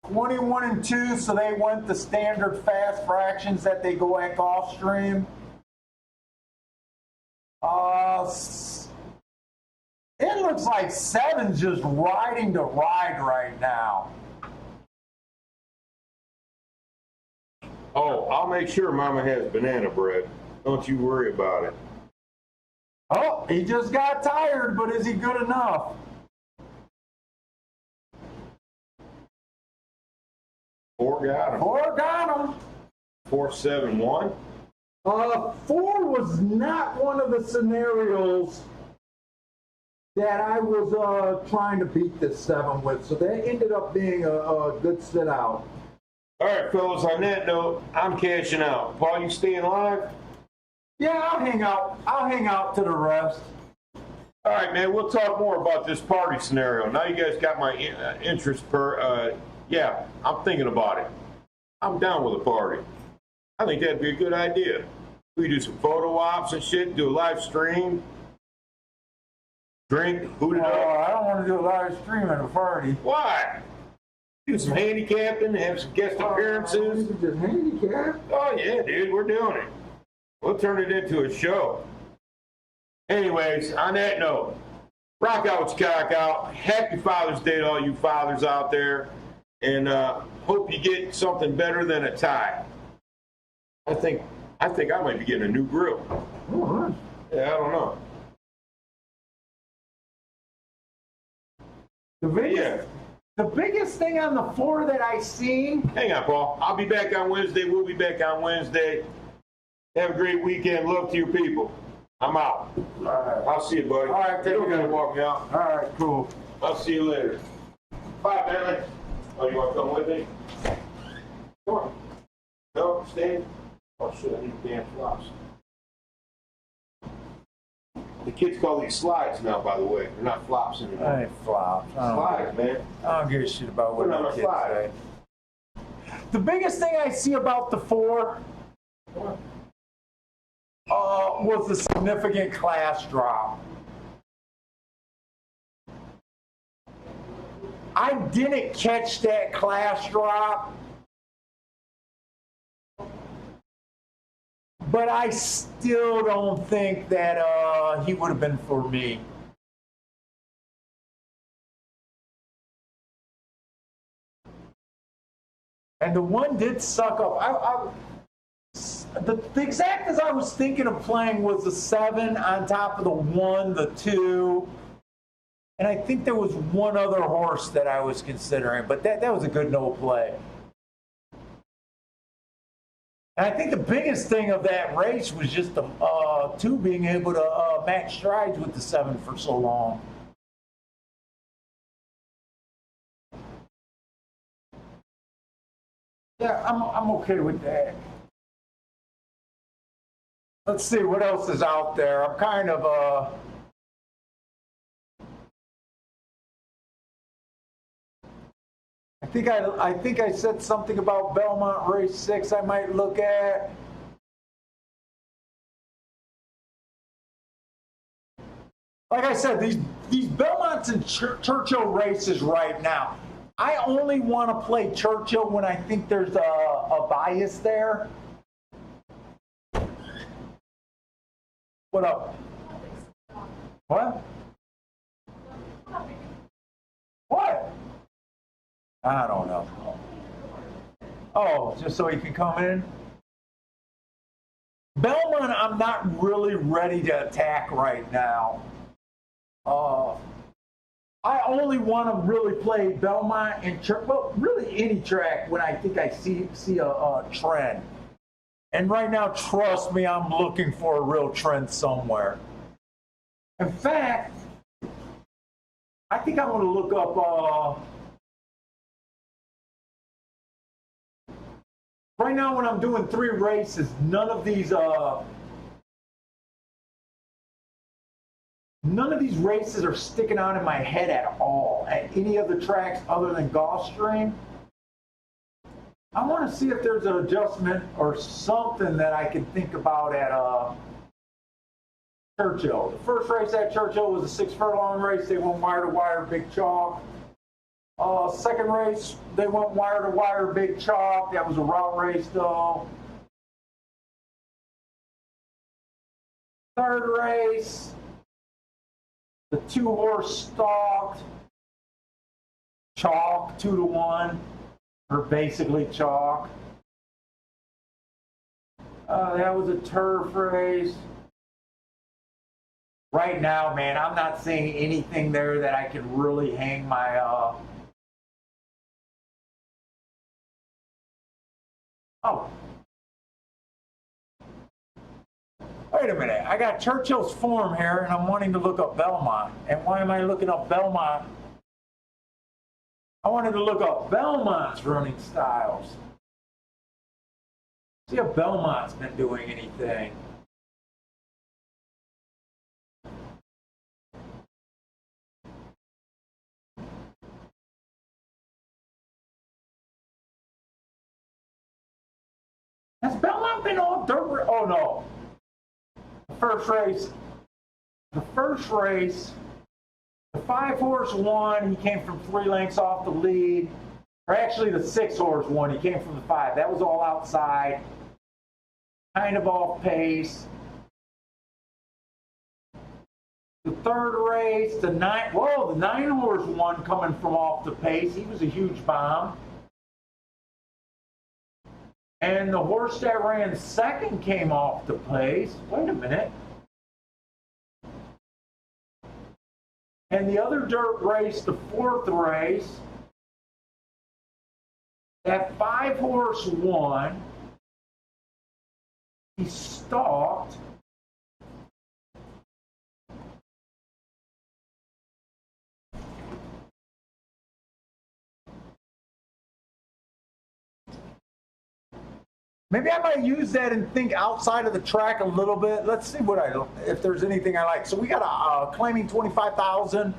21 and 2, so they went the standard fast fractions that they go back off stream. It looks like 7's just riding the ride right now. Oh, I'll make sure Mama has banana bread. Don't you worry about it. Oh, he just got tired, but is he good enough? 4 got him. 4 got him. 4-7-1. 4 was not one of the scenarios that I was trying to beat this 7 with, so that ended up being a good sit out. All right, fellas, on that note, I'm cashing out. Paul, you staying live? Yeah, I'll hang out. I'll hang out to the rest. All right, man, we'll talk more about this party scenario. Now you guys got my interest yeah, I'm thinking about it. I'm down with a party. I think that'd be a good idea. We do some photo ops and shit, do a live stream, drink, hoot it up. I don't want to do a live stream at a party. Why? Do some handicapping, have some guest appearances. Just handicap. Oh, yeah, dude, we're doing it. We'll turn it into a show. Anyways, on that note, rock out with your cock out. Happy Father's Day to all you fathers out there. and hope you get something better than a tie. I think I might be getting a new grill. Yeah, I don't know. The biggest thing on the floor that I seen. Hang on, Paul. I'll be back on Wednesday. We'll be back on Wednesday. Have a great weekend. Love to your people. I'm out. All right. I'll see you, buddy. All right, take You don't care. gotta walk me out. All right, cool. I'll see you later. Bye, Bentley. Oh, you want to come with me? Come on. No, stay. Oh, shit, I need damn flops. The kids call these slides now, by the way. They're not flops anymore. I ain't flops. Slides, man. I don't give a shit about what Put it on the a kids slide. say. The biggest thing I see about the 4 was the significant class drop. I didn't catch that class drop, but I still don't think that he would have been for me. And the 1 did suck up. The exact as I was thinking of playing was the 7 on top of the 1, the 2. And I think there was one other horse that I was considering, but that was a good no play. And I think the biggest thing of that race was just the 2 being able to match strides with the 7 for so long. Yeah, I'm okay with that. Let's see what else is out there. I'm kind of I think I said something about Belmont Race 6 I might look at. Like I said, these Belmonts and Churchill races right now, I only want to play Churchill when I think there's a bias there. What up? What? What? I don't know. Oh, just so he can come in? Belmont, I'm not really ready to attack right now. I only want to really play Belmont and well, really any track when I think I see a trend. And right now, trust me, I'm looking for a real trend somewhere. In fact, I think I'm going to look up. Right now, when I'm doing 3 races, none of these races are sticking out in my head at all. At any other tracks other than Gulfstream, I want to see if there's an adjustment or something that I can think about at Churchill. The first race at Churchill was a 6 furlong race. They went wire to wire, big chalk. Second race, they went wire to wire, big chalk. That was a route race though. Third race, the 2-horse stalked, chalk 2-1, or basically chalk. That was a turf race. Right now, man, I'm not seeing anything there that I can really hang my Oh. Wait a minute. I got Churchill's form here, and I'm wanting to look up Belmont. And why am I looking up Belmont? I wanted to look up Belmont's running styles. See if Belmont's been doing anything. Has Belmont been all dirt? Oh no. The first race, the 5-horse won. He came from 3 lengths off the lead. Or actually, the 6-horse won. He came from the 5. That was all outside. Kind of off pace. The third race, the 9-horse won coming from off the pace. He was a huge bomb. And the horse that ran second came off the pace. Wait a minute. And the other dirt race, the fourth race, that 5-horse won. He stalked. Maybe I might use that and think outside of the track a little bit. Let's see if there's anything I like. So we got a claiming 25,000.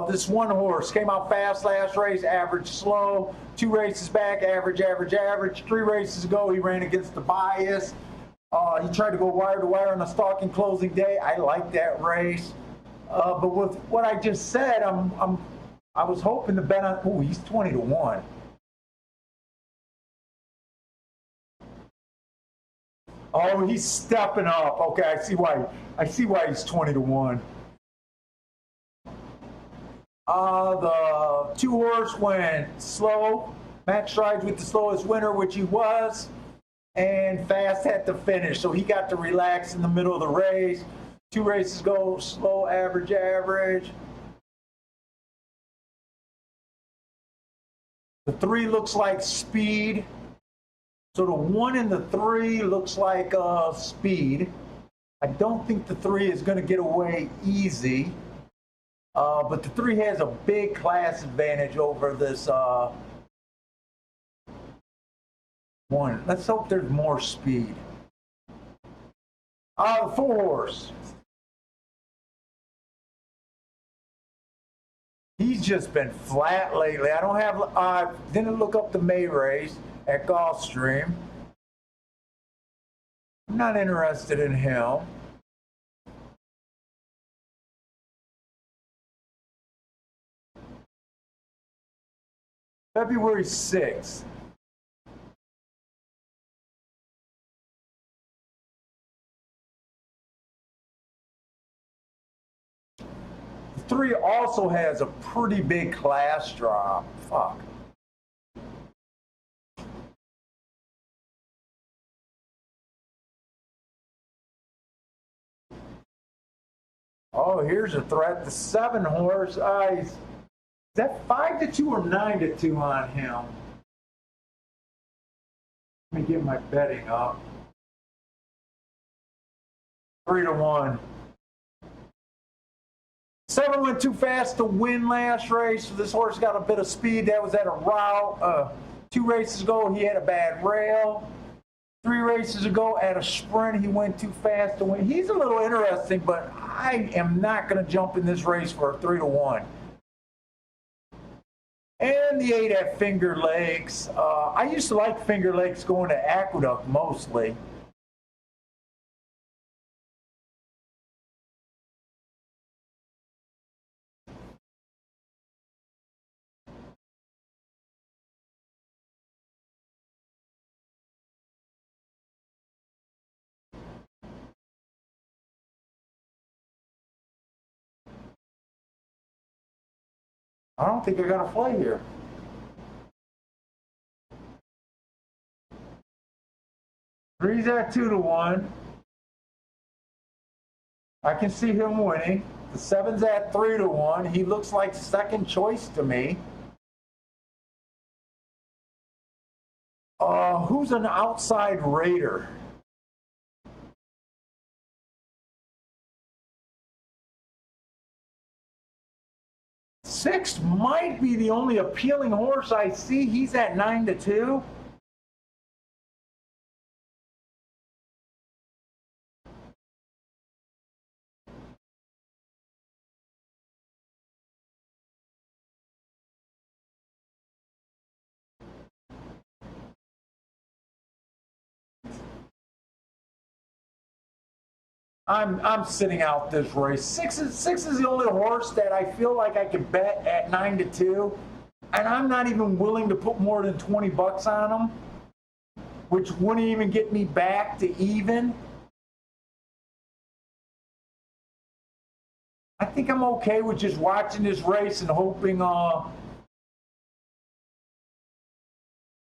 This one horse came out fast last race, average slow. 2 races back, average, average, average. 3 races ago, he ran against the bias. He tried to go wire to wire on a stalking closing day. I like that race. But with what I just said, I was hoping to bet on. Ooh, he's 20 to 1. Oh, he's stepping up. Okay, I see why. I see why he's 20 to 1. The 2-horse went slow. Max Strides with the slowest winner, which he was, and fast at the finish. So he got to relax in the middle of the race. 2 races go slow, average, average. The 3 looks like speed. So the 1 and the 3 looks like speed. I don't think the 3 is going to get away easy. But the 3 has a big class advantage over this 1. Let's hope there's more speed. The 4-horse. He's just been flat lately. I don't have, didn't look up the May race at Gulfstream. I'm not interested in him. February 6th. The 3 also has a pretty big class drop. Fuck. Oh, here's a threat. The 7-horse. Is that 5 to 2 or 9 to 2 on him? Let me get my betting up. 3 to 1. 7 went too fast to win last race. So this horse got a bit of speed. That was at a route. 2 races ago, he had a bad rail. 3 races ago at a sprint, he went too fast to win. He's a little interesting, but I am not going to jump in this race for a 3 to 1. And the 8 at Finger Lakes. I used to like Finger Lakes going to Aqueduct mostly. I don't think I got a play here. Three's at 2 to 1. I can see him winning. The 7's at 3 to 1. He looks like second choice to me. Who's an outside raider? Six might be the only appealing horse I see. He's at 9 to 2. I'm sitting out this race. Six is the only horse that I feel like I could bet at 9 to 2, and I'm not even willing to put more than $20 on him, which wouldn't even get me back to even. I think I'm okay with just watching this race and hoping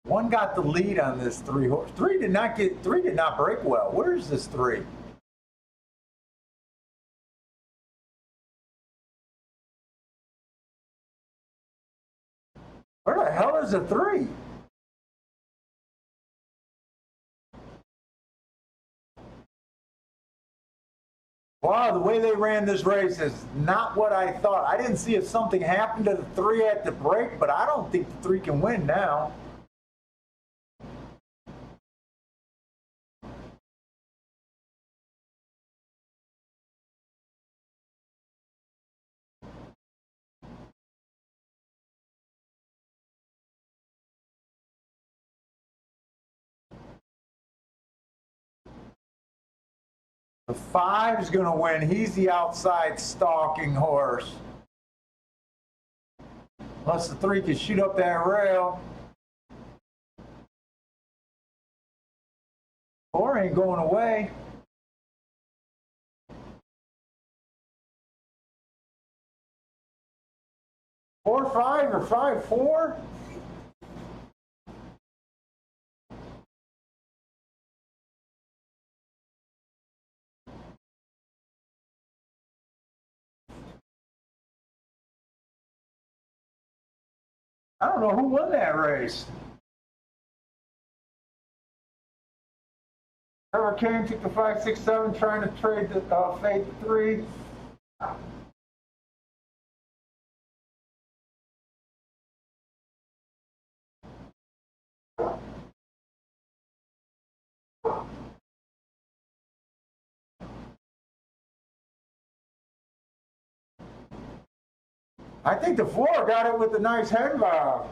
One got the lead on this three horse. Three did not break well. Where is this three? Where the hell is the three? Wow, the way they ran this race is not what I thought. I didn't see if something happened to the three at the break, but I don't think the three can win now. The five's going to win. He's the outside stalking horse. Unless the three can shoot up that rail. Four ain't going away. Four, five, or five, four? I don't know who won that race. Trevor Kane took the 5, 6, 7, trying to trade the fade 3. I think the 4 got it with a nice head bob.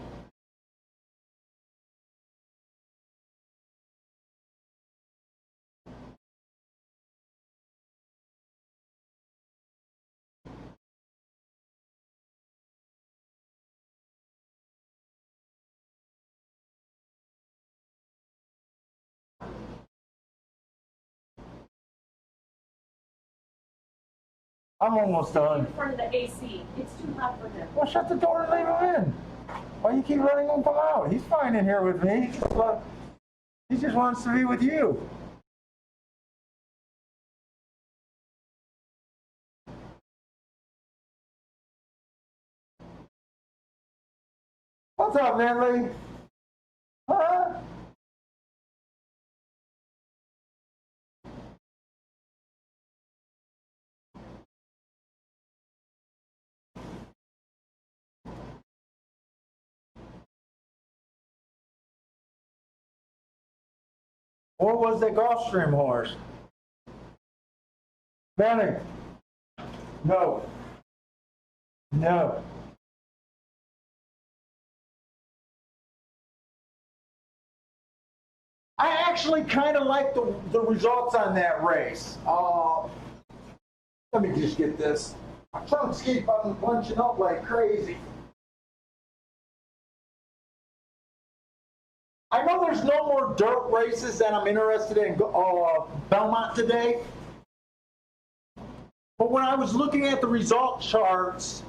I'm almost done. In front of the AC. It's too hot for him. Well, shut the door and leave him in. Why you keep letting him come out? He's fine in here with me. He just wants to be with you. What's up, Manly? Huh? What was the Gulfstream horse? Benny. No. No. I actually kind of like the results on that race. Let me just get this. My trunks keep on bunching up like crazy. I know there's no more dirt races that I'm interested in Belmont today. But when I was looking at the result charts,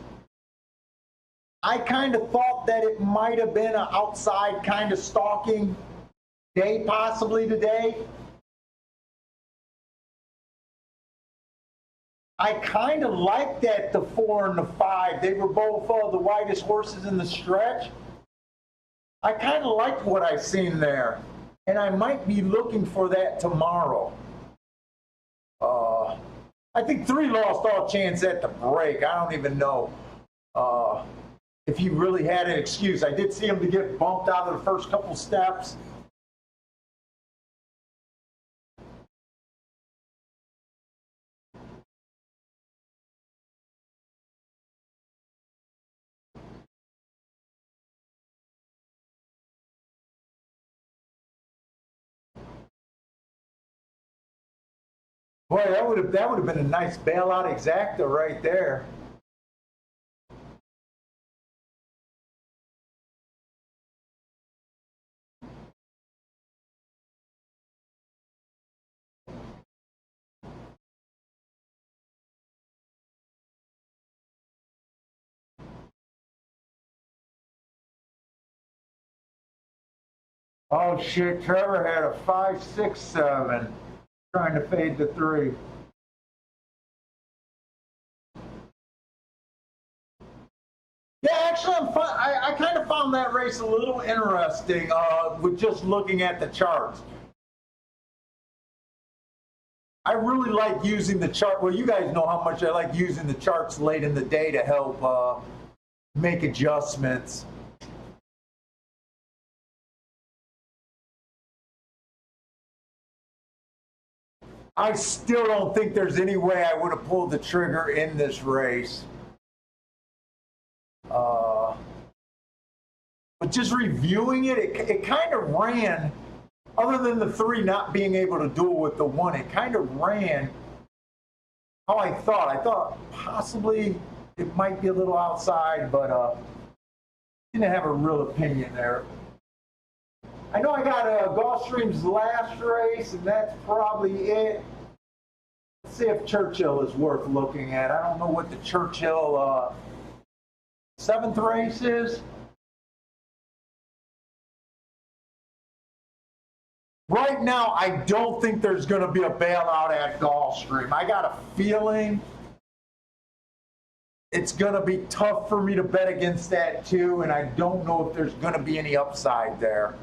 I kind of thought that it might have been an outside kind of stalking day possibly today. I kind of liked that the 4 and the 5, they were both the widest horses in the stretch. I kind of liked what I seen there, and I might be looking for that tomorrow. I think 3 lost all chance at the break. I don't even know if he really had an excuse. I did see him to get bumped out of the first couple steps. Boy, that would have been a nice bailout exacta right there. Oh shit, Trevor had a 5.67, trying to fade to 3. Yeah, actually, I kind of found that race a little interesting with just looking at the charts. I really like using the chart. Well, you guys know how much I like using the charts late in the day to help make adjustments. I still don't think there's any way I would have pulled the trigger in this race. But just reviewing it, it kind of ran, other than the 3 not being able to duel with the 1, it kind of ran how I thought. I thought possibly it might be a little outside, but didn't have a real opinion there. I know I got Gulfstream's last race, and that's probably it. Let's see if Churchill is worth looking at. I don't know what the Churchill 7th race is. Right now, I don't think there's going to be a bailout at Gulfstream. I got a feeling it's going to be tough for me to bet against that too, and I don't know if there's going to be any upside there.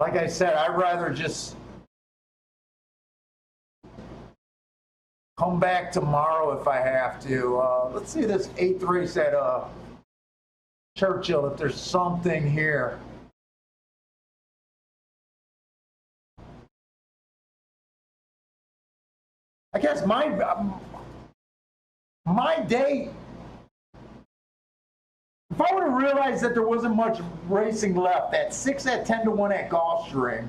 Like I said, I'd rather just come back tomorrow if I have to. Let's see this 8th race at Churchill, if there's something here. I guess my day, if I would have realized that there wasn't much racing left, that 6 at 10 to 1 at Gulfstream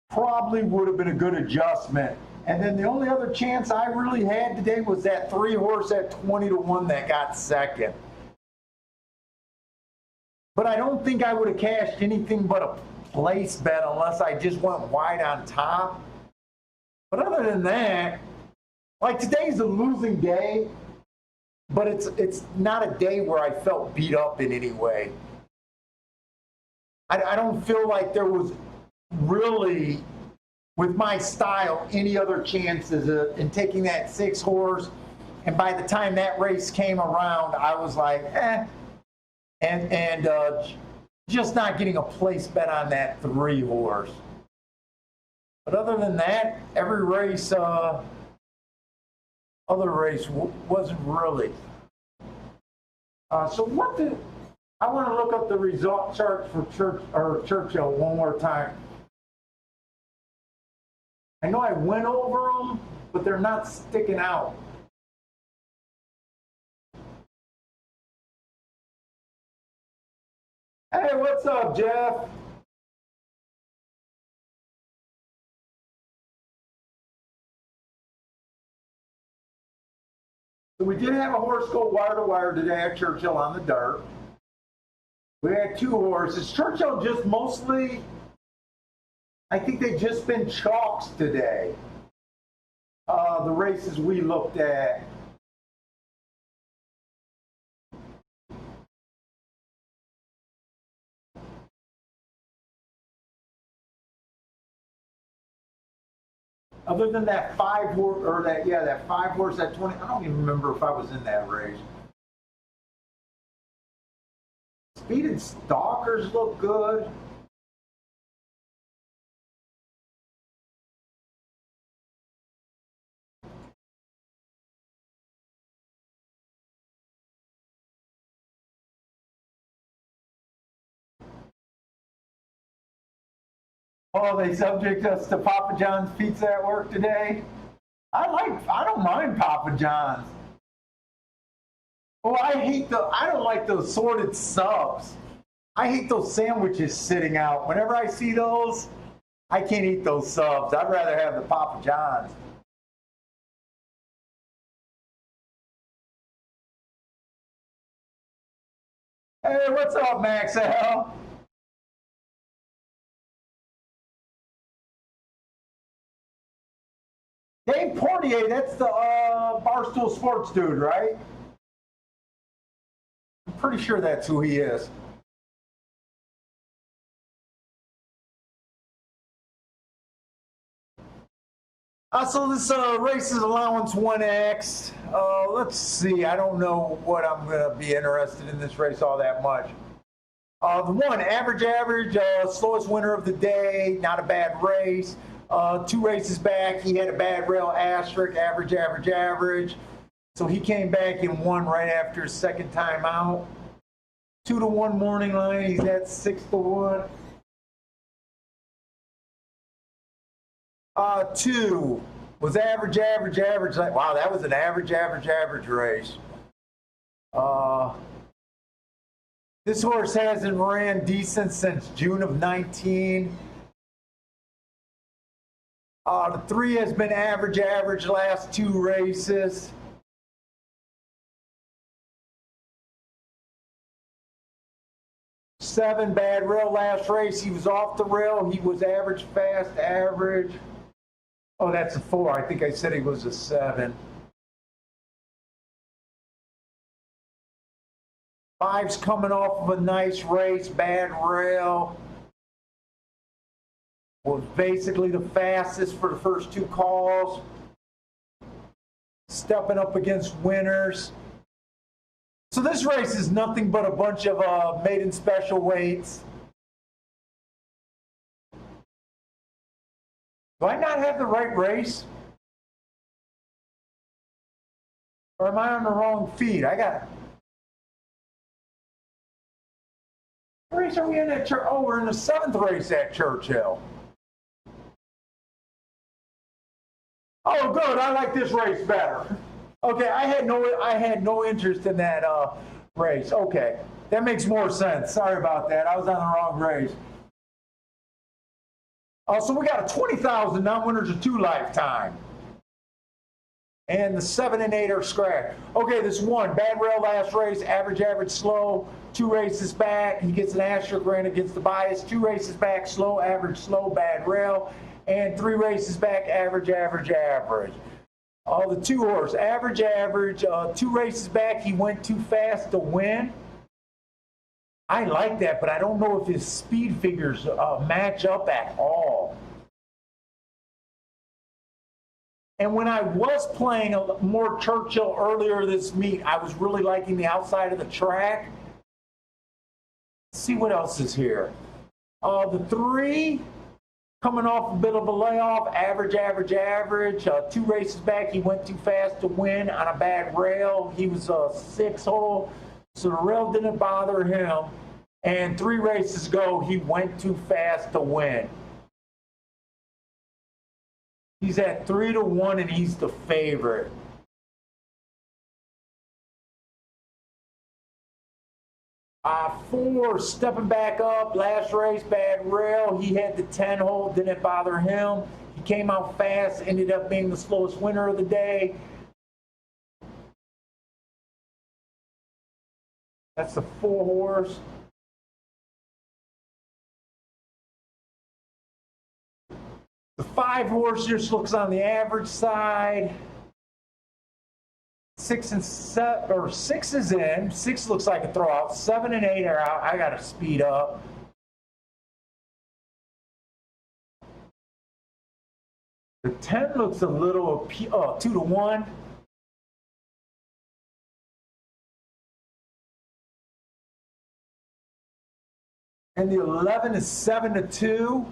probably would have been a good adjustment. And then the only other chance I really had today was that 3 horse at 20 to 1 that got second. But I don't think I would have cashed anything but a place bet unless I just went wide on top. But other than that, like today's a losing day, but it's not a day where I felt beat up in any way. I don't feel like there was really, with my style, any other chances in taking that 6 horse. And by the time that race came around, I was like, and just not getting a place bet on that 3 horse. But other than that, every race, other race wasn't really. So what did, I want to look up the result chart for Churchill one more time. I know I went over them, but they're not sticking out. Hey, what's up, Jeff? So we did have a horse go wire to wire today at Churchill on the dirt. We had 2 horses. Churchill just mostly, I think they've just been chalks today. The races we looked at. Other than that 5 horse, or that 5 horse at 20, I don't even remember if I was in that race. Speed and Stalkers look good. Oh, they subject us to Papa John's pizza at work today. I don't mind Papa John's. Oh, I don't like those sorted subs. I hate those sandwiches sitting out. Whenever I see those, I can't eat those subs. I'd rather have the Papa John's. Hey, what's up, Max L? Dave Portier, that's the Barstool Sports dude, right? I'm pretty sure that's who he is. So this race is allowance 1X. Let's see. I don't know what I'm going to be interested in this race all that much. The one, average, slowest winner of the day. Not a bad race. 2 races back, he had a bad rail asterisk, average. So he came back and won right after his second time out. 2-1 morning line. He's at 6-1. 2 was average. Like, wow, that was an average race. This horse hasn't ran decent since June of 19. The 3 has been average last 2 races. Seven, bad rail last race. He was off the rail. He was average, fast, average. Oh, that's a 4. I think I said he was a 7. 5's coming off of a nice race, bad rail. Was basically the fastest for the first 2 calls. Stepping up against winners. So this race is nothing but a bunch of maiden special weights. Do I not have the right race? Or am I on the wrong feed? What race are we in at Churchill? Oh, we're in the 7th race at Churchill. Oh, good. I like this race better. Okay, I had no interest in that race. Okay, that makes more sense. Sorry about that. I was on the wrong race. So we got a 20,000 non-winners of 2 lifetime. And the 7 and 8 are scratched. Okay, this 1, bad rail last race, average, slow. 2 races back, he gets an asterisk, ran against the bias. 2 races back, slow, bad rail. And 3 races back, average. The 2 horse, average. 2 races back, he went too fast to win. I like that, but I don't know if his speed figures match up at all. And when I was playing more Churchill earlier this meet, I was really liking the outside of the track. Let's see what else is here. The 3, coming off a bit of a layoff, average. 2 races back, he went too fast to win on a bad rail. He was a 6-hole, so the rail didn't bother him. And 3 races ago, he went too fast to win. He's at 3-1, and he's the favorite. Four, stepping back up, last race, bad rail. He had the 10-hole, didn't bother him. He came out fast, ended up being the slowest winner of the day. That's the 4 horse. The 5 horse just looks on the average side. 6 and 7, or 6 is in. 6 looks like a throw out. 7 and 8 are out. I got to speed up. The 10 looks a little 2-1. And the 11 is 7-2.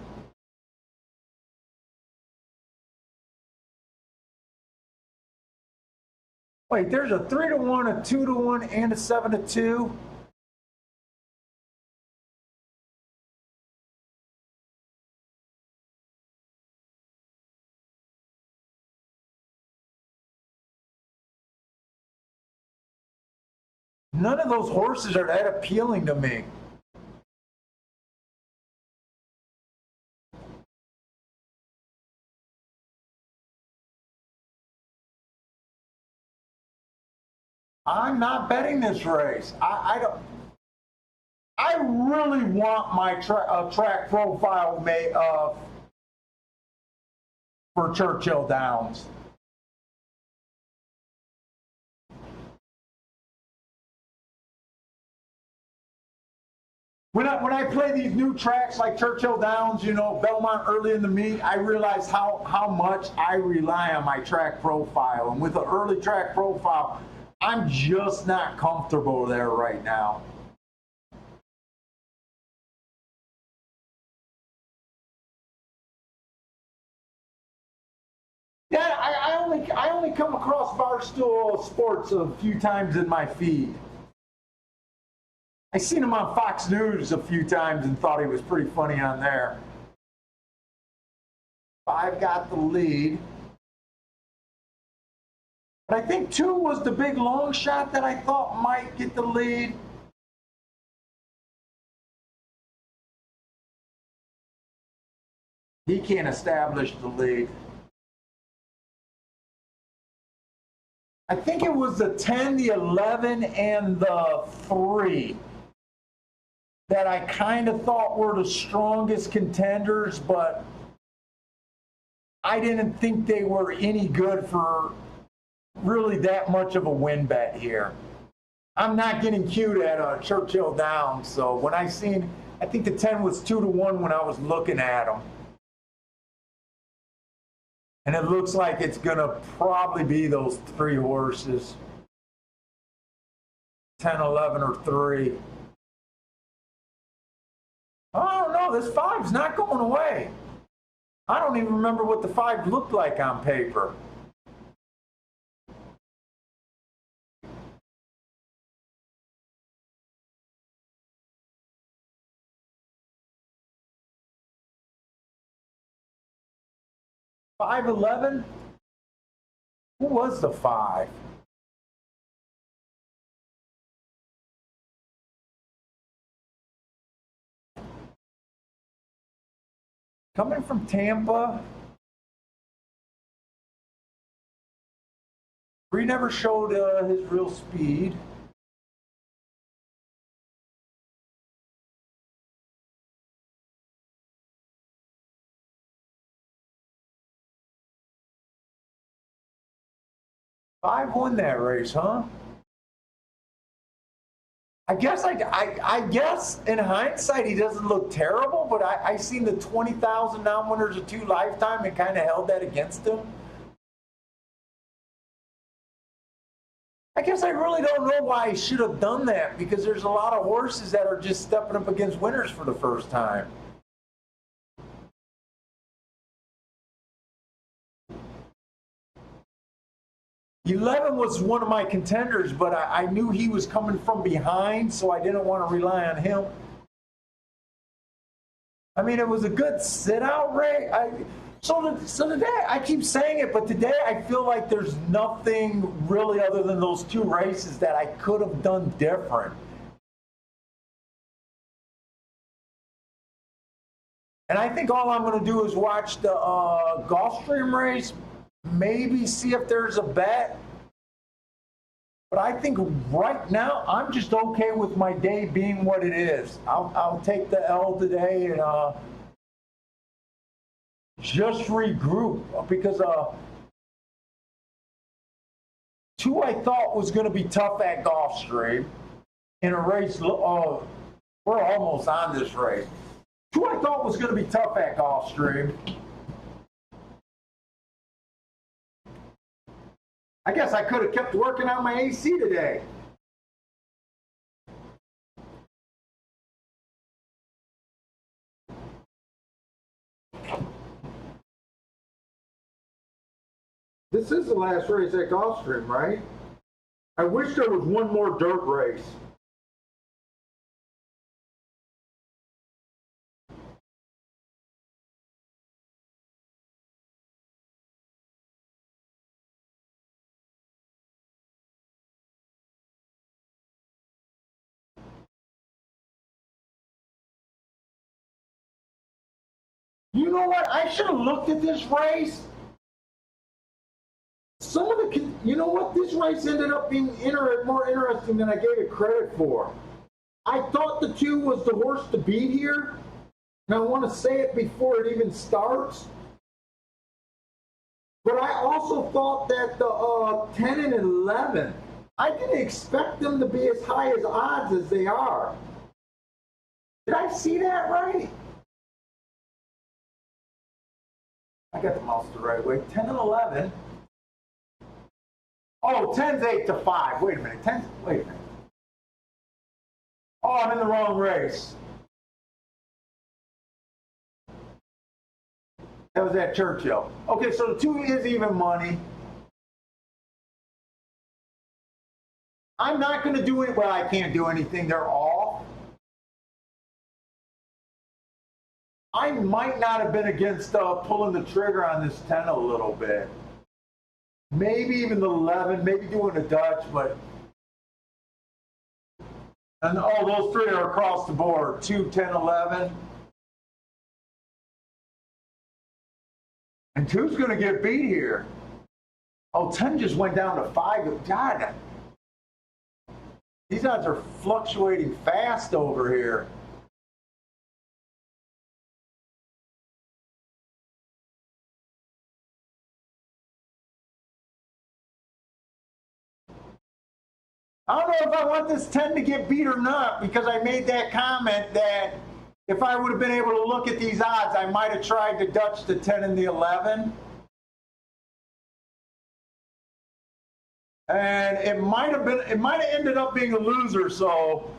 Wait, there's a 3-1, a 2-1, and a 7-2. None of those horses are that appealing to me. I'm not betting this race. I don't. I really want my track profile made for Churchill Downs. When I play these new tracks like Churchill Downs, you know, Belmont early in the meet, I realize how much I rely on my track profile. And with an early track profile, I'm just not comfortable there right now. Yeah, I only come across Barstool Sports a few times in my feed. I seen him on Fox News a few times and thought he was pretty funny on there. Five got the lead. But I think 2 was the big long shot that I thought might get the lead. He can't establish the lead. I think it was the 10, the 11, and the 3 that I kind of thought were the strongest contenders, but I didn't think they were any good for really that much of a win bet here. I'm not getting cute at Churchill Downs, so when I seen, I think the 10 was 2-1 when I was looking at them. And it looks like it's going to probably be those 3 horses. 10, 11, or 3. Oh, no, this 5's not going away. I don't even remember what the 5 looked like on paper. $5.11? Who was the 5? Coming from Tampa. He never showed his real speed. Five won that race, huh? I guess in hindsight he doesn't look terrible, but I seen the 20,000 non-winners of 2 lifetime and kind of held that against him. I guess I really don't know why he should have done that, because there's a lot of horses that are just stepping up against winners for the first time. $11 was one of my contenders, but I knew he was coming from behind, so I didn't want to rely on him. I mean, it was a good sit-out race. So today, I keep saying it, but today I feel like there's nothing really other than those 2 races that I could have done different. And I think all I'm going to do is watch the Gulfstream race, maybe see if there's a bet. But I think right now I'm just okay with my day being what it is. I'll take the L today and just regroup, because 2 I thought was going to be tough at Gulfstream in a race. We're almost on this race. 2 I thought was going to be tough at Gulfstream. I guess I could have kept working on my AC today. This is the last race at Gulfstream, right? I wish there was one more dirt race. You know what? I should have looked at this race. You know what? This race ended up being more interesting than I gave it credit for. I thought the 2 was the horse to beat here, and I want to say it before it even starts. But I also thought that the 10 and 11, I didn't expect them to be as high as odds as they are. Did I see that right? I got the mouse the right way. 10 and 11. Oh, 10's 8-5. Wait a minute. Wait a minute. Oh, I'm in the wrong race. That was at Churchill. Okay, so the 2 is even money. I'm not going to do it. Well, I can't do anything. They're off. I might not have been against pulling the trigger on this 10 a little bit. Maybe even the 11, maybe doing a Dutch, but. And oh, those 3 are across the board 2, 10, 11. And 2's going to get beat here. Oh, 10 just went down to 5. God. These odds are fluctuating fast over here. I don't know if I want this 10 to get beat or not, because I made that comment that if I would have been able to look at these odds, I might have tried to Dutch the 10 and the 11. And it might have ended up being a loser, so.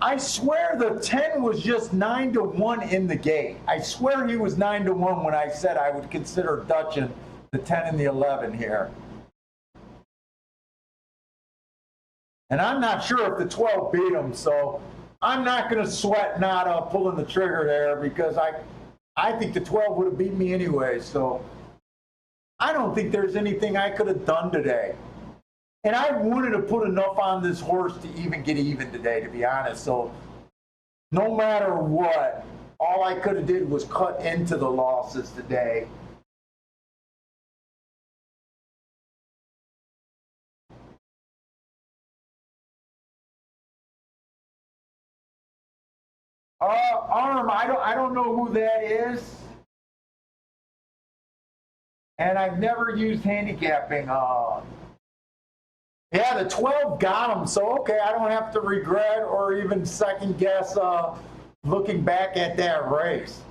I swear the 10 was just 9-1 in the gate. I swear he was 9-1 when I said I would consider Dutching the 10 and the 11 here. And I'm not sure if the 12 beat him, so I'm not going to sweat not pulling the trigger there, because I think the 12 would have beat me anyway. So I don't think there's anything I could have done today. And I wanted to put enough on this horse to even get even today, to be honest. So no matter what, all I could have did was cut into the losses today. Arm, I don't know who that is. And I've never used handicapping. Yeah, the 12 got him, so okay, I don't have to regret or even second guess looking back at that race.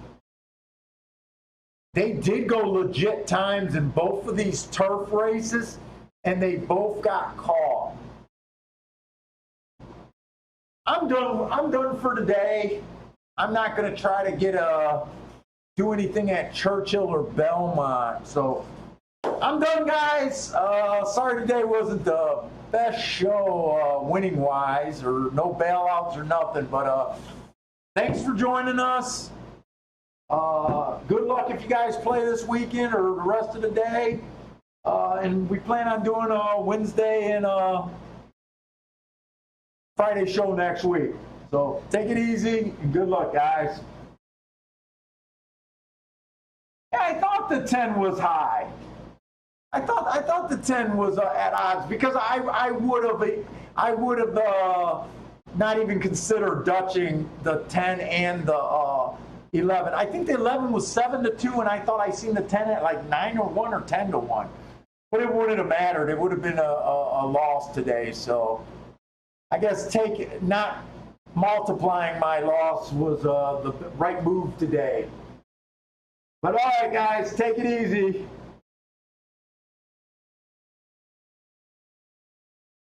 They did go legit times in both of these turf races, and they both got caught. I'm done for today. I'm not going to try to do anything at Churchill or Belmont, so I'm done, guys. Sorry today wasn't the best show winning wise, or no bailouts or nothing, but thanks for joining us. Good luck if you guys play this weekend or the rest of the day. And we plan on doing a Wednesday and Friday show next week. So take it easy and good luck, guys. Yeah, I thought the 10 was high. I thought the 10 was at odds, because I would have not even considered Dutching the 10 and the 11. I think the 11 was 7-2, and I thought I seen the 10 at like 9-1 or 10-1. But it wouldn't have mattered. It would have been a loss today. So I guess not multiplying my loss was the right move today. But all right, guys, take it easy.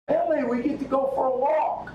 Ellie, we get to go for a walk.